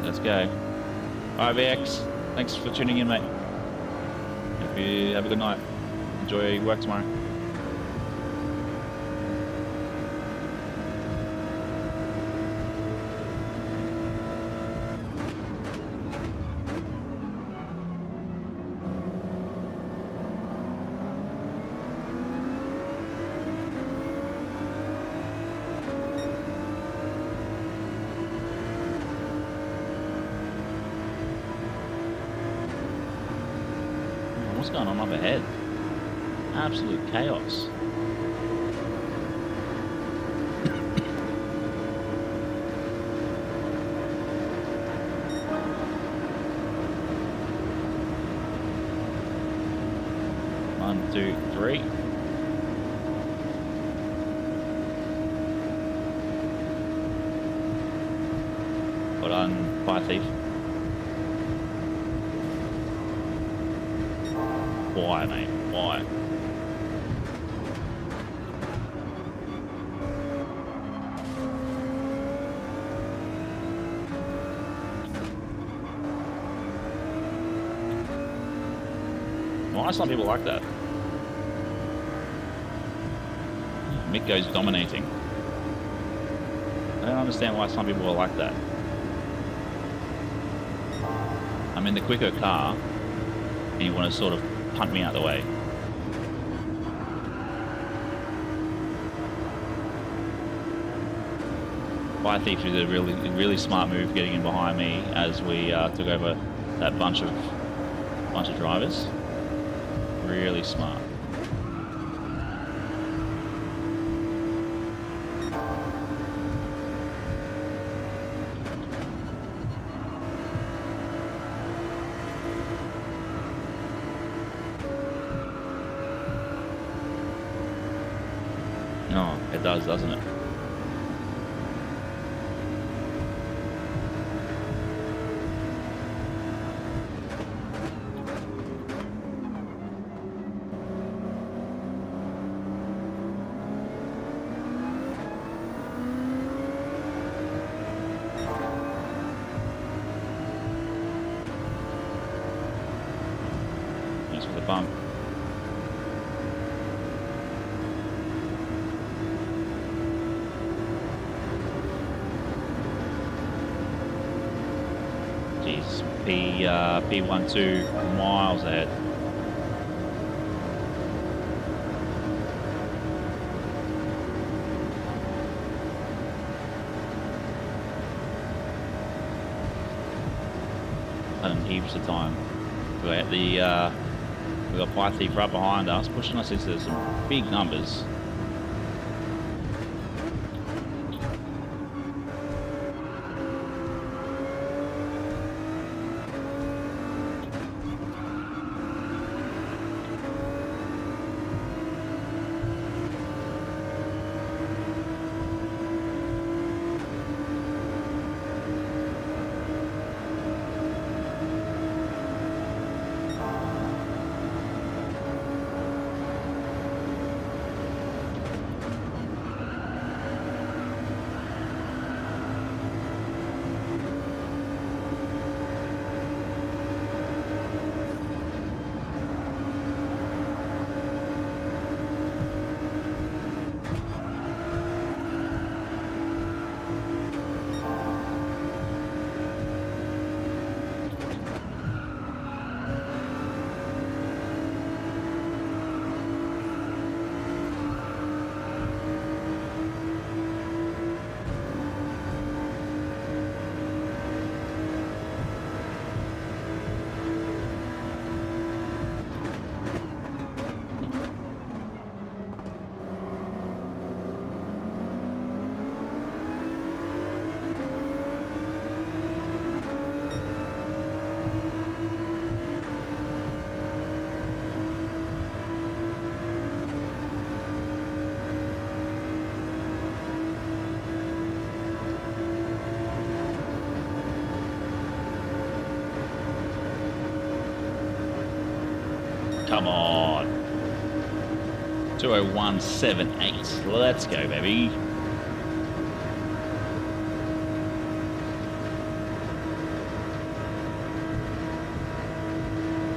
Let's go. Alright, VX. Thanks for tuning in, mate. Hope you have a good night. Enjoy your work tomorrow. going on up ahead? Absolute chaos. One, two, three. Well done, Fire Thief. Why, mate? Why? Why are some people like that? Mick goes dominating. I don't understand why some people are like that. I'm in the quicker car, and you want to sort of punt me out the way. Fire Thief did a really smart move getting in behind me as we took over that bunch of drivers. Really smart. Oh, it does, doesn't it? Thanks for the bump. Jeez, P12 miles ahead. Having heaps of time. We got Fire Thief right behind us, pushing us into some big numbers. Come on. 201.78. Let's go, baby.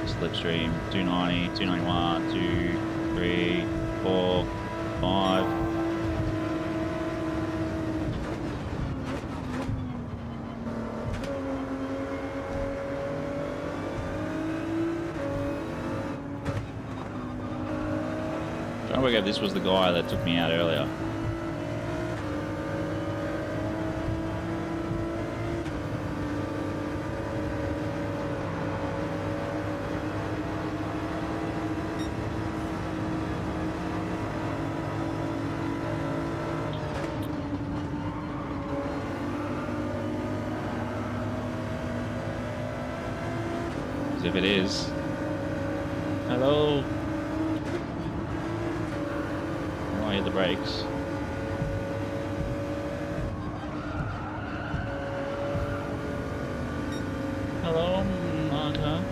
Slipstream 290, 291, 2, 3, 4, 5. I work out this was the guy that took me out earlier. As if it is. Hello. Oh, I hit the brakes. Hello, Martha.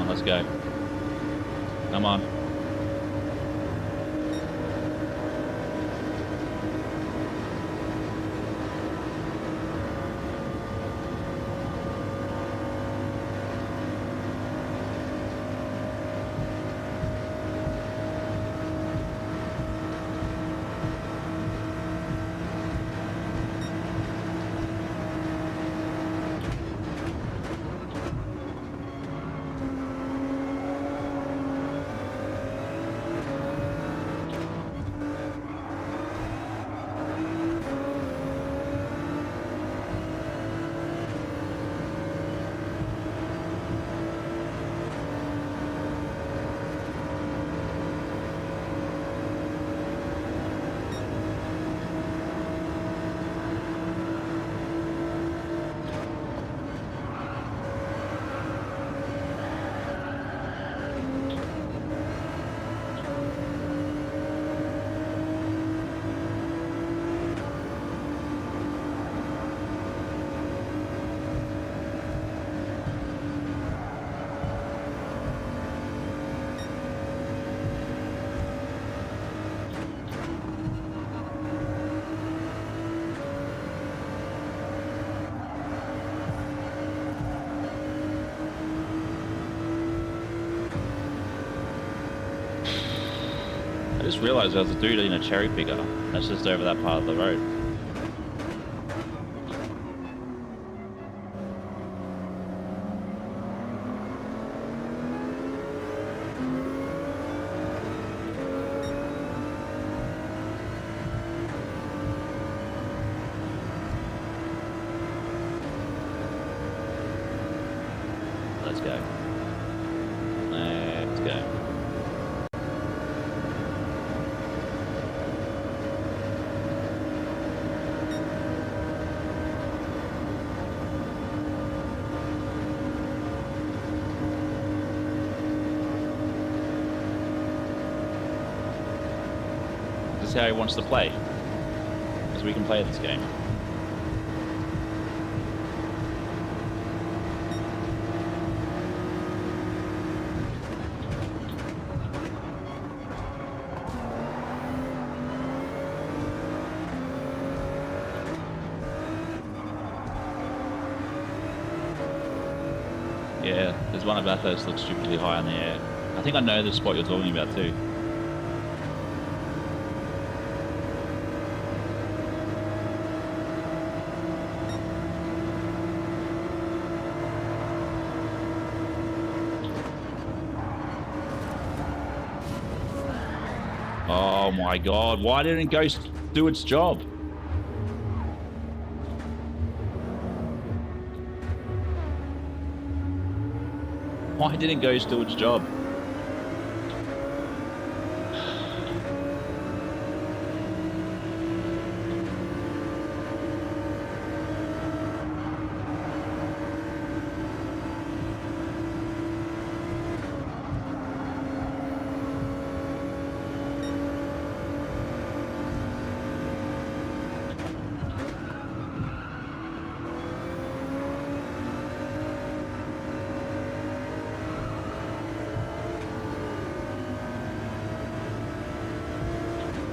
Let's go. Come on. I just realized there was a dude in a cherry picker that's just over that part of the road. Let's go. Let's go. This is how he wants to play. Because we can play this game. Yeah, there's one about those that looks stupidly high in the air. I think I know the spot you're talking about too. Oh my god, why didn't it go do its job? Why didn't Ghost do its job?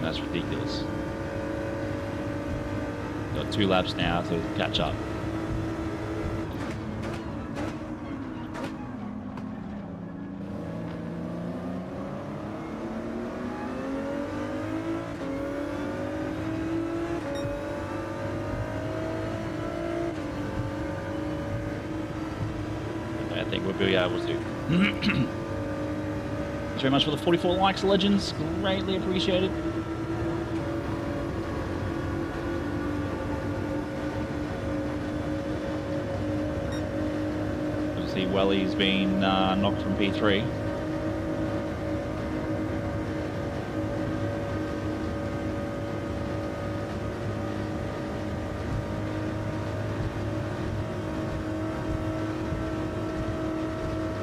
That's ridiculous. Got 2 laps now to catch up. we'll be able to. Thanks very much for the 44 likes, legends. Greatly appreciated. See, Welly's been knocked from P3.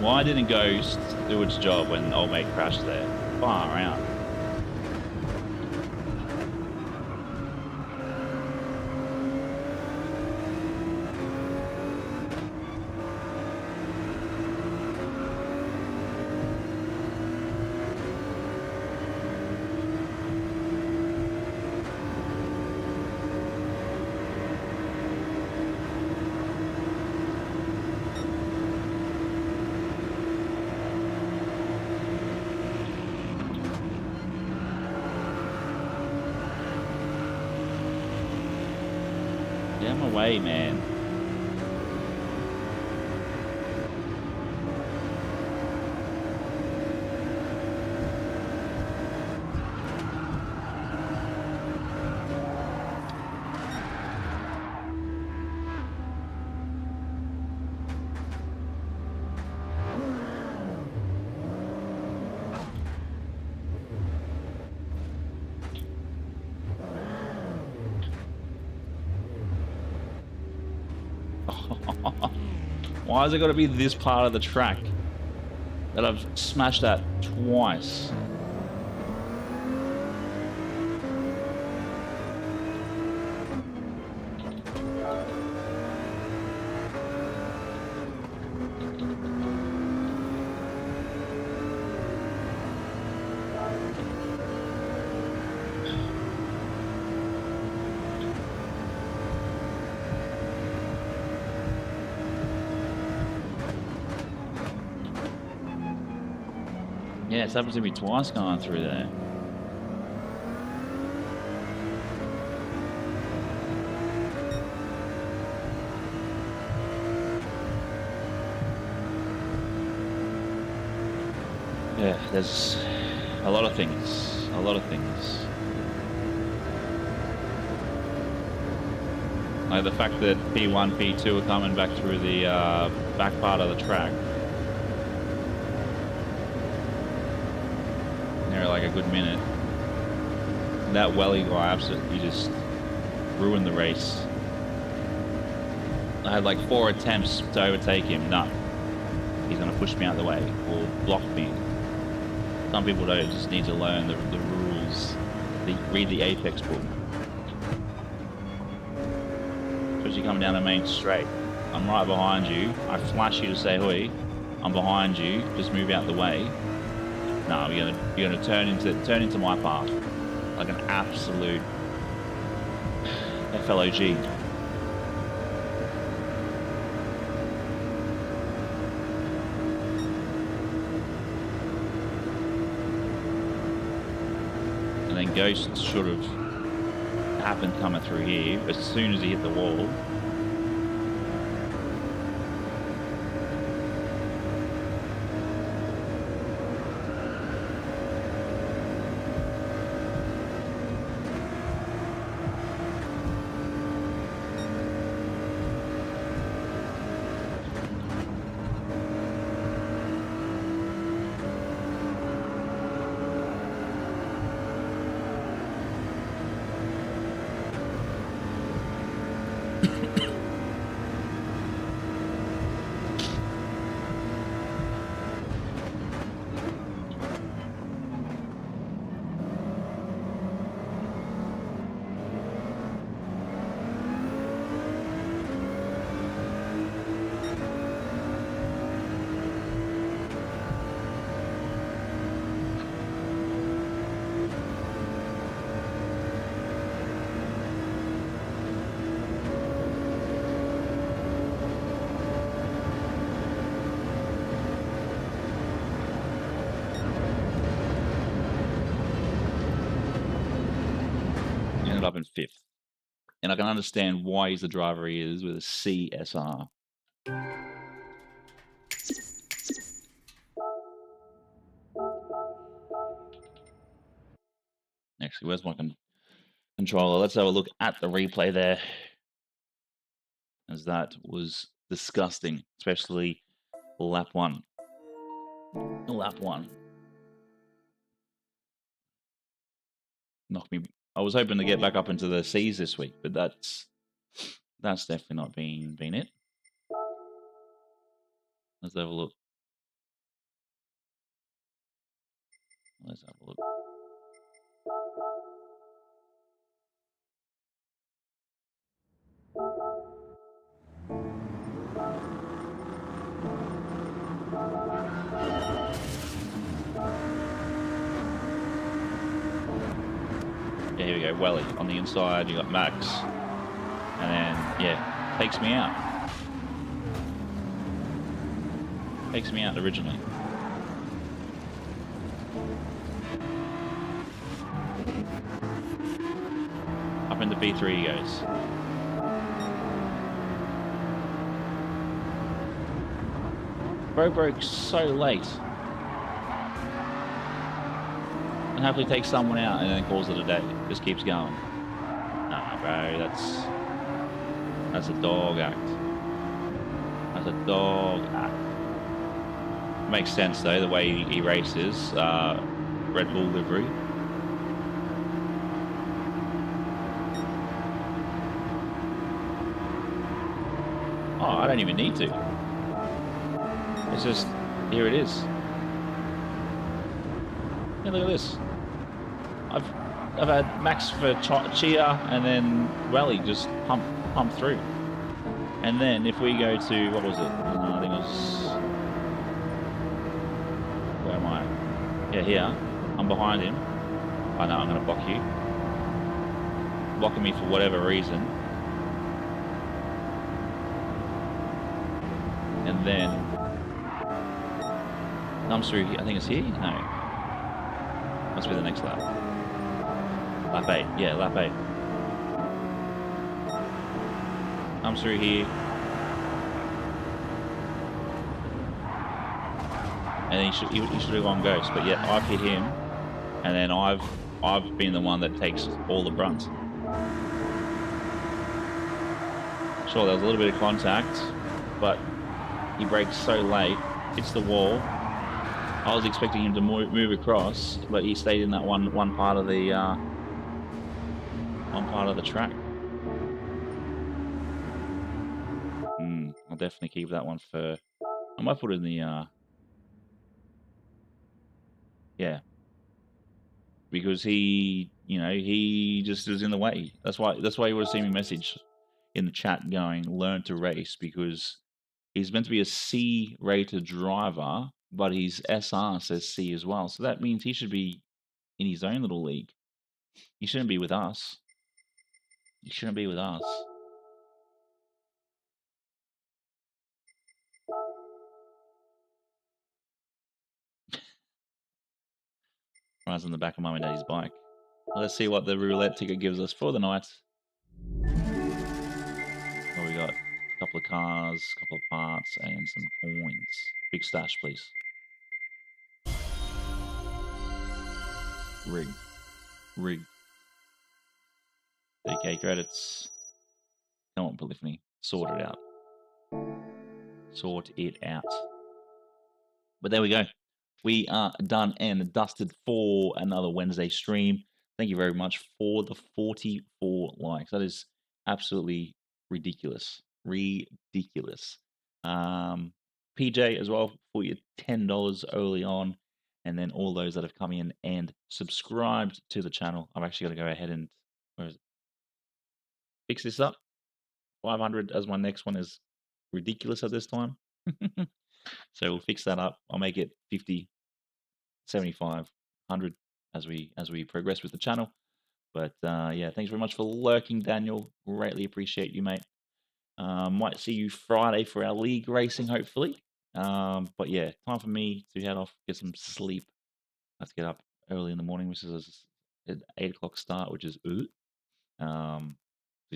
Why didn't Ghost do its job when old mate crashed there? Far out. Damn away, man. Why has it got to be this part of the track that I've smashed at twice? Yeah, it's happened to me twice going through there. Yeah, there's a lot of things. A lot of things. Like the fact that P1, P2 are coming back through the back part of the track. Like a good minute. That Welly guy absolutely just ruined the race. I had like 4 attempts to overtake him. No, he's gonna push me out the way or block me. Some people don't, just need to learn the rules. Read the Apex book. Especially coming down the main straight. I'm right behind you. I flash you to say hoi. I'm behind you. Just move out the way. No, you're gonna turn into my path like an absolute FLOG. And then Ghost sort of happened coming through here as soon as he hit the wall. Up in 5th, and I can understand why he's the driver he is with a CSR. Actually, where's my controller? Let's have a look at the replay there, as that was disgusting, especially lap one. Lap one. Knocked me. I was hoping to get back up into the C's this week, but that's definitely not been it. Let's have a look. Let's have a look. Yeah, here we go. Welly on the inside. You got Max, and then yeah, takes me out. Takes me out originally. Up into P3 he goes. Bro broke so late. And happily takes someone out and then calls it a day. Just keeps going. Nah, bro, that's a dog act. That's a dog act. Makes sense though, the way he races. Red Bull livery. Oh, I don't even need to. It's just, here it is. Yeah, look at this. I've had Max for Chia and then Welly just pump through. And then if we go to, what was it? I think it was, where am I? Yeah, here. I'm behind him. I know I'm going to block you. Blocking me for whatever reason. And then comes through, I think it's here? No. Must be the next lap. Lap 8. Yeah, lap 8. Comes through here. And he should have gone ghost, but yeah, I've hit him, and then I've been the one that takes all the brunt. Sure, there was a little bit of contact, but he brakes so late, hits the wall. I was expecting him to move across, but he stayed in that one part of the track. I'll definitely keep that one for. I might put it in the yeah, because he just is in the way. That's why you would have seen me message in the chat going, learn to race, because he's meant to be a C-rated driver, but his SR says C as well. So that means he should be in his own little league. He shouldn't be with us. He shouldn't be with us. Rides on the back of Mum and Daddy's bike. Let's see what the roulette ticket gives us for the night. Well, we got a couple of cars, a couple of parts, and some coins. Big stash, please. Rig. 30k credits. Come on, Polyphony. Sort it out. Sort it out. But there we go. We are done and dusted for another Wednesday stream. Thank you very much for the 44 likes. That is absolutely ridiculous. Ridiculous. PJ as well for your $10 early on. And then all those that have come in and subscribed to the channel. I've actually got to go ahead and fix this up. 500 as my next one is ridiculous at this time. So we'll fix that up. I'll make it 50, 75, 100 as we progress with the channel. But yeah, thanks very much for lurking, Daniel. Greatly appreciate you, mate. Might see you Friday for our league racing, hopefully. But yeah, time for me to head off, get some sleep. Let's get up early in the morning, which is an 8 o'clock start, which is she's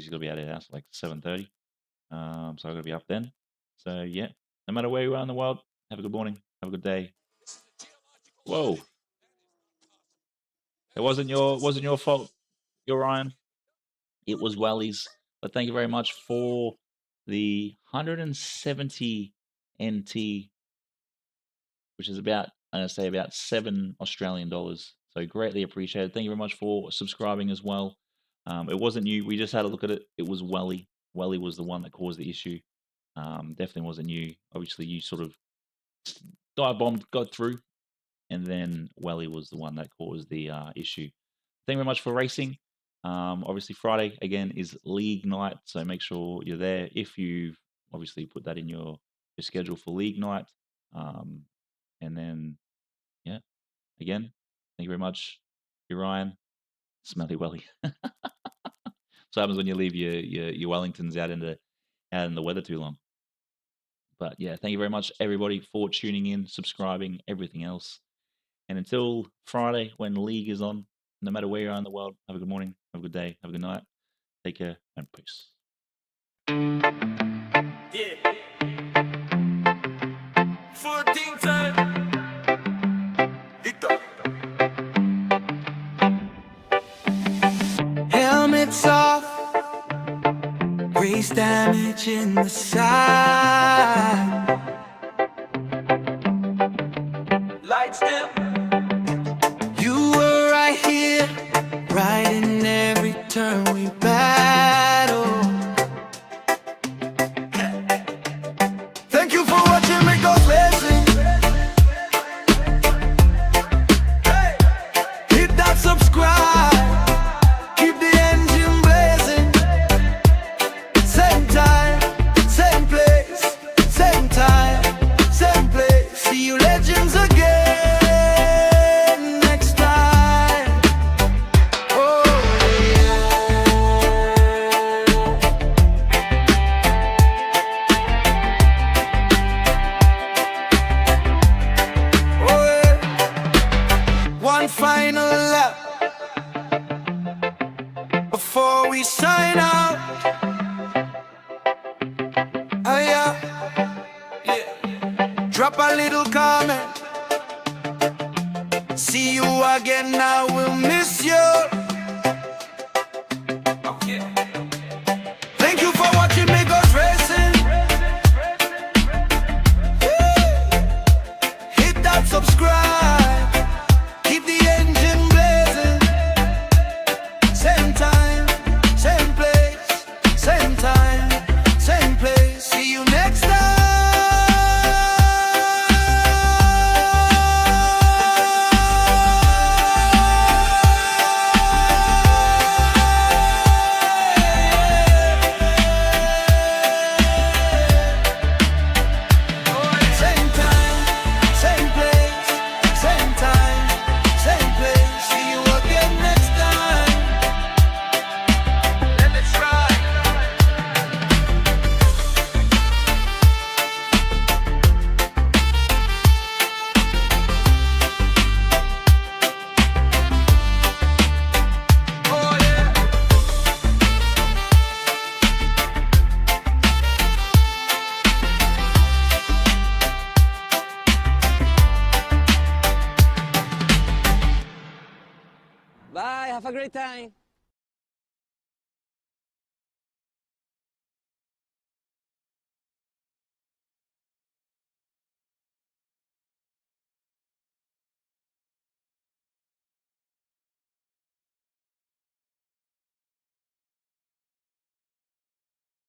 gonna be out of the house at like 7:30. So I'm gonna be up then. So yeah, no matter where you are in the world, have a good morning, have a good day. Whoa.
It wasn't your fault. You're Ryan.
It was Wally's. But thank you very much for the 170 NT, which is about, I'm going to say about $7 Australian. So greatly appreciated. Thank you very much for subscribing as well. It wasn't you. We just had a look at it. It was Wally. Wally was the one that caused the issue. Definitely wasn't you. Obviously, you sort of dive bombed, got through, and then Wally was the one that caused the issue. Thank you very much for racing. Obviously, Friday again is league night, so make sure you're there. If you've obviously put that in your schedule for league night, and then yeah, again, thank you very much. You're Ryan, Smelly Welly. So happens when you leave your Wellingtons out in the weather too long. But yeah, thank you very much everybody for tuning in, subscribing, everything else. And until Friday when league is on, no matter where you are in the world, have a good morning, have a good day, have a good night. Take care and peace.
Yeah. 14 time.
Helmets off, race damage in the side.
Lights dim.
You were right here, right in every turn we battle. Thank you for watching me go racing. Hey. Hit that subscribe, keep the engine blazing. Same time, same place, same time, same place. See you legends again next time. Oh yeah. Oh yeah. One final lap before we sign out. Oh yeah. Yeah. Drop a little comment. See you again, I will miss you.
Okay.
Thank you for watching me go racing. Hit that subscribe, keep the engine blazing. Same time, same place, same time, same place. See you next time. Same time, same place, same time, same place. See you again next time. Let it try. Oh yeah.
Bye, have a great time.